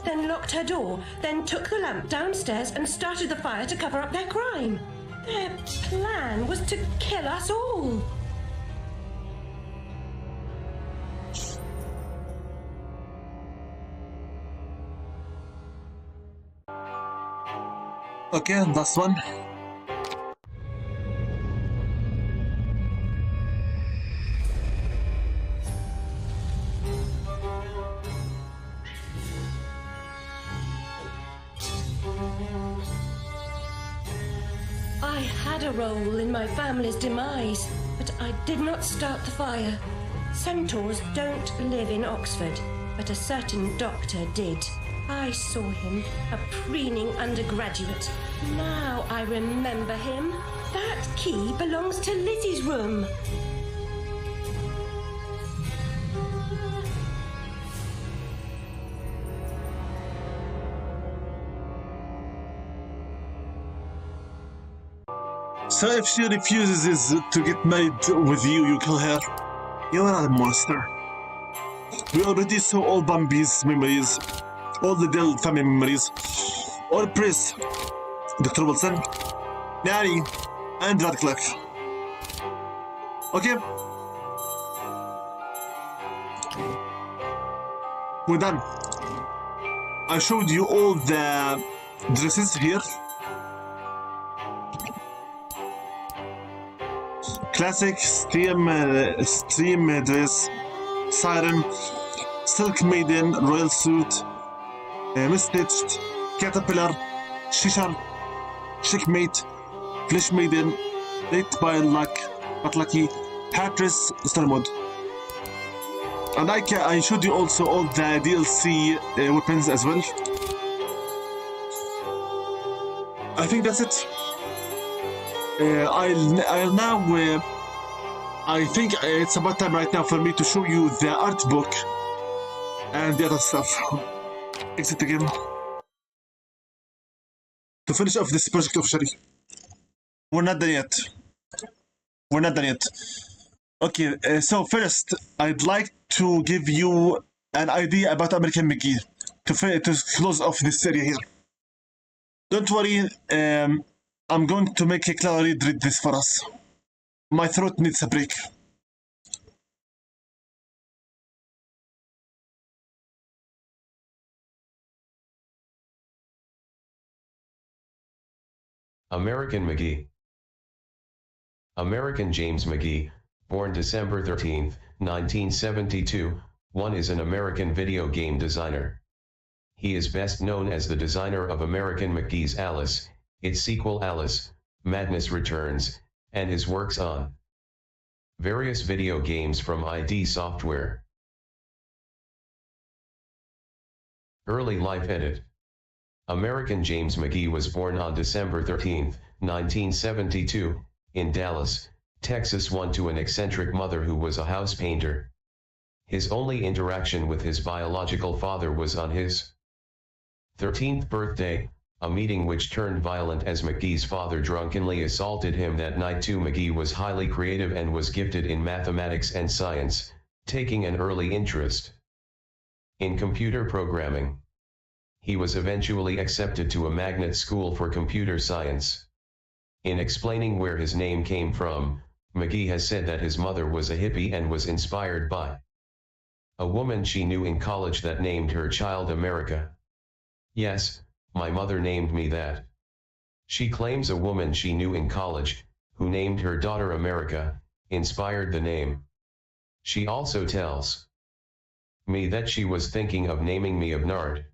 Then locked her door. Then took the lamp downstairs and started the fire to cover up their crime. Their plan was to kill us all. Okay, last one. I had a role in my family's demise, but I did not start the fire. Centaurs don't live in Oxford, but a certain doctor did. I saw him, a preening undergraduate. Now I remember him. That key belongs to Lizzie's room. So if she refuses to get married with you, you kill her. You are a monster. We already saw all Bambi's memories, all the Dell family memories, all Pris, Dr. Wilson, Nari, and Radcliffe. Okay? We're done. I showed you all the dresses here. Classic, stream dress, Siren, Silk Maiden, Royal Suit, Misstitched, Caterpillar, Shishar, Checkmate, Flesh Maiden, Late by Luck, But Lucky, Patris, Star Mode. And I showed you also all the DLC weapons as well. I think that's it. I'll now. I think it's about time right now for me to show you the art book and the other stuff. Exit the game. To finish off this project officially. We're not done yet. Okay, so first, I'd like to give you an idea about American McGee to close off this area here. Don't worry, I'm going to make a Clara read this for us. My throat needs a break. American McGee. American James McGee, born December 13, 1972, is an American video game designer. He is best known as the designer of American McGee's Alice, its sequel Alice, Madness Returns, and his works on various video games from ID Software. Early life edit. American James McGee was born on December 13, 1972, in Dallas, Texas, to an eccentric mother who was a house painter. His only interaction with his biological father was on his 13th birthday, a meeting which turned violent as McGee's father drunkenly assaulted him that night too. McGee was highly creative and was gifted in mathematics and science, taking an early interest in computer programming. He was eventually accepted to a magnet school for computer science. In explaining where his name came from, McGee has said that his mother was a hippie and was inspired by a woman she knew in college that named her child America. Yes, my mother named me that. She claims a woman she knew in college, who named her daughter America, inspired the name. She also tells me that she was thinking of naming me Abnard.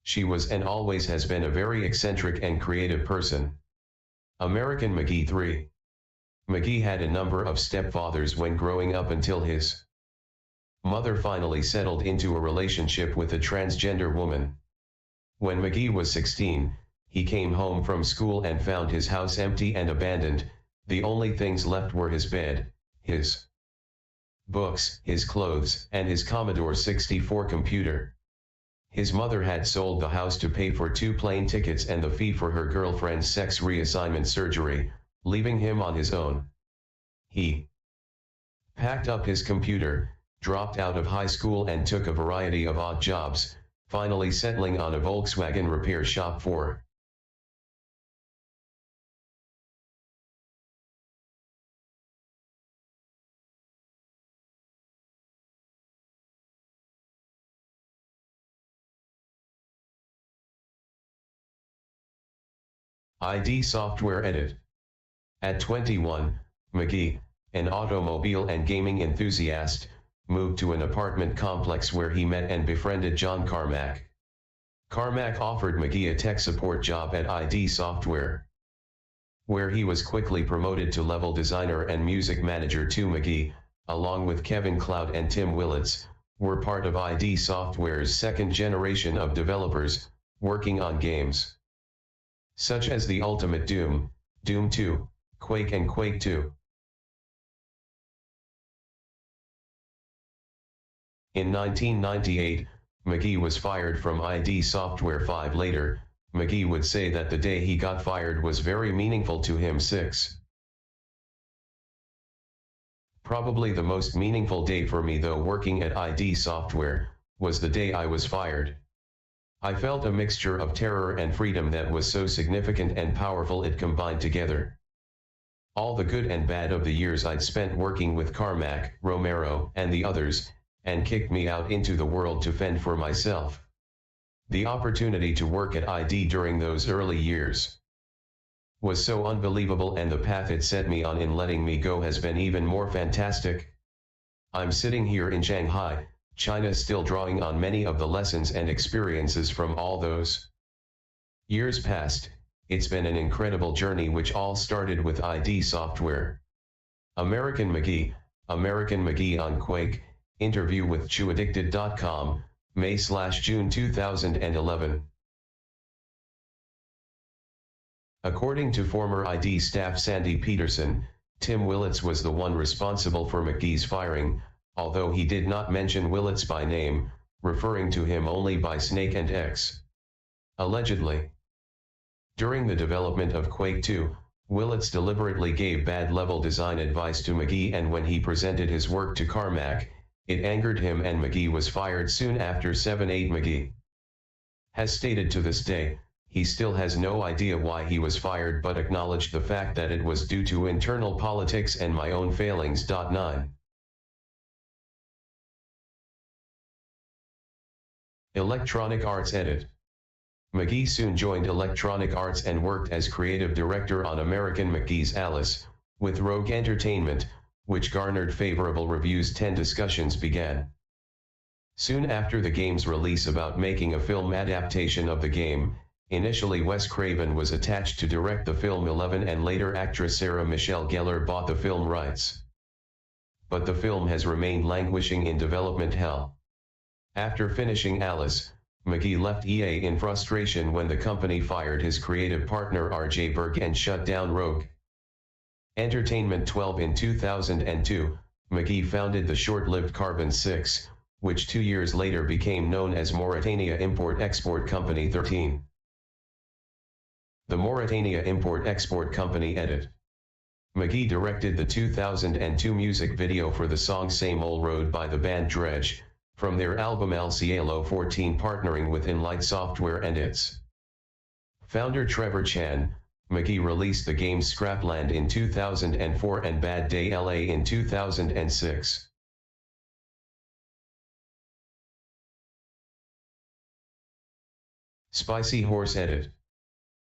She was and always has been a very eccentric and creative person. American McGee 3. McGee had a number of stepfathers when growing up until his mother finally settled into a relationship with a transgender woman. When McGee was 16, he came home from school and found his house empty and abandoned. The only things left were his bed, his books, his clothes, and his Commodore 64 computer. His mother had sold the house to pay for 2 plane tickets and the fee for her girlfriend's sex reassignment surgery, leaving him on his own. He packed up his computer, dropped out of high school and took a variety of odd jobs, finally settling on a Volkswagen repair shop for ID Software Edit. At 21, McGee, an automobile and gaming enthusiast, moved to an apartment complex where he met and befriended John Carmack. Carmack offered McGee a tech support job at ID Software, where he was quickly promoted to level designer and music manager. McGee, along with Kevin Cloud and Tim Willits, were part of ID Software's second generation of developers, working on games such as The Ultimate Doom, Doom 2, Quake and Quake 2. In 1998, McGee was fired from ID Software. 5 later, McGee would say that the day he got fired was very meaningful to him. 6. Probably the most meaningful day for me though working at ID Software, was the day I was fired. I felt a mixture of terror and freedom that was so significant and powerful it combined together all the good and bad of the years I'd spent working with Carmack, Romero, and the others, and kicked me out into the world to fend for myself. The opportunity to work at ID during those early years was so unbelievable, and the path it set me on in letting me go has been even more fantastic. I'm sitting here in Shanghai, China, still drawing on many of the lessons and experiences from all those years past. It's been an incredible journey which all started with ID Software. American McGee on Quake, interview with ChewAddicted.com, May/June 2011. According to former ID staff Sandy Peterson, Tim Willits was the one responsible for McGee's firing, although he did not mention Willits by name, referring to him only by Snake and X. Allegedly, during the development of Quake 2, Willits deliberately gave bad level design advice to McGee, and when he presented his work to Carmack, it angered him and McGee was fired soon after. 7/8 McGee has stated to this day, he still has no idea why he was fired but acknowledged the fact that it was due to internal politics and my own failings. 9. Electronic Arts Edit. McGee soon joined Electronic Arts and worked as creative director on American McGee's Alice, with Rogue Entertainment, which garnered favorable reviews. 10 discussions began. Soon after the game's release about making a film adaptation of the game. Initially Wes Craven was attached to direct the film 11 and later actress Sarah Michelle Gellar bought the film rights. But the film has remained languishing in development hell. After finishing Alice, McGee left EA in frustration when the company fired his creative partner RJ Berg and shut down Rogue Entertainment 12 in 2002. McGee founded the short-lived Carbon 6, which 2 years later became known as Mauritania Import-Export Company 13. The Mauritania Import-Export Company edit. McGee directed the 2002 music video for the song Same Old Road by the band Dredge, from their album El Cielo 14, partnering with Inlight Software and its founder Trevor Chan. McGee released the games Scrapland in 2004 and Bad Day LA in 2006. Spicy Horse edit.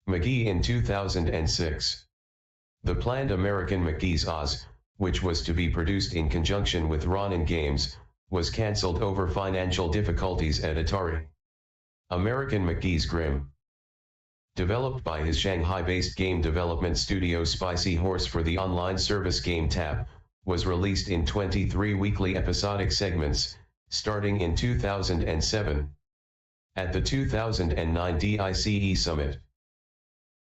McGee in 2006. The planned American McGee's Oz, which was to be produced in conjunction with Ronin Games, was cancelled over financial difficulties at Atari. American McGee's Grimm. Developed by his Shanghai-based game development studio Spicy Horse for the online service Game Tap, was released in 23 weekly episodic segments, starting in 2007. At the 2009 DICE Summit,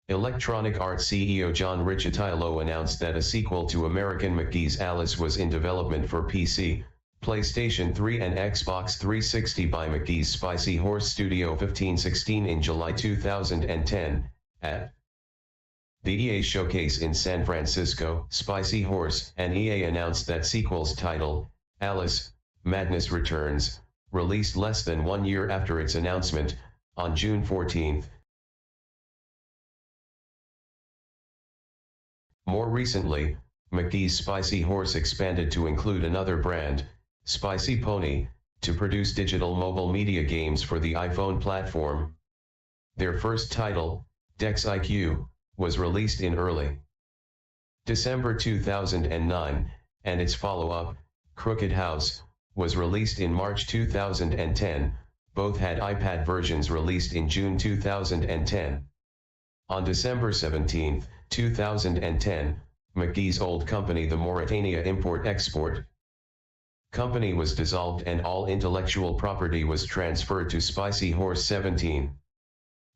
Electronic Arts CEO John Riccitiello announced that a sequel to American McGee's Alice was in development for PC, PlayStation 3 and Xbox 360 by McGee's Spicy Horse Studio 1516 in July 2010, at the EA Showcase in San Francisco. Spicy Horse and EA announced that sequel's title, Alice, Madness Returns, released less than 1 year after its announcement, on June 14. More recently, McGee's Spicy Horse expanded to include another brand, Spicy Pony, to produce digital mobile media games for the iPhone platform. Their first title, Dex IQ, was released in early December 2009, and its follow-up, Crooked House, was released in March 2010. Both had iPad versions released in June 2010. On December 17, 2010, McGee's old company, the Mauritania Import-Export Company, was dissolved and all intellectual property was transferred to Spicy Horse 17.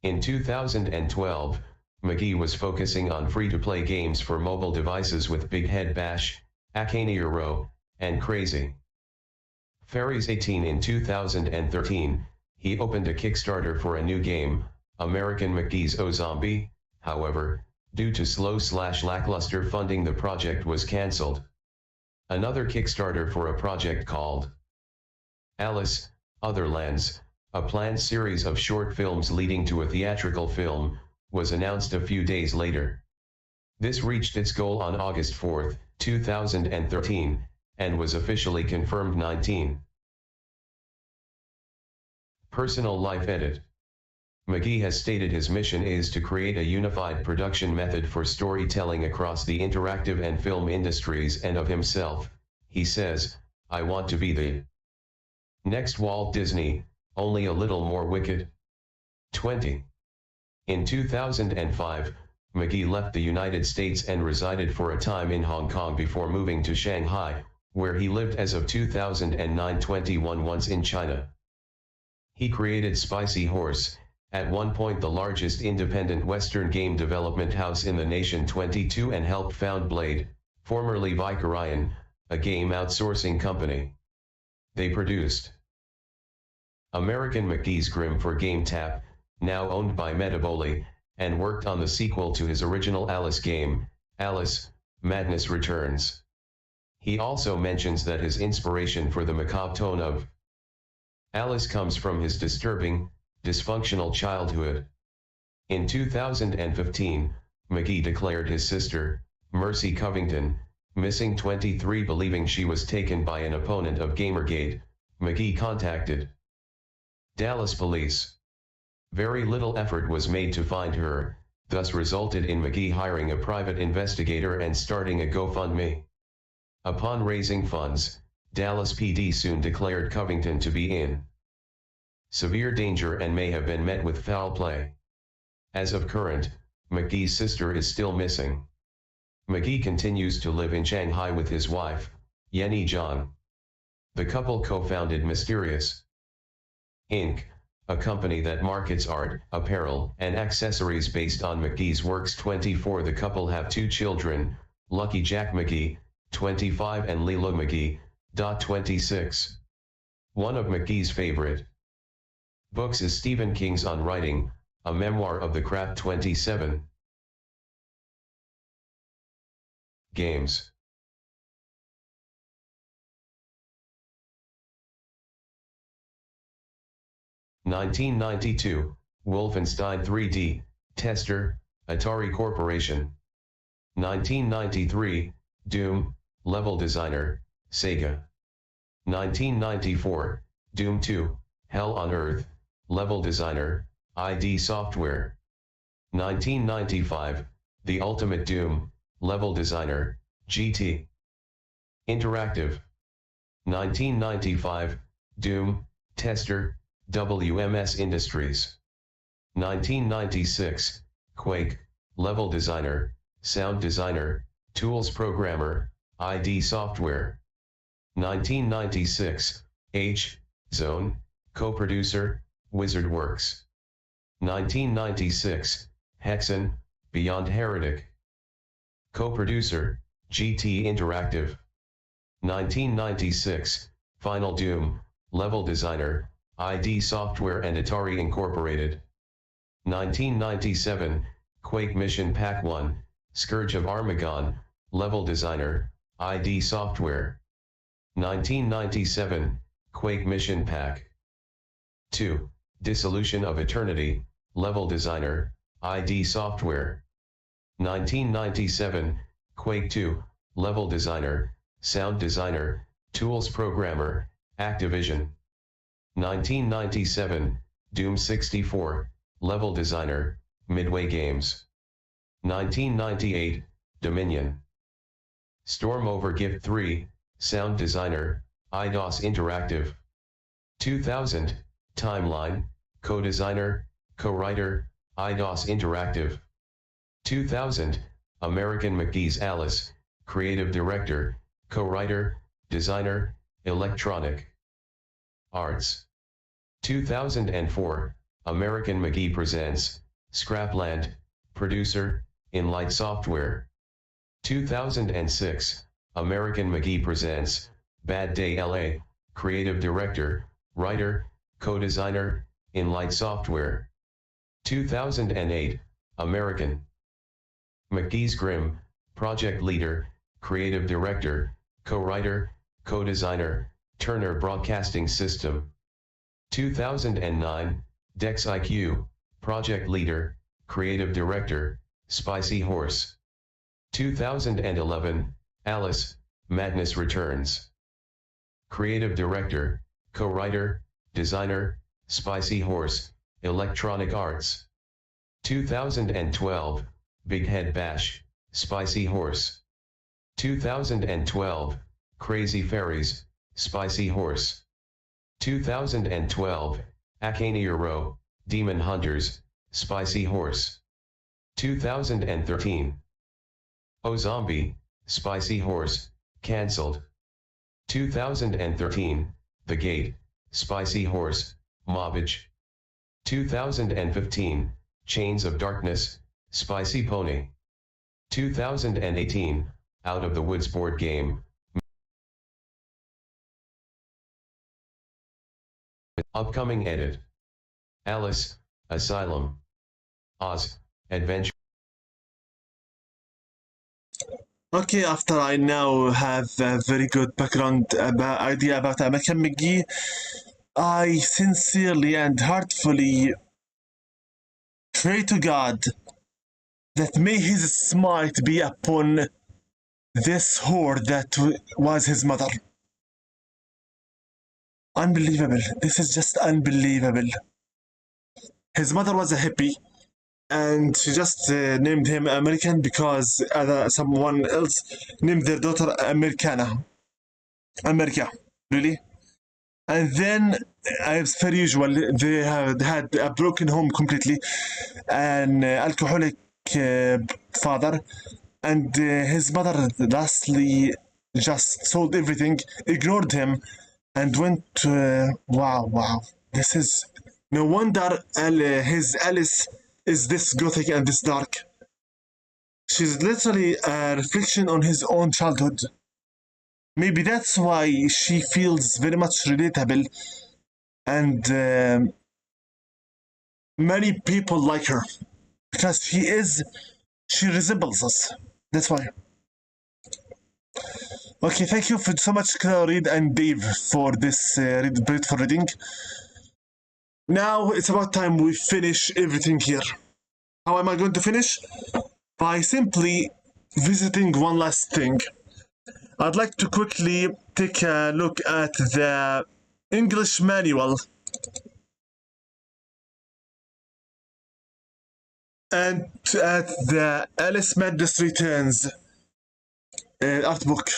In 2012, McGee was focusing on free-to-play games for mobile devices with Big Head Bash, Akania Row, and Crazy Fairies 18. In 2013, he opened a Kickstarter for a new game, American McGee's O Zombie. However, due to slow/lackluster funding, the project was cancelled. Another Kickstarter for a project called Alice, Otherlands, a planned series of short films leading to a theatrical film, was announced a few days later. This reached its goal on August 4, 2013, and was officially confirmed. 19. Personal life edit. McGee has stated his mission is to create a unified production method for storytelling across the interactive and film industries, and of himself, he says, "I want to be the next Walt Disney, only a little more wicked." 20. In 2005, McGee left the United States and resided for a time in Hong Kong before moving to Shanghai, where he lived as of 2009. 21. Once in China, he created Spicy Horse, at one point the largest independent Western game development house in the nation. 22. And helped found Blade, formerly Vicarion, a game outsourcing company. They produced American McGee's Grimm for GameTap, now owned by Metaboli, and worked on the sequel to his original Alice game, Alice, Madness Returns. He also mentions that his inspiration for the macabre tone of Alice comes from his disturbing, dysfunctional childhood. In 2015, McGee declared his sister, Mercy Covington, missing. 23. Believing she was taken by an opponent of Gamergate, McGee contacted Dallas police. Very little effort was made to find her, thus resulted in McGee hiring a private investigator and starting a GoFundMe. Upon raising funds, Dallas PD soon declared Covington to be in severe danger and may have been met with foul play. As of current, McGee's sister is still missing. McGee continues to live in Shanghai with his wife, Yenny Zhang. The couple co-founded Mysterious Inc., a company that markets art, apparel, and accessories based on McGee's works. 24. The couple have 2 children, Lucky Jack McGee, 25, and Lila McGee, 26. One of McGee's favorite books is Stephen King's On Writing, a memoir of the craft. 27. Games. (1992), Wolfenstein 3D, Tester, Atari Corporation. 1993, Doom, Level Designer, Sega. 1994, Doom 2, Hell on Earth, Level Designer, ID Software. 1995, The Ultimate Doom, Level Designer, GT Interactive. 1995, Doom, Tester, WMS Industries. 1996, Quake, Level Designer, Sound Designer, Tools Programmer, ID Software. 1996, H-Zone, Co-Producer, WizardWorks. 1996, Hexen, Beyond Heretic. Co-Producer, GT Interactive. 1996, Final Doom, Level Designer, ID Software and Atari Incorporated. 1997, Quake Mission Pack 1, Scourge of Armagon, Level Designer, ID Software. 1997, Quake Mission Pack 2, Dissolution of Eternity, Level Designer, ID Software. 1997, Quake 2, Level Designer, Sound Designer, Tools Programmer, Activision. 1997, Doom 64, Level Designer, Midway Games. 1998, Dominion. Storm Over Gift 3, Sound Designer, IDOS Interactive. 2000, Timeline, Co-Designer, Co-Writer, IDOS Interactive. 2000, American McGee's Alice, Creative Director, Co-Writer, Designer, Electronic Arts. 2004, American McGee Presents, Scrapland, Producer, Inlight Software. 2006, American McGee Presents, Bad Day LA, Creative Director, Writer, Co-Designer, Inlight Software. 2008, American McGee's Grimm, Project Leader, Creative Director, Co-Writer, Co-Designer, Turner Broadcasting System. 2009, Dex IQ, Project Leader, Creative Director, Spicy Horse. 2011, Alice, Madness Returns. Creative Director, Co-Writer, Designer, Spicy Horse, Electronic Arts. 2012, Big Head Bash, Spicy Horse. 2012, Crazy Fairies, Spicy Horse. 2012, Akane Row, Demon Hunters, Spicy Horse. 2013, Oh Zombie, Spicy Horse, cancelled. 2013, The Gate, Spicy Horse, Mobbage. 2015, Chains of Darkness, Spicy Pony. 2018, Out of the Woods board game. Upcoming edit. Alice, Asylum. Oz, Adventure. Okay, after I now have a very good background idea about American McGee, I sincerely and heartfully pray to God that may his smite be upon this whore that was his mother. Unbelievable. This is just unbelievable. His mother was a hippie, and she just named him American because someone else named their daughter Americana. America, really. And then, as per usual, they had a broken home completely, an alcoholic father, and his mother lastly just sold everything, ignored him, and went wow. This is no wonder his Alice is this gothic and this dark. She's literally a reflection on his own childhood. Maybe that's why she feels very much relatable, and many people like her because she resembles us. That's why. Okay, thank you so much, Reed and Dave, for this beautiful reading. Now it's about time we finish everything here. How am I going to finish? By simply visiting one last thing. I'd like to quickly take a look at the English manual and at the Alice Madness Returns art book.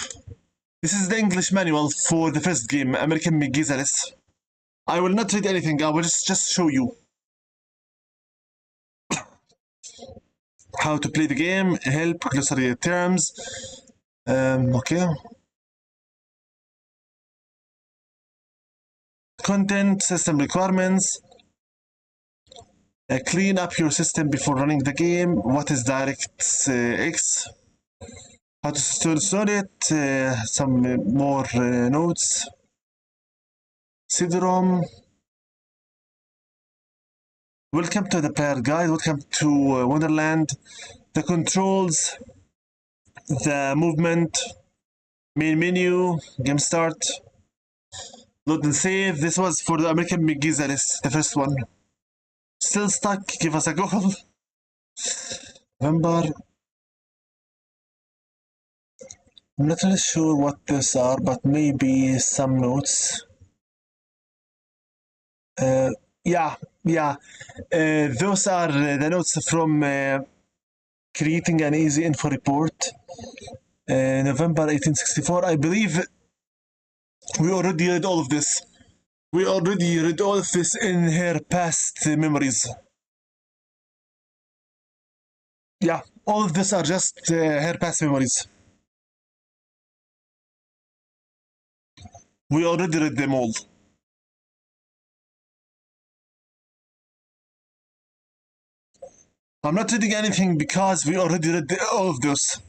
This is the English manual for the first game, American McGee's Alice. I will not read anything, I will just show you how to play the game, help, glossary terms. Okay. Content, system requirements. Clean up your system before running the game. What is DirectX? How to store it. Some more notes. CD-ROM. Welcome to the player guide. Welcome to Wonderland. The controls. The movement. Main menu. Game start. Load and save. This was for the American McGee's Alice, the first one. Still stuck? Give us a call. Remember. I'm not really sure what these are, but maybe some notes. Yeah. Those are the notes from creating an easy info report. November 1864. I believe we already read all of this. We already read all of this in her past memories. Yeah, all of this are just her past memories. We already read them all. I'm not reading anything because we already read all of those.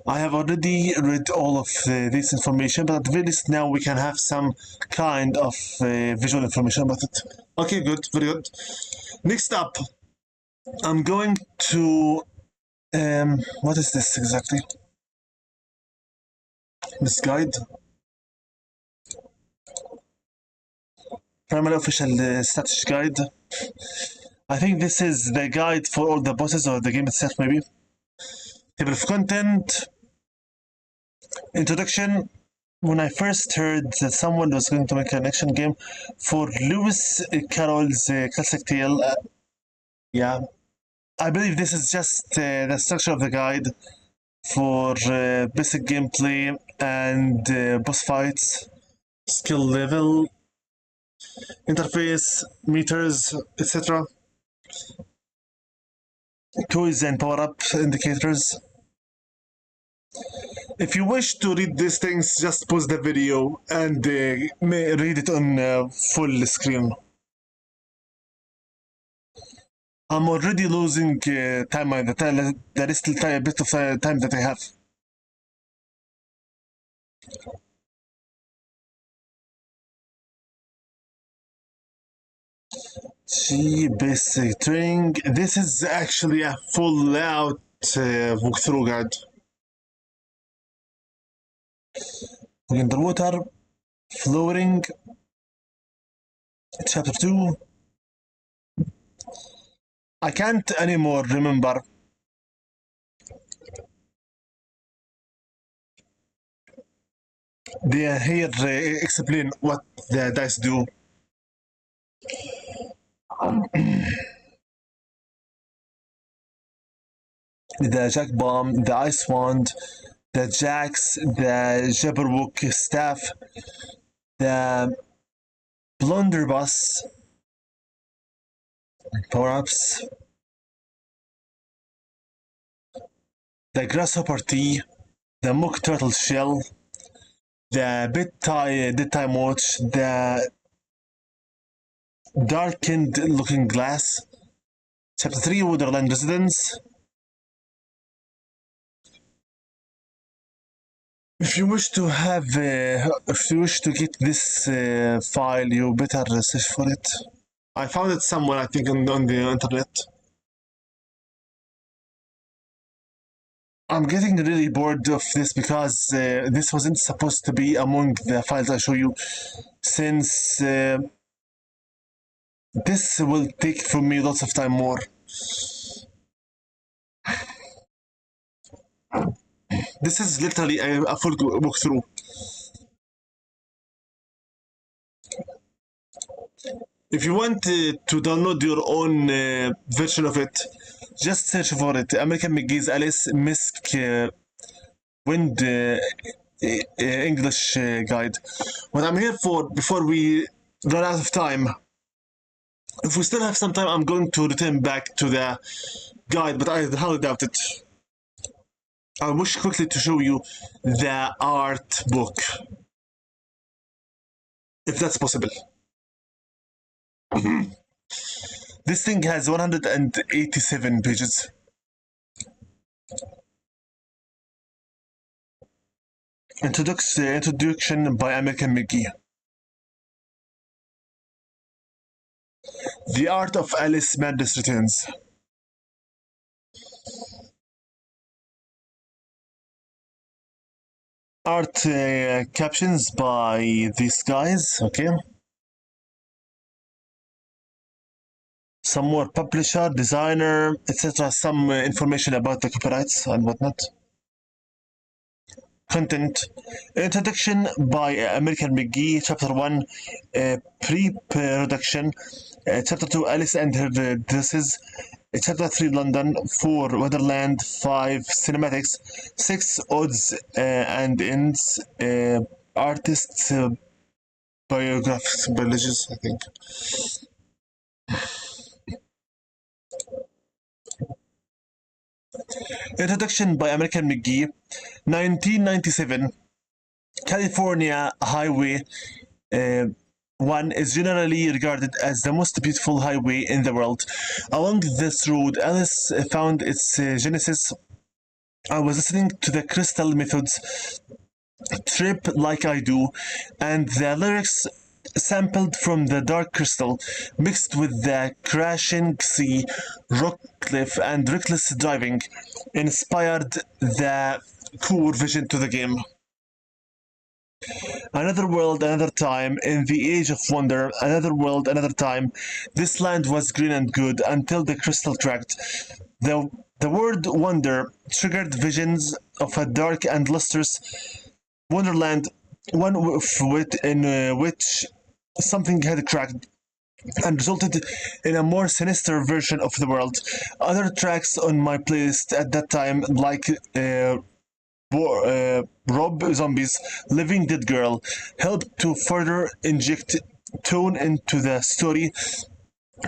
I have already read all of this information, but at the very least now we can have some kind of visual information about it. Okay, good, very good. Next up, I'm going to... what is this exactly? This guide. Primary official strategy guide. I think this is the guide for all the bosses or the game itself, maybe. Table of content. Introduction. When I first heard that someone was going to make an action game for Lewis Carroll's classic tale, yeah, I believe this is just the structure of the guide for basic gameplay and boss fights, skill level, interface, meters, etc. Toys and power-up indicators. If you wish to read these things, just pause the video and read it on full screen. I'm already losing time. There is still a bit of time that I have. Basic training. This is actually a full layout walkthrough guide. Underwater, flooring, chapter 2. I can't anymore remember. They here explain what the dice do. The Jack Bomb, the Ice Wand, the Jacks, the Jabberwock Staff, the Blunderbuss, power-ups, the Grasshopper Tea, the Mock Turtle Shell, the Dead Time Watch, the Darkened Looking Glass, Chapter 3 Wonderland Residence. If you wish to get this file, you better search for it. I found it somewhere, I think, on the internet. I'm getting really bored of this because this wasn't supposed to be among the files I show you, since this will take from me lots of time more. This is literally a full walkthrough. If you want to download your own version of it, just search for it. American McGee's Alice Misk Wind English Guide. What I'm here for, before we run out of time, if we still have some time, I'm going to return back to the guide, but I highly doubt it. I wish quickly to show you the art book, if that's possible. This thing has 187 pages. Introduction by American McGee. The Art of Alice Madness Returns. Art captions by these guys, okay. Some more publisher, designer, etc. Some information about the copyrights and whatnot. Content. Introduction by American McGee, Chapter 1, pre-production. Chapter 2, Alice and her dresses. Chapter 3, London. 4, Wonderland. 5, cinematics. 6, odds and ends. Artists' biographies, I think. Introduction by American McGee. 1997. California Highway 1 is generally regarded as the most beautiful highway in the world. Along this road, Alice found its genesis. I was listening to the Crystal Methods Trip Like I Do, and the lyrics sampled from the Dark Crystal, mixed with the crashing sea, rock cliff, and reckless driving, inspired the core vision to the game. Another world, another time, in the age of wonder, another world, another time. This land was green and good until the crystal cracked. The word wonder triggered visions of a dark and lustrous wonderland, one in which something had cracked and resulted in a more sinister version of the world. Other tracks on my playlist at that time, like Rob Zombie's Living Dead Girl, helped to further inject tone into the story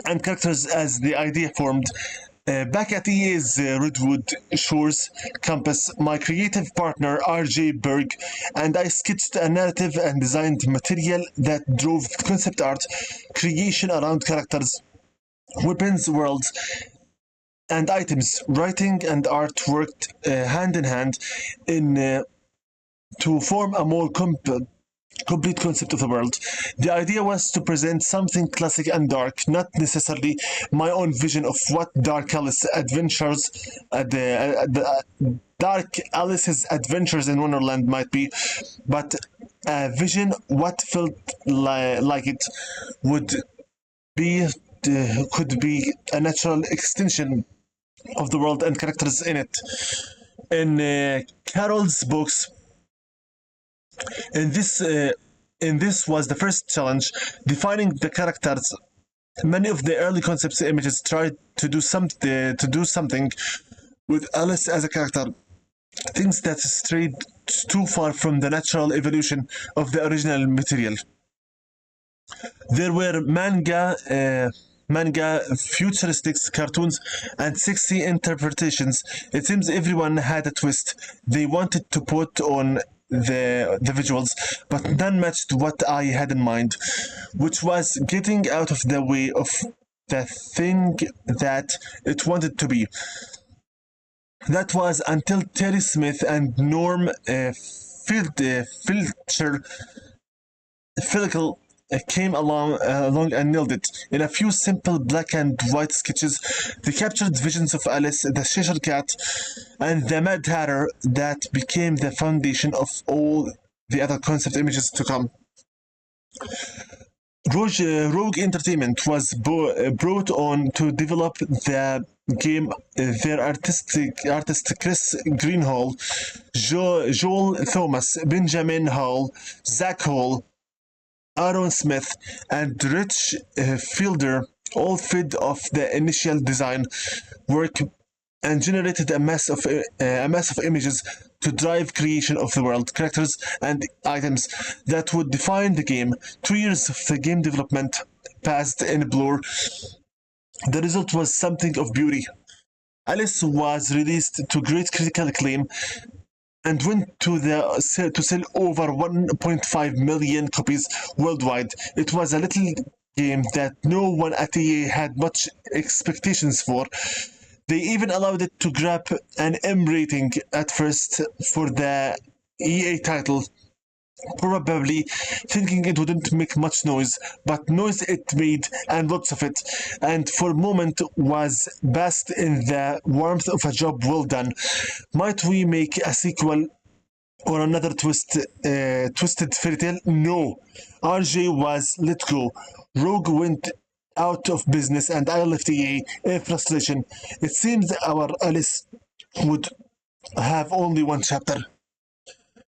and characters as the idea formed. Back at EA's Redwood Shores campus, my creative partner RJ Berg and I sketched a narrative and designed material that drove concept art creation around characters, weapons, worlds, and items. Writing and art worked hand in hand to form a more complete concept of the world. The idea was to present something classic and dark, not necessarily my own vision of what Dark Alice's adventures in Wonderland might be, but a vision what felt like it would be could be a natural extension of the world and characters in it. In Carol's books, And this was the first challenge, defining the characters. Many of the early concepts images tried to do something with Alice as a character, things that strayed too far from the natural evolution of the original material. There were manga, futuristic cartoons, and sexy interpretations. It seems everyone had a twist they wanted to put on the visuals, but none matched what I had in mind, which was getting out of the way of the thing that it wanted to be. That was until Terry Smith and Norm Filkel came along and nailed it. In a few simple black and white sketches, they captured visions of Alice, the Cheshire Cat, and the Mad Hatter that became the foundation of all the other concept images to come. Rogue Entertainment was brought on to develop the game. Their artist Chris Greenhall, Joel Thomas, Benjamin Hall, Zach Hall, Aaron Smith, and Rich Fielder all fed off the initial design work and generated a mass of images to drive creation of the world, characters, and items that would define the game. 2 years of the game development passed in a blur. The result was something of beauty. Alice was released to great critical acclaim and went to sell over 1.5 million copies worldwide. It was a little game that no one at EA had much expectations for. They even allowed it to grab an M rating at first for the EA title, probably thinking it wouldn't make much noise, but noise it made, and lots of it, and for a moment was basked in the warmth of a job well done. Might we make a sequel or another twisted fairy tale? No. RJ was let go. Rogue went out of business and I left EA in frustration. It seems our Alice would have only one chapter.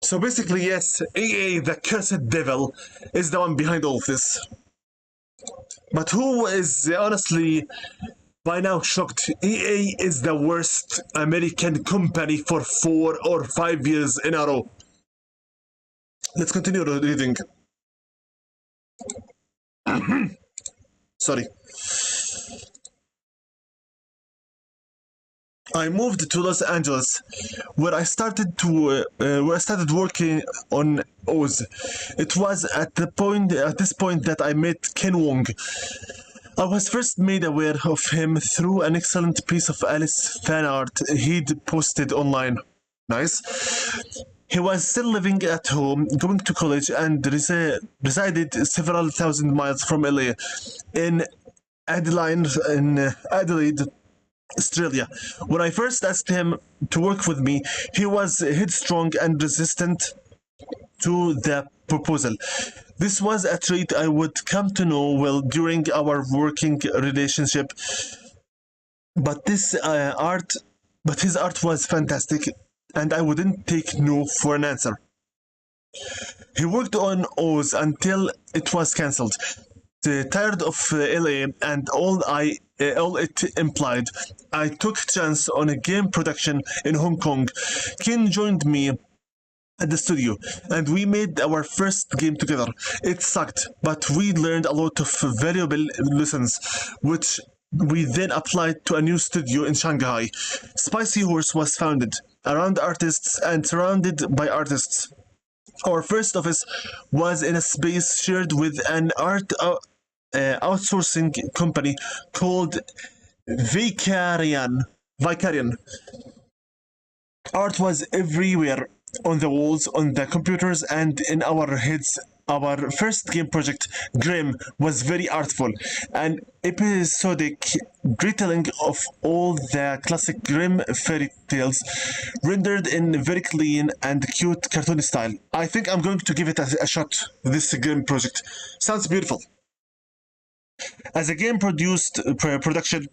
So basically, yes, EA, the cursed devil, is the one behind all of this. But who is honestly by now shocked? EA is the worst American company for 4 or 5 years in a row. Let's continue reading. Sorry. I moved to Los Angeles, where I started working on Oz. It was at this point that I met Ken Wong. I was first made aware of him through an excellent piece of Alice fan art he'd posted online. Nice. He was still living at home, going to college, and resided several thousand miles from LA in Adelaide, Australia. When I first asked him to work with me, he was headstrong and resistant to the proposal. This was a trait I would come to know well during our working relationship. But his art was fantastic, and I wouldn't take no for an answer. He worked on Oz until it was cancelled. Tired of LA and all it implied, I took chance on a game production in Hong Kong. Ken joined me at the studio, and we made our first game together. It sucked, but we learned a lot of valuable lessons, which we then applied to a new studio in Shanghai. Spicy Horse was founded around artists and surrounded by artists. Our first office was in a space shared with an art outsourcing company called Vicarian. Art was everywhere, on the walls, on the computers, and in our heads. Our first game project, Grimm, was very artful, an episodic retelling of all the classic Grimm fairy tales, rendered in very clean and cute cartoony style. I think I'm going to give it a shot, this Grimm project. Sounds beautiful. As a game production,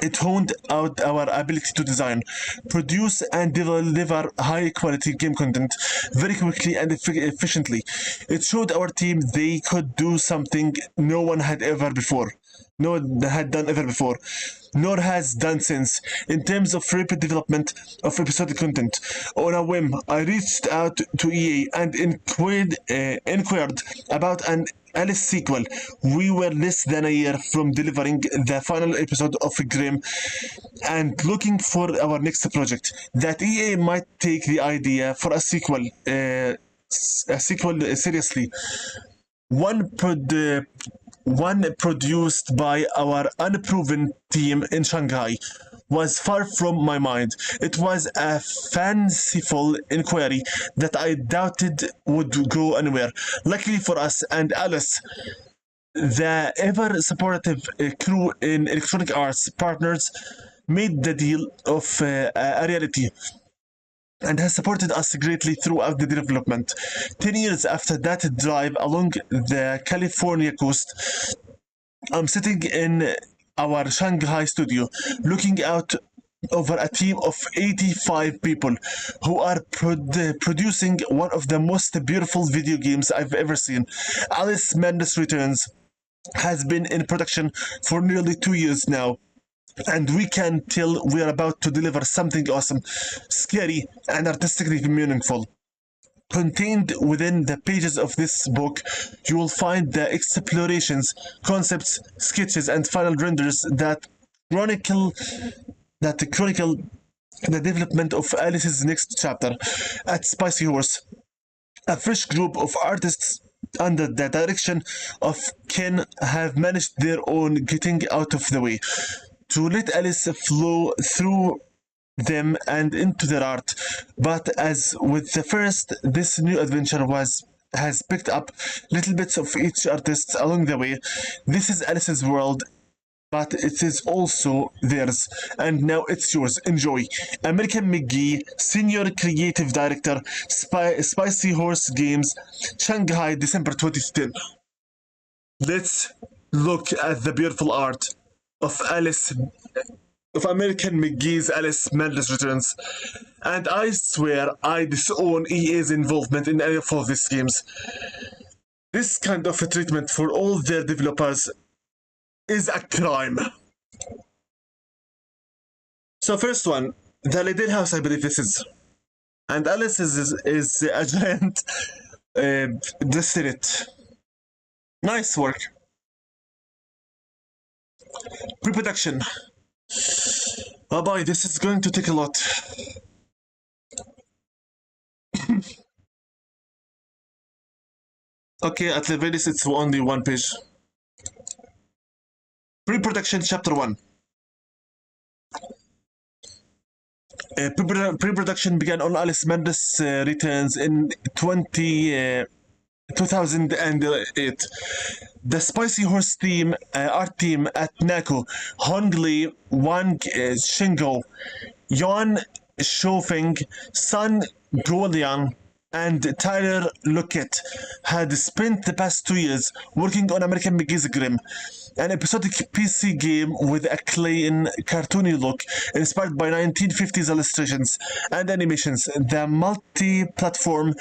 It honed out our ability to design, produce, and deliver high-quality game content very quickly and efficiently. It showed our team they could do something no one had done ever before, nor has done since, in terms of rapid development of episodic content. On a whim, I reached out to EA and inquired about an Alice sequel. We were less than a year from delivering the final episode of Grimm and looking for our next project. That EA might take the idea for a sequel seriously. One produced by our unproven team in Shanghai was far from my mind. It was a fanciful inquiry that I doubted would go anywhere. Luckily for us and Alice, the ever supportive crew in Electronic Arts Partners made the deal of a reality and has supported us greatly throughout the development. 10 years after that drive along the California coast, I'm sitting in our Shanghai studio, looking out over a team of 85 people who are producing one of the most beautiful video games I've ever seen. Alice Madness Returns has been in production for nearly 2 years now, and we can tell we are about to deliver something awesome, scary, and artistically meaningful. Contained within the pages of this book, you will find the explorations, concepts, sketches, and final renders that chronicle the development of Alice's next chapter. At Spicy Horse, a fresh group of artists under the direction of Ken have managed their own getting out of the way to let Alice flow through them and into their art. But as with the first, this new adventure has picked up little bits of each artist along the way. This is Alice's world, but it is also theirs, and now it's yours. Enjoy. American McGee, Senior Creative Director, Spicy Horse Games, Shanghai, December 2010. Let's look at the beautiful art of American McGee's Alice Madness Returns. And I swear I disown EA's involvement in any of these games. This kind of a treatment for all their developers is a crime. So first one, the Liddell House, I believe this is. And Alice is a giant distillate. Nice work. Pre-production. Oh boy, this is going to take a lot. Okay, at the very least it's only one page. Pre-production chapter 1. Pre-production began on Alice Madness Returns in 2008. The Spicy Horse team, art team at Nako, Hong Li, Wang Shingo, Yuan Shofeng, Sun Guoliang, and Tyler Lockett had spent the past 2 years working on American McGee's Grimm, an episodic PC game with a clean, cartoony look inspired by 1950s illustrations and animations. The multi-platform,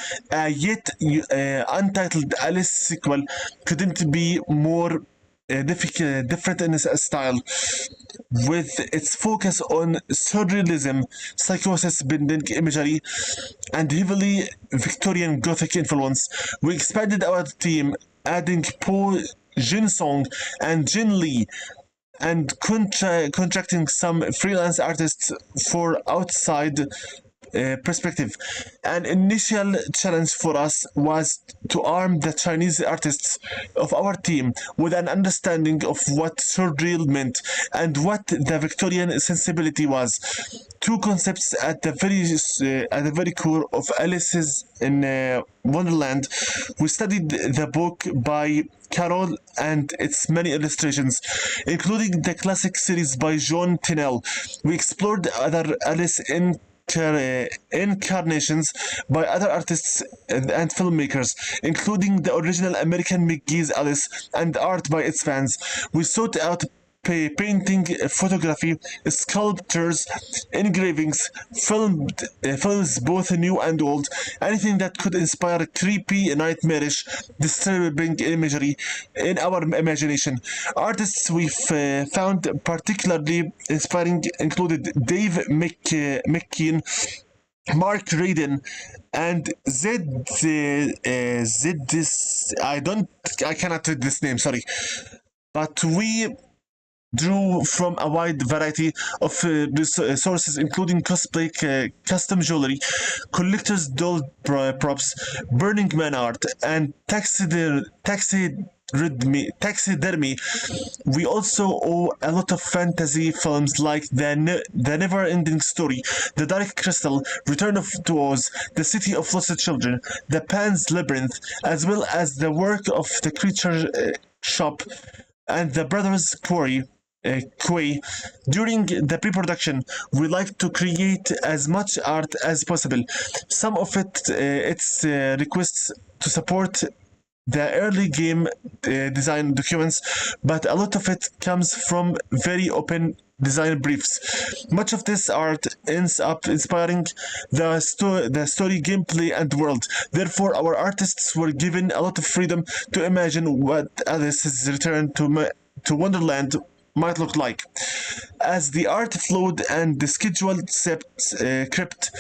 yet untitled Alice sequel couldn't be more different in its style, with its focus on surrealism, psychosis-bending imagery, and heavily Victorian Gothic influence. We expanded our team, adding Po Jin Song and Jin Lee, and contracting some freelance artists for outside perspective. An initial challenge for us was to arm the Chinese artists of our team with an understanding of what surreal meant and what the Victorian sensibility was. Two concepts at the very core of Alice's in Wonderland. We studied the book by Carol and its many illustrations, including the classic series by John Tennell. We explored other Alice incarnations by other artists and filmmakers, including the original American McGee's Alice and art by its fans. We sought out painting, photography, sculptures, engravings, films both new and old, anything that could inspire creepy, nightmarish, disturbing imagery in our imagination. Artists we've found particularly inspiring included Dave McKean, Mark Raiden, and I cannot read this name, sorry. But we drew from a wide variety of sources, including cosplay, custom jewelry, collector's doll props, Burning Man art, and taxidermy. We also owe a lot of fantasy films like the Never-Ending Story, The Dark Crystal, Return to Oz, The City of Lost Children, The Pan's Labyrinth, as well as the work of the Creature Shop and the Brothers Quay. During the pre-production, we like to create as much art as possible. Some of it's requests to support the early game design documents, but a lot of it comes from very open design briefs. Much of this art ends up inspiring the story, gameplay, and world. Therefore, our artists were given a lot of freedom to imagine what Alice's return to Wonderland might look like. As the art flowed and the schedule crept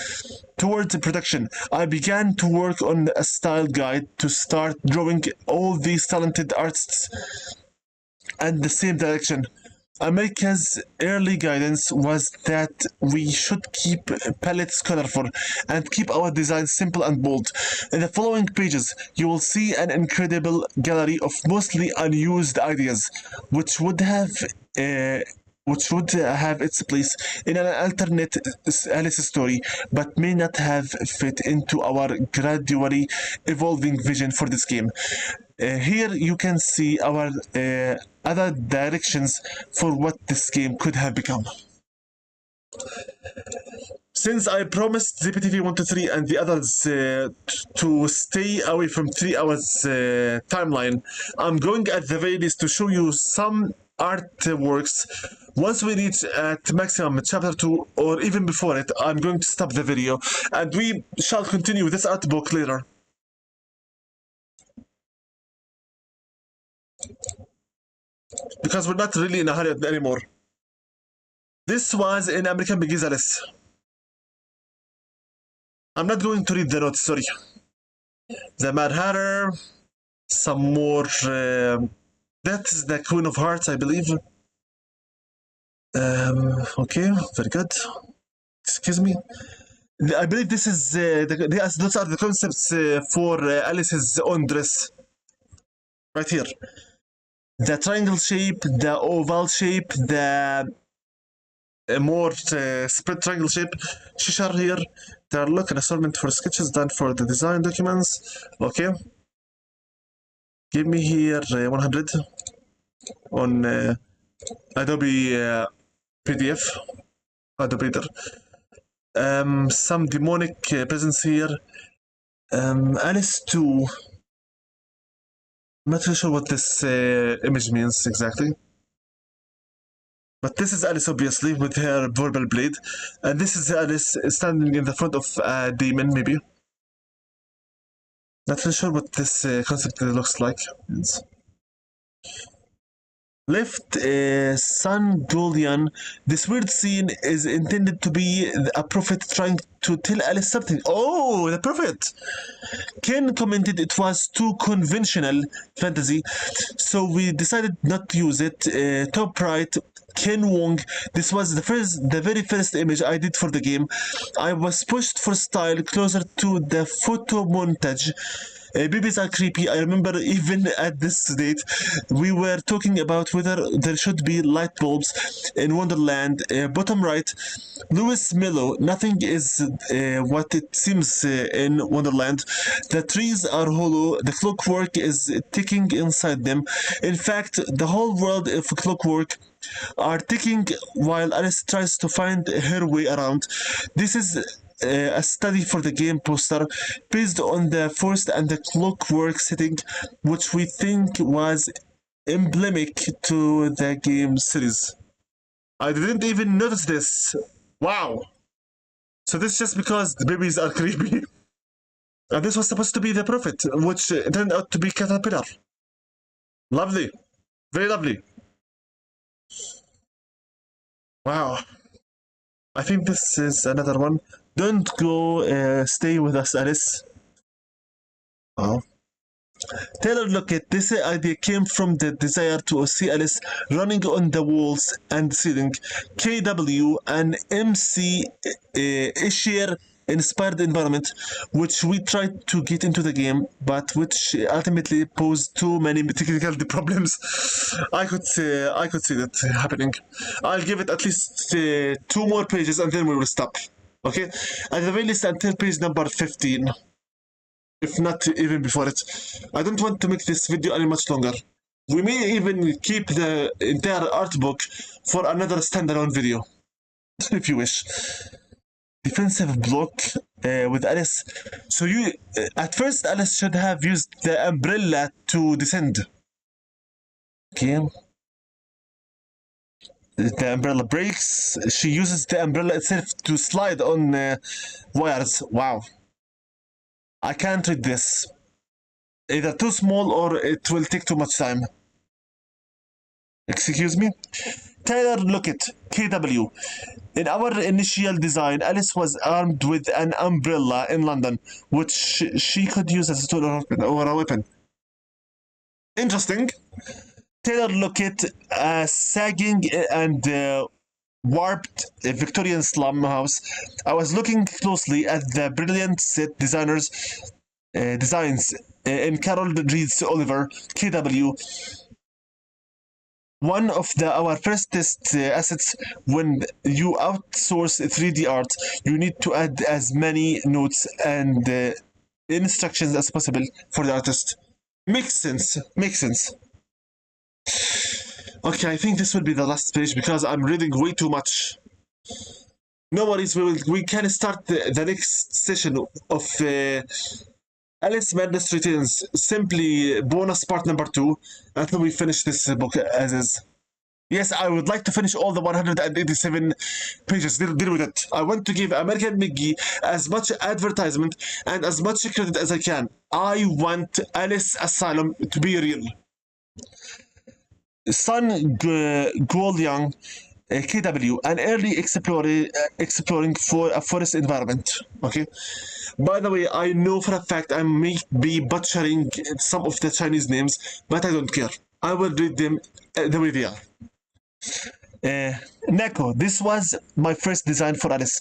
towards production, I began to work on a style guide to start drawing all these talented artists in the same direction. America's early guidance was that we should keep palettes colorful and keep our designs simple and bold. In the following pages, you will see an incredible gallery of mostly unused ideas, which would have its place in an alternate Alice story, but may not have fit into our gradually evolving vision for this game. Here you can see our other directions for what this game could have become. Since I promised ZPTV 123 and the others to stay away from 3 hours timeline, I'm going at the very least to show you some artworks. Once we reach at maximum chapter 2 or even before it, I'm going to stop the video and we shall continue with this art book later. Because we're not really in a hurry anymore. This was in American McGee's Alice. I'm not going to read the notes, sorry. The Mad Hatter, some more. That is the Queen of Hearts, I believe. Okay, very good. Excuse me. I believe this is those are the concepts for Alice's own dress. Right here. The triangle shape, the oval shape, the more spread triangle shape. Shishar here. There are look an assortment for sketches done for the design documents. Okay. Give me here 100 on Adobe PDF. Adobe Reader. Some demonic presence here. Alice 2. I'm not really sure what this image means exactly. But this is Alice, obviously, with her verbal blade. And this is Alice standing in the front of a demon, maybe. Not really sure what this concept looks like. Left Son Julian. This weird scene is intended to be a prophet trying to tell Alice something. Oh, the prophet! Ken commented it was too conventional fantasy, so we decided not to use it. Top right, Ken Wong. This was the very first image I did for the game. I was pushed for style closer to the photo montage. Babies are creepy. I remember even at this date, we were talking about whether there should be light bulbs in Wonderland. Bottom right, Louis Mello. Nothing is what it seems in Wonderland. The trees are hollow. The clockwork is ticking inside them. In fact, the whole world of clockwork are ticking while Alice tries to find her way around. This is a study for the game poster based on the forest and the clockwork setting, which we think was emblematic to the game series. I didn't even notice this. Wow. So this is just because the babies are creepy. And this was supposed to be the prophet, which turned out to be Caterpillar. Lovely. Very lovely. Wow. I think this is another one. Don't go, stay with us, Alice. Oh. Taylor Lockett, this idea came from the desire to see Alice running on the walls and ceiling. KW and MC Ishier inspired environment, which we tried to get into the game, but which ultimately posed too many technical problems. I could see that happening. I'll give it at least 2 more pages and then we will stop. Okay? At the very least until page number 15. If not even before it. I don't want to make this video any much longer. We may even keep the entire art book for another standalone video, if you wish. Defensive block with Alice. So you, at first Alice should have used the umbrella to descend. Okay. The umbrella breaks. She uses the umbrella itself to slide on wires. Wow. I can't read this. Either too small or it will take too much time. Excuse me? Tyler Lockett, KW. In our initial design, Alice was armed with an umbrella in London, which she could use as a tool or a weapon. Interesting. Taylor Lockett, sagging and warped Victorian slum house. I was looking closely at the brilliant set designs in Carol Reed's Oliver, KW. One of our first test assets. When you outsource 3D art, you need to add as many notes and instructions as possible for the artist. Makes sense. Okay, I think this will be the last page because I'm reading way too much. No worries, we can start the next session of Alice Madness Returns, simply bonus part number 2, until we finish this book as is. Yes, I would like to finish all the 187 pages. Deal with it. I want to give American McGee as much advertisement and as much credit as I can. I want Alice Asylum to be real. Sun Young, KW, an early exploring for a forest environment. Okay. By the way, I know for a fact I may be butchering some of the Chinese names, but I don't care. I will read them the way they are. Neko, this was my first design for Alice.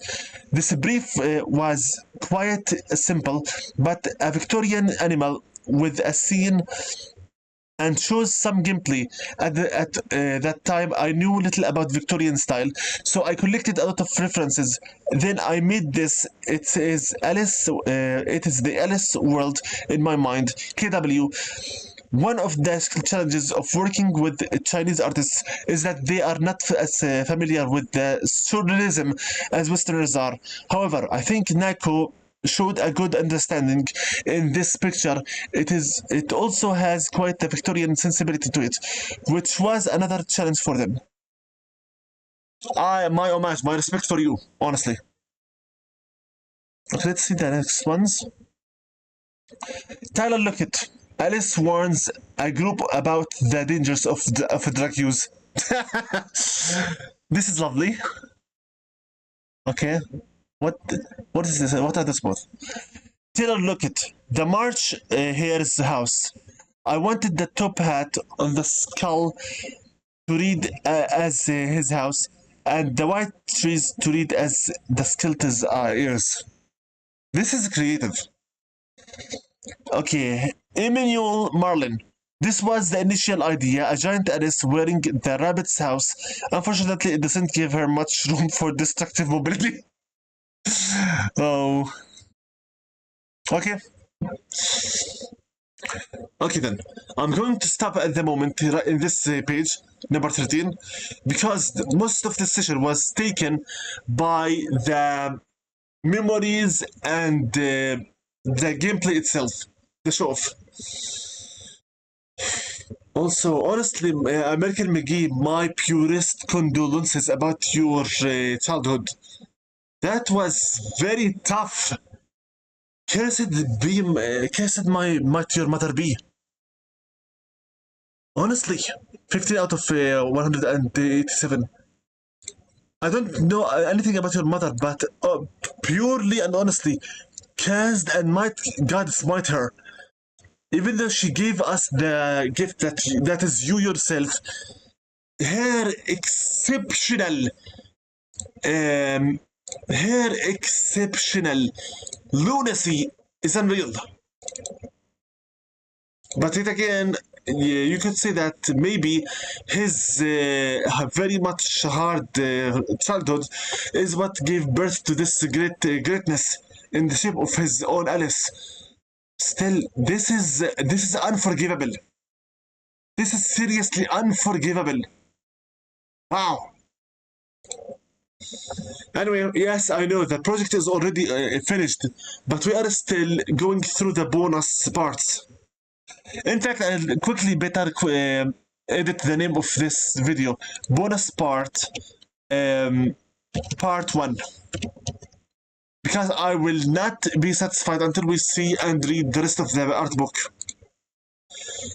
This brief was quite simple, but a Victorian animal with a scene and shows some gameplay. At that time, I knew little about Victorian style, so I collected a lot of references. Then I made this. It is the Alice world in my mind. KW. One of the challenges of working with Chinese artists is that they are not as familiar with the surrealism as Westerners are. However, I think Nako showed a good understanding in this picture. It also has quite a Victorian sensibility to it, which was another challenge for them. My homage, my respect for you, honestly. Okay, let's see the next ones. Tyler Lockett. Alice warns a group about the dangers of drug use. This is lovely. Okay. What is this? What are these both? Taylor Lockett. The March Hare's house. I wanted the top hat on the skull to read as his house, and the white trees to read as the skeleton's ears. This is creative. Okay, Emmanuel Marlin. This was the initial idea, a giant Alice wearing the rabbit's house. Unfortunately, it doesn't give her much room for destructive mobility. Oh. Okay. Okay then. I'm going to stop at the moment in this page, number 13, because most of the session was taken by the memories and the gameplay itself, the show off. Also, honestly, American McGee, my purest condolences about your childhood. That was very tough. Cursed be, cursed might your mother be. Honestly, 15 out of 187. I don't know anything about your mother, but purely and honestly, cursed and might God smite her. Even though she gave us the gift that is you yourself, her exceptional lunacy is unreal. But it again, you could say that maybe his very much hard childhood is what gave birth to this greatness in the shape of his own Alice. Still, this is unforgivable. This is seriously unforgivable. Wow. Anyway, yes, I know the project is already finished, but we are still going through the bonus parts. In fact, I'll quickly better edit the name of this video. Bonus part, part 1. Because I will not be satisfied until we see and read the rest of the art book.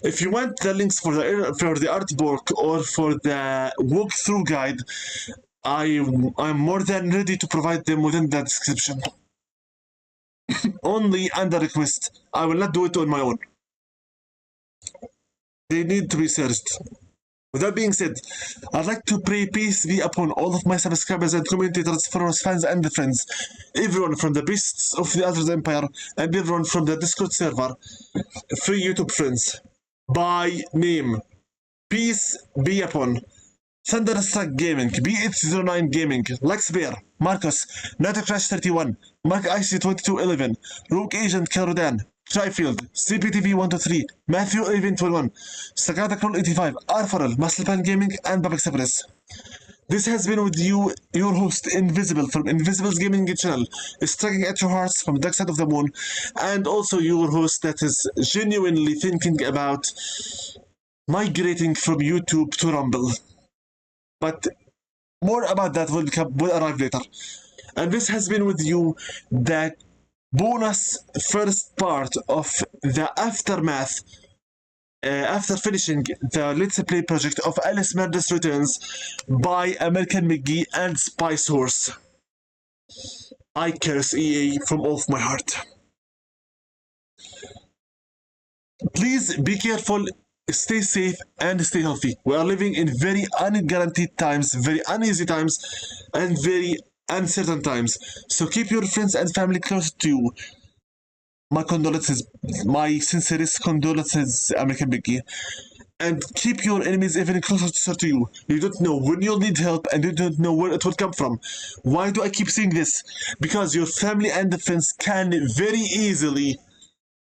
If you want the links for the art book or for the walkthrough guide, I'm more than ready to provide them within the description. Only under request. I will not do it on my own. They need to be searched. With that being said, I'd like to pray peace be upon all of my subscribers and commentators, followers, fans, and friends. Everyone from the beasts of the Other Empire and everyone from the Discord server. Free YouTube friends. By name. Peace be upon Thunderstruck Gaming, B809 Gaming, Lux Bear, Marcus, Crash 31, Mark IC2211, Rogue Agent Carodan, Trifield, CPTV123, Matthew Event 21, Sagata Crawl 85, Arfarel, Musclepan Gaming, and Babak Sabres. This has been with you, your host Invisible from Invisible's Gaming Channel, striking at your hearts from the dark side of the moon, and also your host that is genuinely thinking about migrating from YouTube to Rumble. But more about that will arrive later. And this has been with you the bonus first part of the aftermath after finishing the Let's Play project of Alice Murders Returns by American McGee and Spice Horse. I curse EA from all of my heart. Please be careful, stay safe, and stay healthy. We are living in very unguaranteed times, very uneasy times, and very uncertain times. So keep your friends and family close to you. My condolences, my sincerest condolences, American McGee. And keep your enemies even closer to you. You don't know when you'll need help and you don't know where it will come from. Why do I keep saying this? Because your family and friends can very easily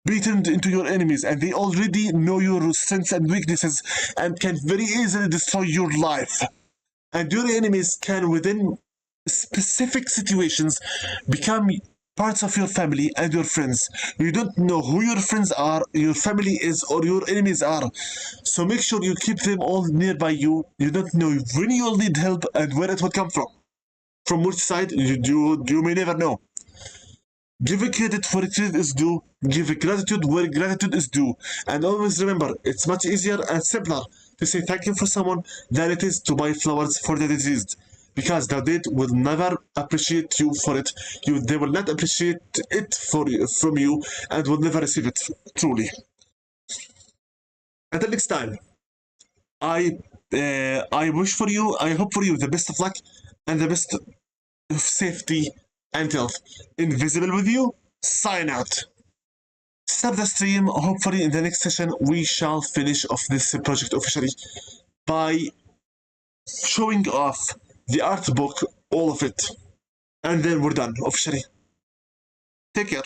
be turned into your enemies, and they already know your strengths and weaknesses and can very easily destroy your life. And your enemies can, within specific situations, become parts of your family and your friends. You don't know who your friends are, your family is, or your enemies are. So make sure you keep them all nearby you. You don't know when you'll need help and where it will come from. From which side, you may never know. Give credit where credit is due. Give gratitude where gratitude is due. And always remember, it's much easier and simpler to say thank you for someone than it is to buy flowers for the deceased. Because the dead will never appreciate you for it. They will not appreciate it from you and will never receive it, truly. Until next time, I wish for you, I hope for you the best of luck and the best of safety and health. Invisible with you, sign out. Stop the stream. Hopefully in the next session we shall finish off this project officially by showing off the art book, all of it, and then we're done officially. Take care.